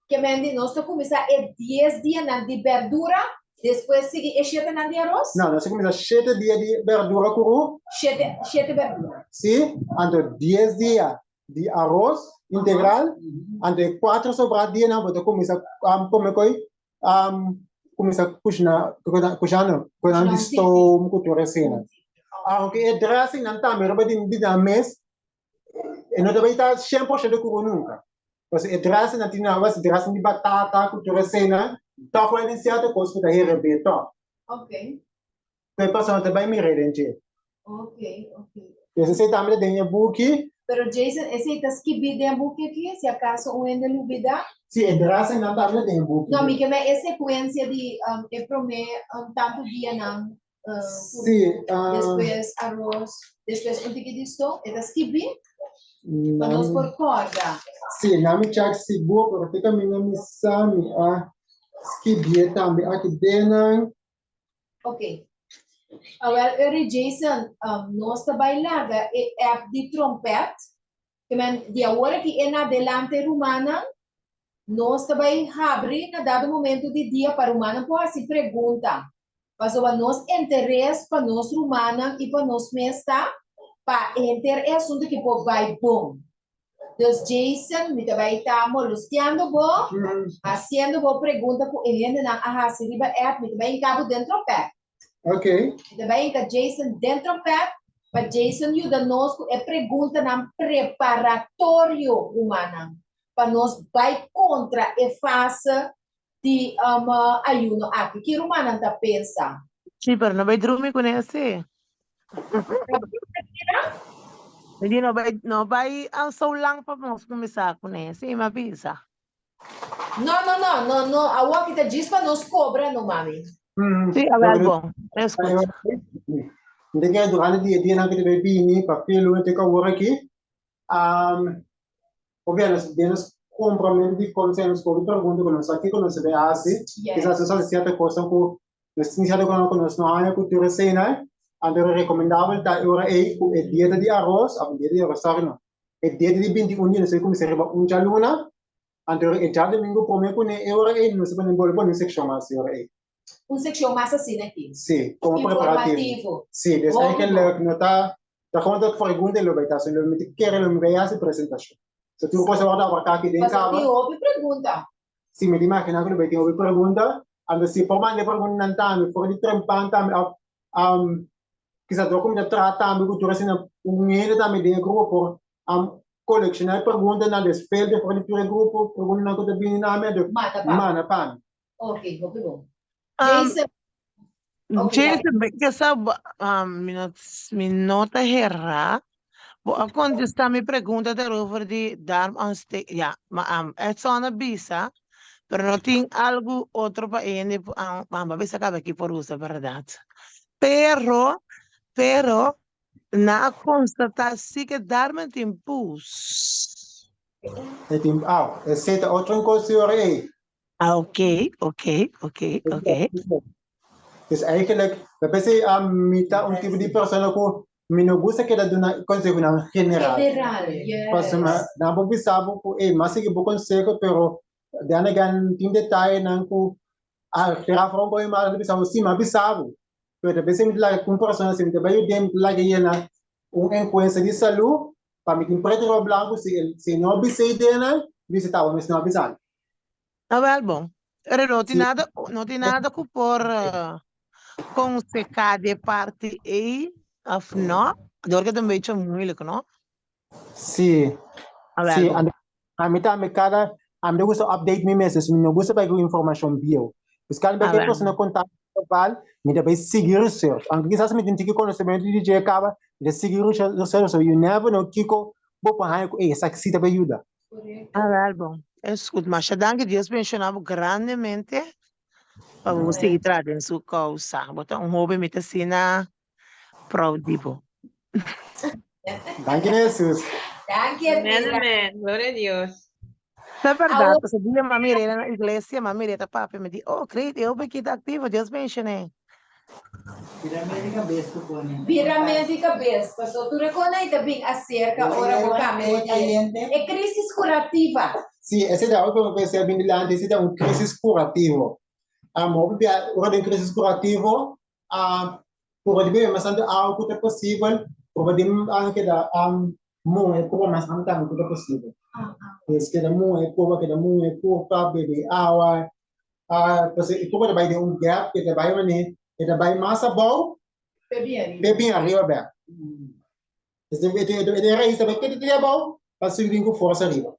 Que me nós começar 10 dias de verdura. Depois seguir 7 de arroz? Não, nós começamos 7 dias de verdura cru. 7 verdura. Sim, ando 10 dias de arroz integral, ando 4 sobrar dias não, vou começar a comer começar a cozinhar, quando estou com a cena. Aunque é dressing não tá, mas de mês, e não vai estar 100% de cru nunca. Porque é dressing não tem nada, dressing de batata, com a cena. Tá com ele certo coisa para rebetar. Ok. Então passando também me redente. Ok. Esse também tem um book. Pero Jason, esse tas que bide um book aqui, se acaso um ainda não bida? Sim, é graça não também tem um book. Não, me que é sequência de é prome tanto dia não. Sim. Depois arroz, depois o que disto? É tas que bide? Vamos por corda. Sim, não me chega seguro, porque também não me sabe skibie também aqui dentro. Ok. Agora, Jason, nós trabalhamos é de trompet, que de agora que é na delante romana, nós também abrimos na dado momento de dia para romana pode se pergunta, mas o nosso interesse para nós romana e para nós mesta para enter é assunto que pode vai bom. Então, Jason, me também está molestando bom, fazendo boa pergunta para ele na se riba é me também cabo dentro do pé. Ok. Também que Jason dentro do pé, para Jason ajuda nós é pergunta na preparatório humana, para nós vai contra e faça de ayuno aqui. Que humana está pensa? Sim, pero não vai dormir com esse. Hindi no vai ang so lang pa mo começar com esse, mas pensa. Não. A o que te diz para nós cobra, não, mami. Sim, é bom. Escuta. Ndenge durante dia na que te bini papel o te ka wora aqui. Obviamente, temos compromesso de consenso com o pergunta que nós aqui que nós vê assim, que essa só certa coisa que nós temos que nós não há cultura cena, andar recomendável da hora é dieta de arroz, a dieta de arroz não. É dieta de 21 dias, nós começamos a um jaluna, andar é já domingo por mim com é hora é nós vamos embora para section mais hora é. Section mais assim aqui. Sim, como preparativo. Sim, desse aí que não tá conta que pergunta ele vai estar sendo me quer ele me vai a apresentação. Se tu pode guardar para aqui dentro. Mas eu ouvi pergunta. Se me imagina que eu ouvi pergunta, ando se por mais de pergunta não tá, me for de trempan tá, que se documento trata, me cultura assim, ele também de grupo, colecionar pergunta na despelde, for de grupo, pergunta na coisa bem na média. Mana pan. Ok, bom. Jason, que sabe, minota herra. Quando está me pergunta over de dar steek, ja, maar het is een bisa, pero no tem algo outro para ele, mas bisa acaba aqui por usa verdade. Pero na constatar sim que dar me tem pus. É tem, é outra coisa aí. Ok. Dus eigenlijk, we hebben mita un tipo di persona que mi non gusta que da una conseguenza generale. Yes. Parce na bo bisabo ko mas que bo consegue pero dana gan tin detalhe nan ko terá from boy mal bisabo sim mas bisabo. Pero bese mi la com persona sim te bayo dem la que yena un encuentra de salud para mi tin preto blanco se não bisei dena visitava mas não bisal. Well, bom. Não tem nada que por consecar de parte aí, of não. Agora que também é muito não? Sim. A mim também cada me gusta update me message, me não gusta pegar informação bio. Os caras que a pessoa contato global, me dá para seguir research. Anche quizás me tem que conhecimento de DJ acaba, de seguir research, so you never know Kiko, vou para aí, essa que se dá para ajudar. Bom. Escuta, mas danke Deus mencionava grandemente para você entrar em sua causa. Botar hobby me assim na proud. Danke, Jesus. Danke, Amén. Gloria a Dios. É verdade, porque dia mami era na igreja, mami era papi me disse, oh, creio, eu que está ativo, Deus mencionei. Viramento de cabeça. Só tu reconhece também acerca ora vocamente. É crise curativa. Sim, essa é a outra coisa que eu essa é uma crise curativa. Ora de crise curativa, por exemplo, mas algo que é possível, por exemplo, anche da é como mas não tá muito possível. Esse que da é como que da é pouca bebê água, você como vai ter gap que vai mané, que vai massa bom, bebê arriba bem. Esse é raiz também que tem bom, para subir com força arriba.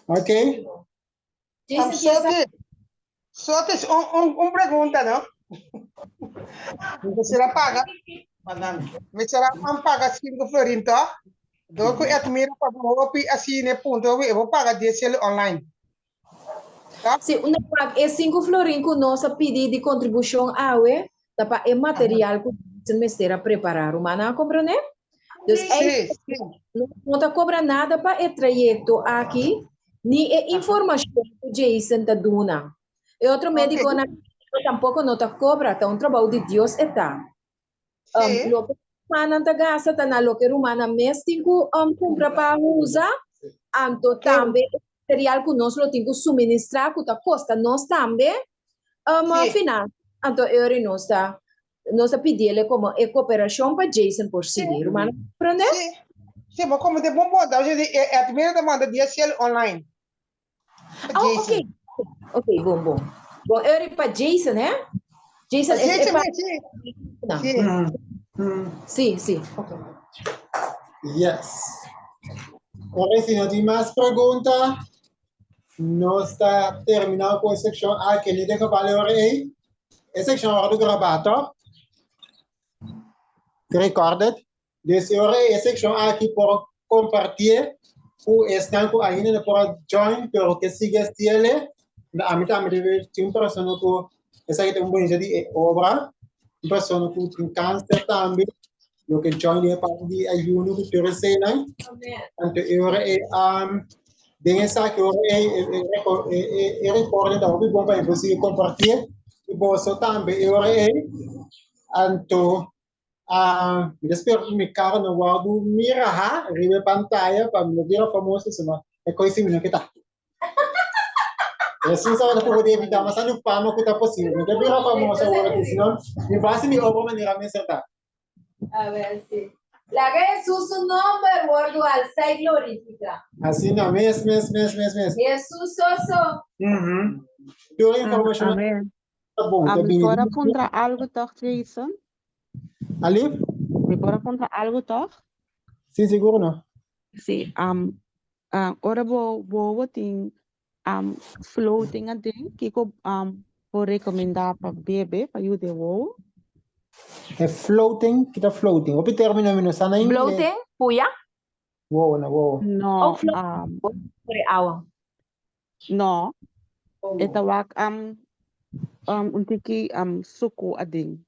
Ok? Só tem pergunta, não? Você paga, me será paga 5 florin, tá? Do que admira para o assim, né, ponto, eu vou pagar DSL online. Se uma paga é 5 florin com nossa pedido de contribuição AUE, tá para é material que você será preparar, mas não compreende? Então, não está cobrando nada para o trajeto aqui, nem é informação que Jason está dando. E outro médico tampouco não está cobrando, tá um trabalho de Deus está. Lo que humana está gasta, tá na lo que humana mês tem que comprar para usar, anto também material que nós lo tem que suministrar, que está custa nós também, final, anto eu não está. Nós pedimos como é cooperação para Jason por seguir, humana, compreende? Sim, mas como de bom botar, é a primeira demanda DSL online. Ok. Ok, bom. Bom, eu para Jason, né? Jason é para... Sim. Okay. Yes. Agora, se não tem mais perguntas, nós está terminando com a secção aqui, ele tem que valer aí. A secção agora do gravato. Recorded. Desse hora é a secção aqui por compartilhar. O estanco ainda não pode join, pero que siga este ele. A mitad deve ter uma pessoa que essa aqui tem bonito de obra. Uma pessoa que tem câncer também. O que join é parte de ayuno que tu recebe. Então, eu bem essa que eu recordo da hobby bom para você compartilhar. E você também eu então espero que me cara no guardo mira ribe pantalla para me ver famoso semana é coisa assim que tá. Assim só para poder evitar mas não fama que tá possível. Não deve virar famoso agora senão me basta me outra maneira me acertar. A ver si. La que Jesús su nombre guardo al sai glorifica. Assim não, mes. Jesús oso. Toda informação tá bom, tá bem. Bora contra algo toch, Jason? Ali? Bora contra algo toch? Sim, seguro não. Sim, ora vou tem floating a ding que vou recomendar para bebê para o de voo. É floating, que tá floating. O termino menos sana em inglês. Bloating, puya? Wow. No, por agua. No. Ito wak untiki suku ading.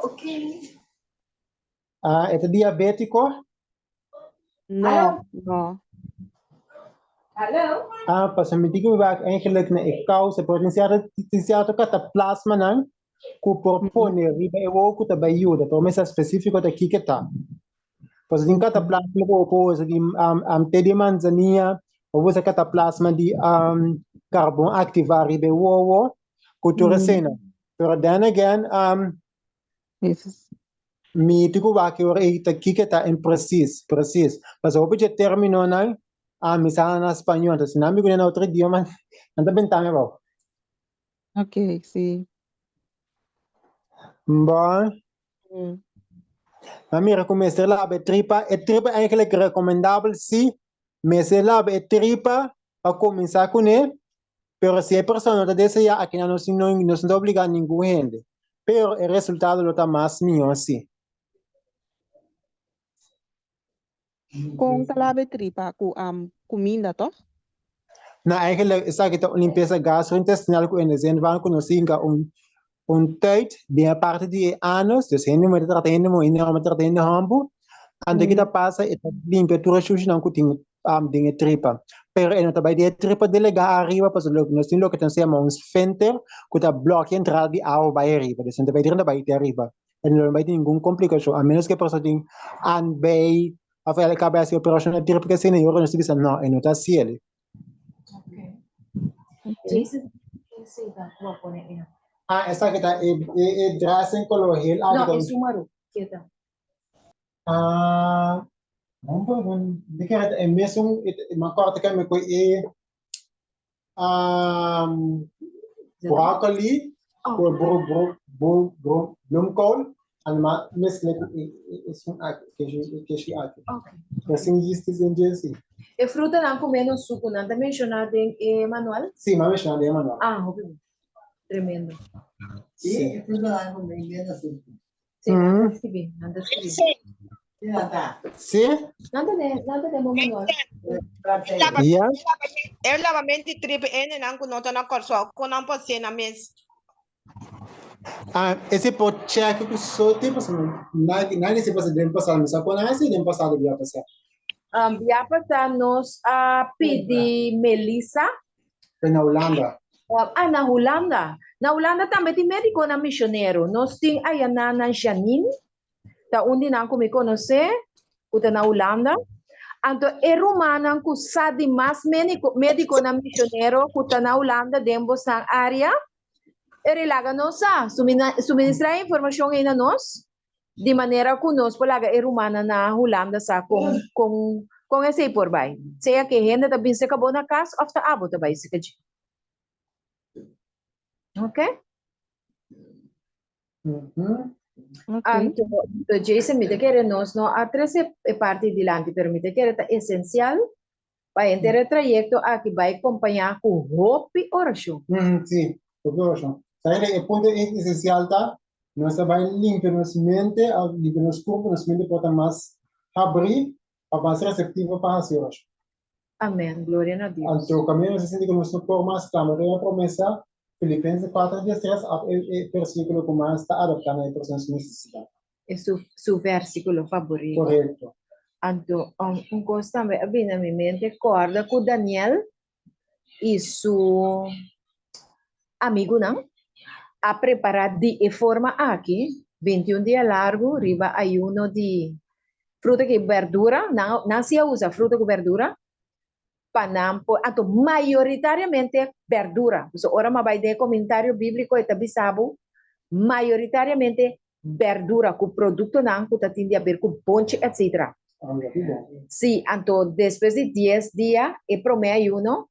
Okay. É diabético? No. Hallo? Pas een medico waar eigenlijk een causa potenciaal cataplasma nan ku propone riba e woku ta bayuda to mesa specifico ta kiketa. Pas din cataplasma ko po sa di tedi manzania o sa cataplasma di carbon activa riba wowo ku to resena. Pero then again mi tiku wa ke ora ta kiketa in precis. Pas o je termino nan misalnya na espanhol, se não me conhece outro idioma, anda bentame bom. Ok, sim. Bom. A minha recomendação lá é tripa eigenlijk recomendável sim, mas lá é tripa a começar com ele, Pero si hay personas que desean, aquí no se obliga a ninguna gente. Pero el resultado lo está más mío, sí. Kung talabe tripa ku comida to? Nou, eigenlijk is dat een limpeza gastrointestinal in de zin van kunnen zien een tijd die een parte die anus, dus heen met het heen moet in met het heen hambu, en de kita passa het limpa tura sushi dan kuting dingen tripa. Pero en het bij die tripa delega arriba pas lo no sin lo que tenemos un sphincter kuta bloque entrada de agua bij arriba, dus en de bij de bij de arriba. En no bij ningún complicación, a menos que persona ting an bij of el cabeza operación de tripa que se ne yo no se dice no, en otra cielo. Jason, ese voy a poner en. Esta que está, dressing color heel No, es Sumaru. Quieta. De que é mesmo uma corte que me coi broccoli, bloemkool, en maar misleid is een aqui. Assim isto é assim. E fruta não comendo suco, não está mencionado em manual? Sim, mas mencionado em manual. Ok. Tremendo. Sì, fruta non conviene su. Sì, non scrivi, non scrivi. Sì? Nada de manual. Eu lavamento tripe ene não conota na corso, com não pode ser na mesa. Esse pode check que só tipo assim, nada se passa dentro passado, mas quando é assim dentro passado já passar. Já passamos a pedir Melissa. Na Holanda. Na Holanda. Na Holanda também tem medico na misionero. Nós temos a Yana Janine, da onde não me conhece, que está na Holanda. Então, é romana que sabe mais médico na misionero, que está na Holanda, dentro da área. Ele laga nós, suministrar informação aí na nós, de maneira que nós podemos é romana na Holanda, com esse por baixo. Seja que a gente também se acabou na casa, ou está abo também se acabou. Okay? Então, Jason, me quer nós não a terceira parte de lante, pero me quer é essencial para entrar o trajeto aqui vai acompanhar com hope orashon. Sim, orashon. Sai o ponto essencial tá, nós vai limpar nossa mente, limpar nosso corpo, nossa mente para mais abrir, para mais receptivo para a orashon. Amém, glória a Deus. Então, o caminho se sente que nós não podemos estar, mas é a promessa. Filipenses 4:3, versículo que mais está adaptado a pessoas necessitadas. É seu versículo favorito. Correto. Então, coisa também vem na minha mente, corda com Daniel e seu amigo, não? A preparar de forma aqui, 21 dias largo, riba ayuno de fruta e verdura, não se usa fruta e verdura, panampo, então, maioritariamente verdura. So, ora vai de comentário bíblico e tabisabo, maioritariamente verdura, com produto não, que tem a ver com ponche, etc. Sim, então, depois de 10 dias, e promedio ayuno,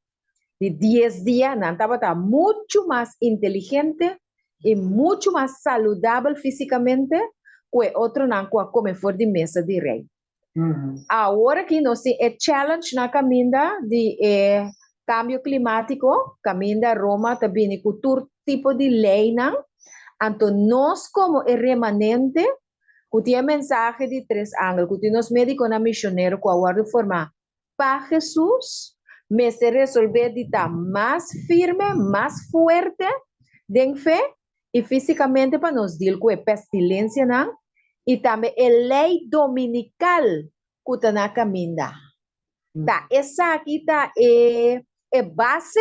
de 10 dias, não estava muito mais inteligente e muito mais saudável fisicamente que outro não, que come fora de mesa de rei. Agora que nós temos challenge na caminda de cambio climático, caminda Roma também com todo tipo de lei, então nós como remanente, que tem mensagem de 3 ângulos, que nós médicos na misionero, que agora formar para Jesus, me se resolver de estar mais firme, mais forte, de fé, e fisicamente para nos deal com a pestilência, e também a lei dominical que está na caminda. Essa aqui está é base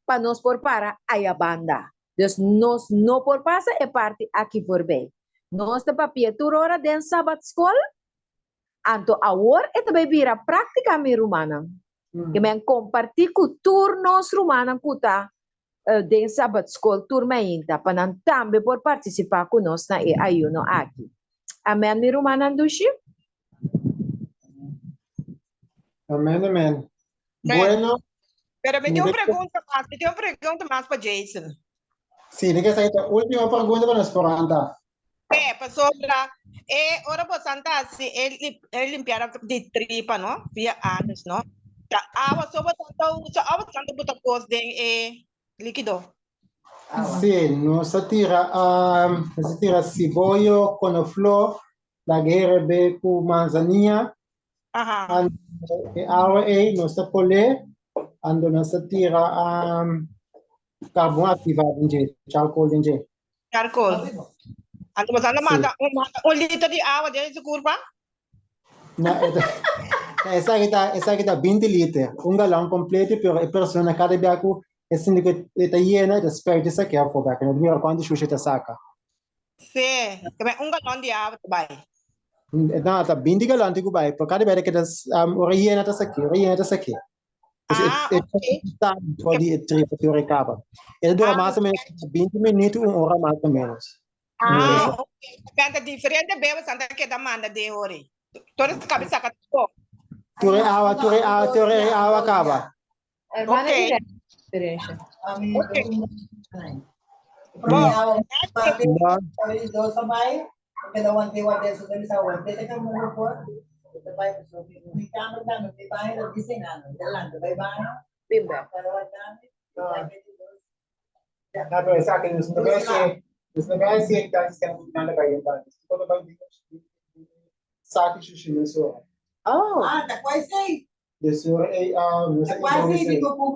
para nós por para a banda. Então, nós não por passa é parte aqui por bem. Nós está papia toda hora dentro da Sabbath School, então agora é também vira prática minha romana. Que me compartilhar com turnos romana que está dentro da Sabbath School, turma ainda, para também por participar com nós na ayuno aqui. Amém, minha romana Andushi? Amém, amém. Bueno. Pero me dio una pregunta más para Jason. Sí, de que esa es la última pregunta para nos poranta. Pasó ahora pues anda si él limpiara de tripa, ¿no? Vía anos, ¿no? Agua sobre tanto puta cos de líquido. Sim, nós tira cebola, couve-flor, lagueira com manzanilla, Ajá. água aí, nós polé, ando nós tira carbono ativado em jeito, álcool em jeito. Charcoal. Ando mas mata un litro de agua dentro de curva? Essa aqui tá 20 litros, galão completo, pero a pessoa cada biaco, esse que está llena, desperdiça que é o fogo, não devia quando xuxa te saca. Sim, un galón de agua, vai. Não, tá 20 galões de cubai, por cada vez que das oriena tá aqui. Ok. Tá, pode ir recaba. Ele dura mais ou menos 20 minutos, 1 hora mais ou menos. Ok. Canta diferente, bebe, santa que da manda de ori. Todas as cabeças que tu. Ture água acaba. Hermana, Ok. experiência. Essa aqui nos negócios que está sendo nada para ir para isso. Quando vai vir saque xixi nisso. Tá quase aí. Isso é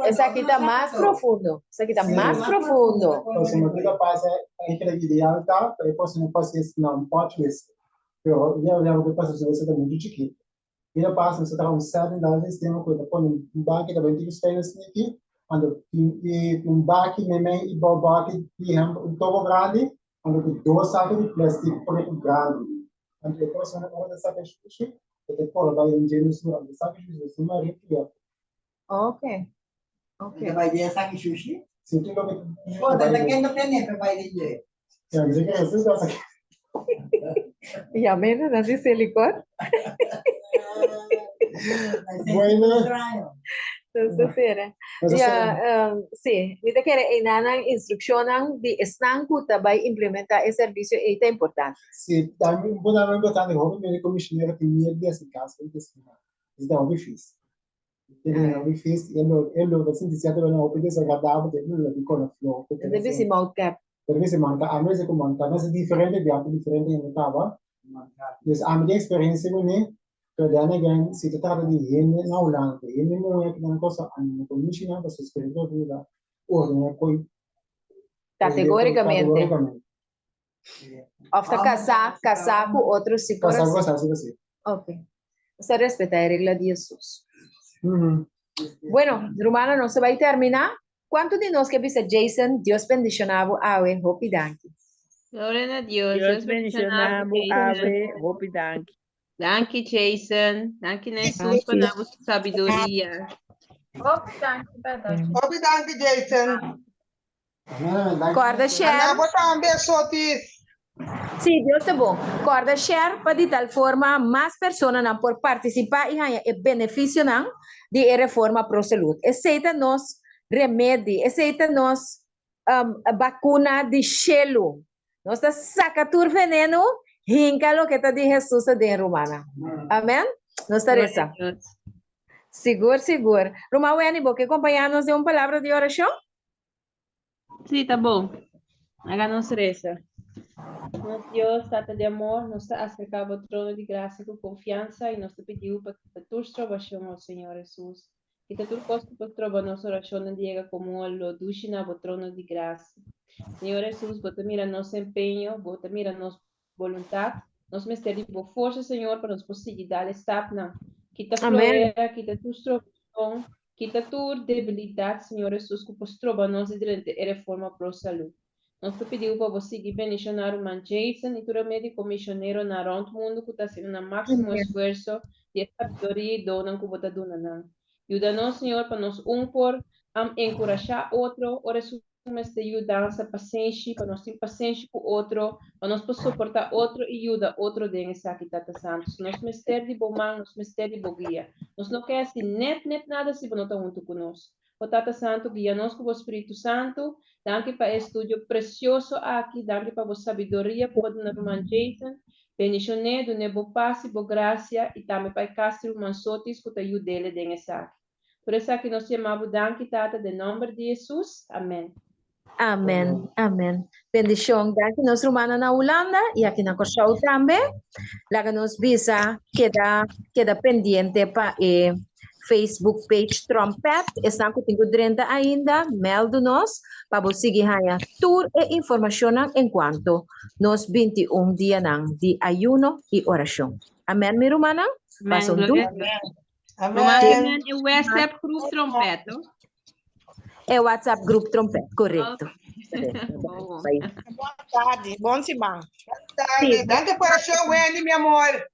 Esse aqui tá mais profundo. Esse aqui tá mais profundo. Se uma coisa passa, a gente é ideal, tá? Eu posso não fazer isso, não pode isso. Eu levo depois de você também de chiquito. E eu passo, você tá 7 dólares, tem uma coisa, põe um banco da bandeira estranhas aqui, quando baque, memem e baque, um tobo grande, quando 2 sacos de plástico preto grande. Quando depois você não pode saber xixi, você pode vai em gênero sul, sabe xixi, uma ripia. Ok. Vai ter saque sushi? Sim, tem que Pô, tá querendo aprender, vai dizer. Quer dizer que você está aqui. E a menos assim silicone? Bueno. Sim, me quer inana instrução de estanco também implementar esse serviço é importante. Sim, também é importante, o medico misionero tem medo desse caso, isso é um difícil. Ele é difícil, ele assim de certo não é desagradável, ele é com a flor. Deve se marcar. Deve se marcar, a mesma como marcar, mas é diferente de algo diferente em estava. Então, a minha experiência com ele, que dane ganho, se trata de ele na Holanda, ele não é que não coisa, a minha comissão da suspeita da ordem foi Categoricamente. After casar com outros se for assim. Ok. Você respeita a regra de Jesus. Bueno, Romana, no se va a terminar. ¿Cuántos de nos que dice Jason, Dios bendicionado, ave, hopi danki? Gloria a Dios. Dios bendicionado, ave, hopi danki. Danke, Jason. Danke, Jesus, por dar sabedoria. Hopi danki, verdade. Hopi danki, Jason. Corda share. Ana, também sotis. Sí, Dios es bom. Corda share para de tal forma más personas não por participar e ganhar o benefício não de reforma pro saúde. Aceita nos remédio, aceita nos vacuna de gelo. Nós tá saca tur veneno, hinca lo que tá de Jesus de Romana. Amém? Nós tá reza. Seguro. Romana, ânimo, que acompanhar-nos de uma palavra de oração? Sí, tá bom. Háganos reza. Nosso Deus, Tata de amor, nos acercava ao trono de graça com confiança e nos pediu para que tu trovação ao Senhor Jesus. Que tu costa para trovar nossa oração não diga como o dushina ao trono de graça. Senhor Jesus, bota mira nosso empenho, bota mira nossa vontade, nos mestre de boa força, Senhor, para nos possibilitar estar na. Quita floreira, quita tu trovação, quita tu debilidade, Senhor Jesus, que possa trovar nós durante a reforma para a saúde. Nós pedimos para você que bendicionar o Jason e todo médico missioneiro na round mundo que está sendo um máximo esforço de sabedoria e dona que você dona não. Ajuda-nos, Senhor, para nos por encorajar outro, ora sumas de ajudança, paciência, para nós ter paciência com outro, para nós suportar outro e ajuda outro de essa que está santo. Nós mestre de bom mão, nós mestre de boa guia. Nós não quer assim net nada se não está junto conosco. O Tata Santo, guia-nos com o Espírito Santo. Danke para o estúdio precioso aqui. Danke para a sabedoria, para o irmão Jason. Bendicionado, boa paz e boa graça. E também para o Castro Mansotis, que te ajuda ele nessa aqui. Por isso aqui nós chamamos danke tata de nome de Jesus. Amém. Amém, amém. Bendição, danke nós romana na Holanda e aqui na Corsau também. Lá nos visa queda pendiente para Facebook page Trompet. Estão com 30 ainda. Melde-nos para você seguir a tour e informação enquanto nos 21 dias de ayuno e oração. Amém, minha romana? Passam tudo. Amém. E o WhatsApp Grupo Trompet. É o WhatsApp Grupo Trompet, correto. Boa tarde, bom semana. Tarde. Dante para show, Wendy, meu amor.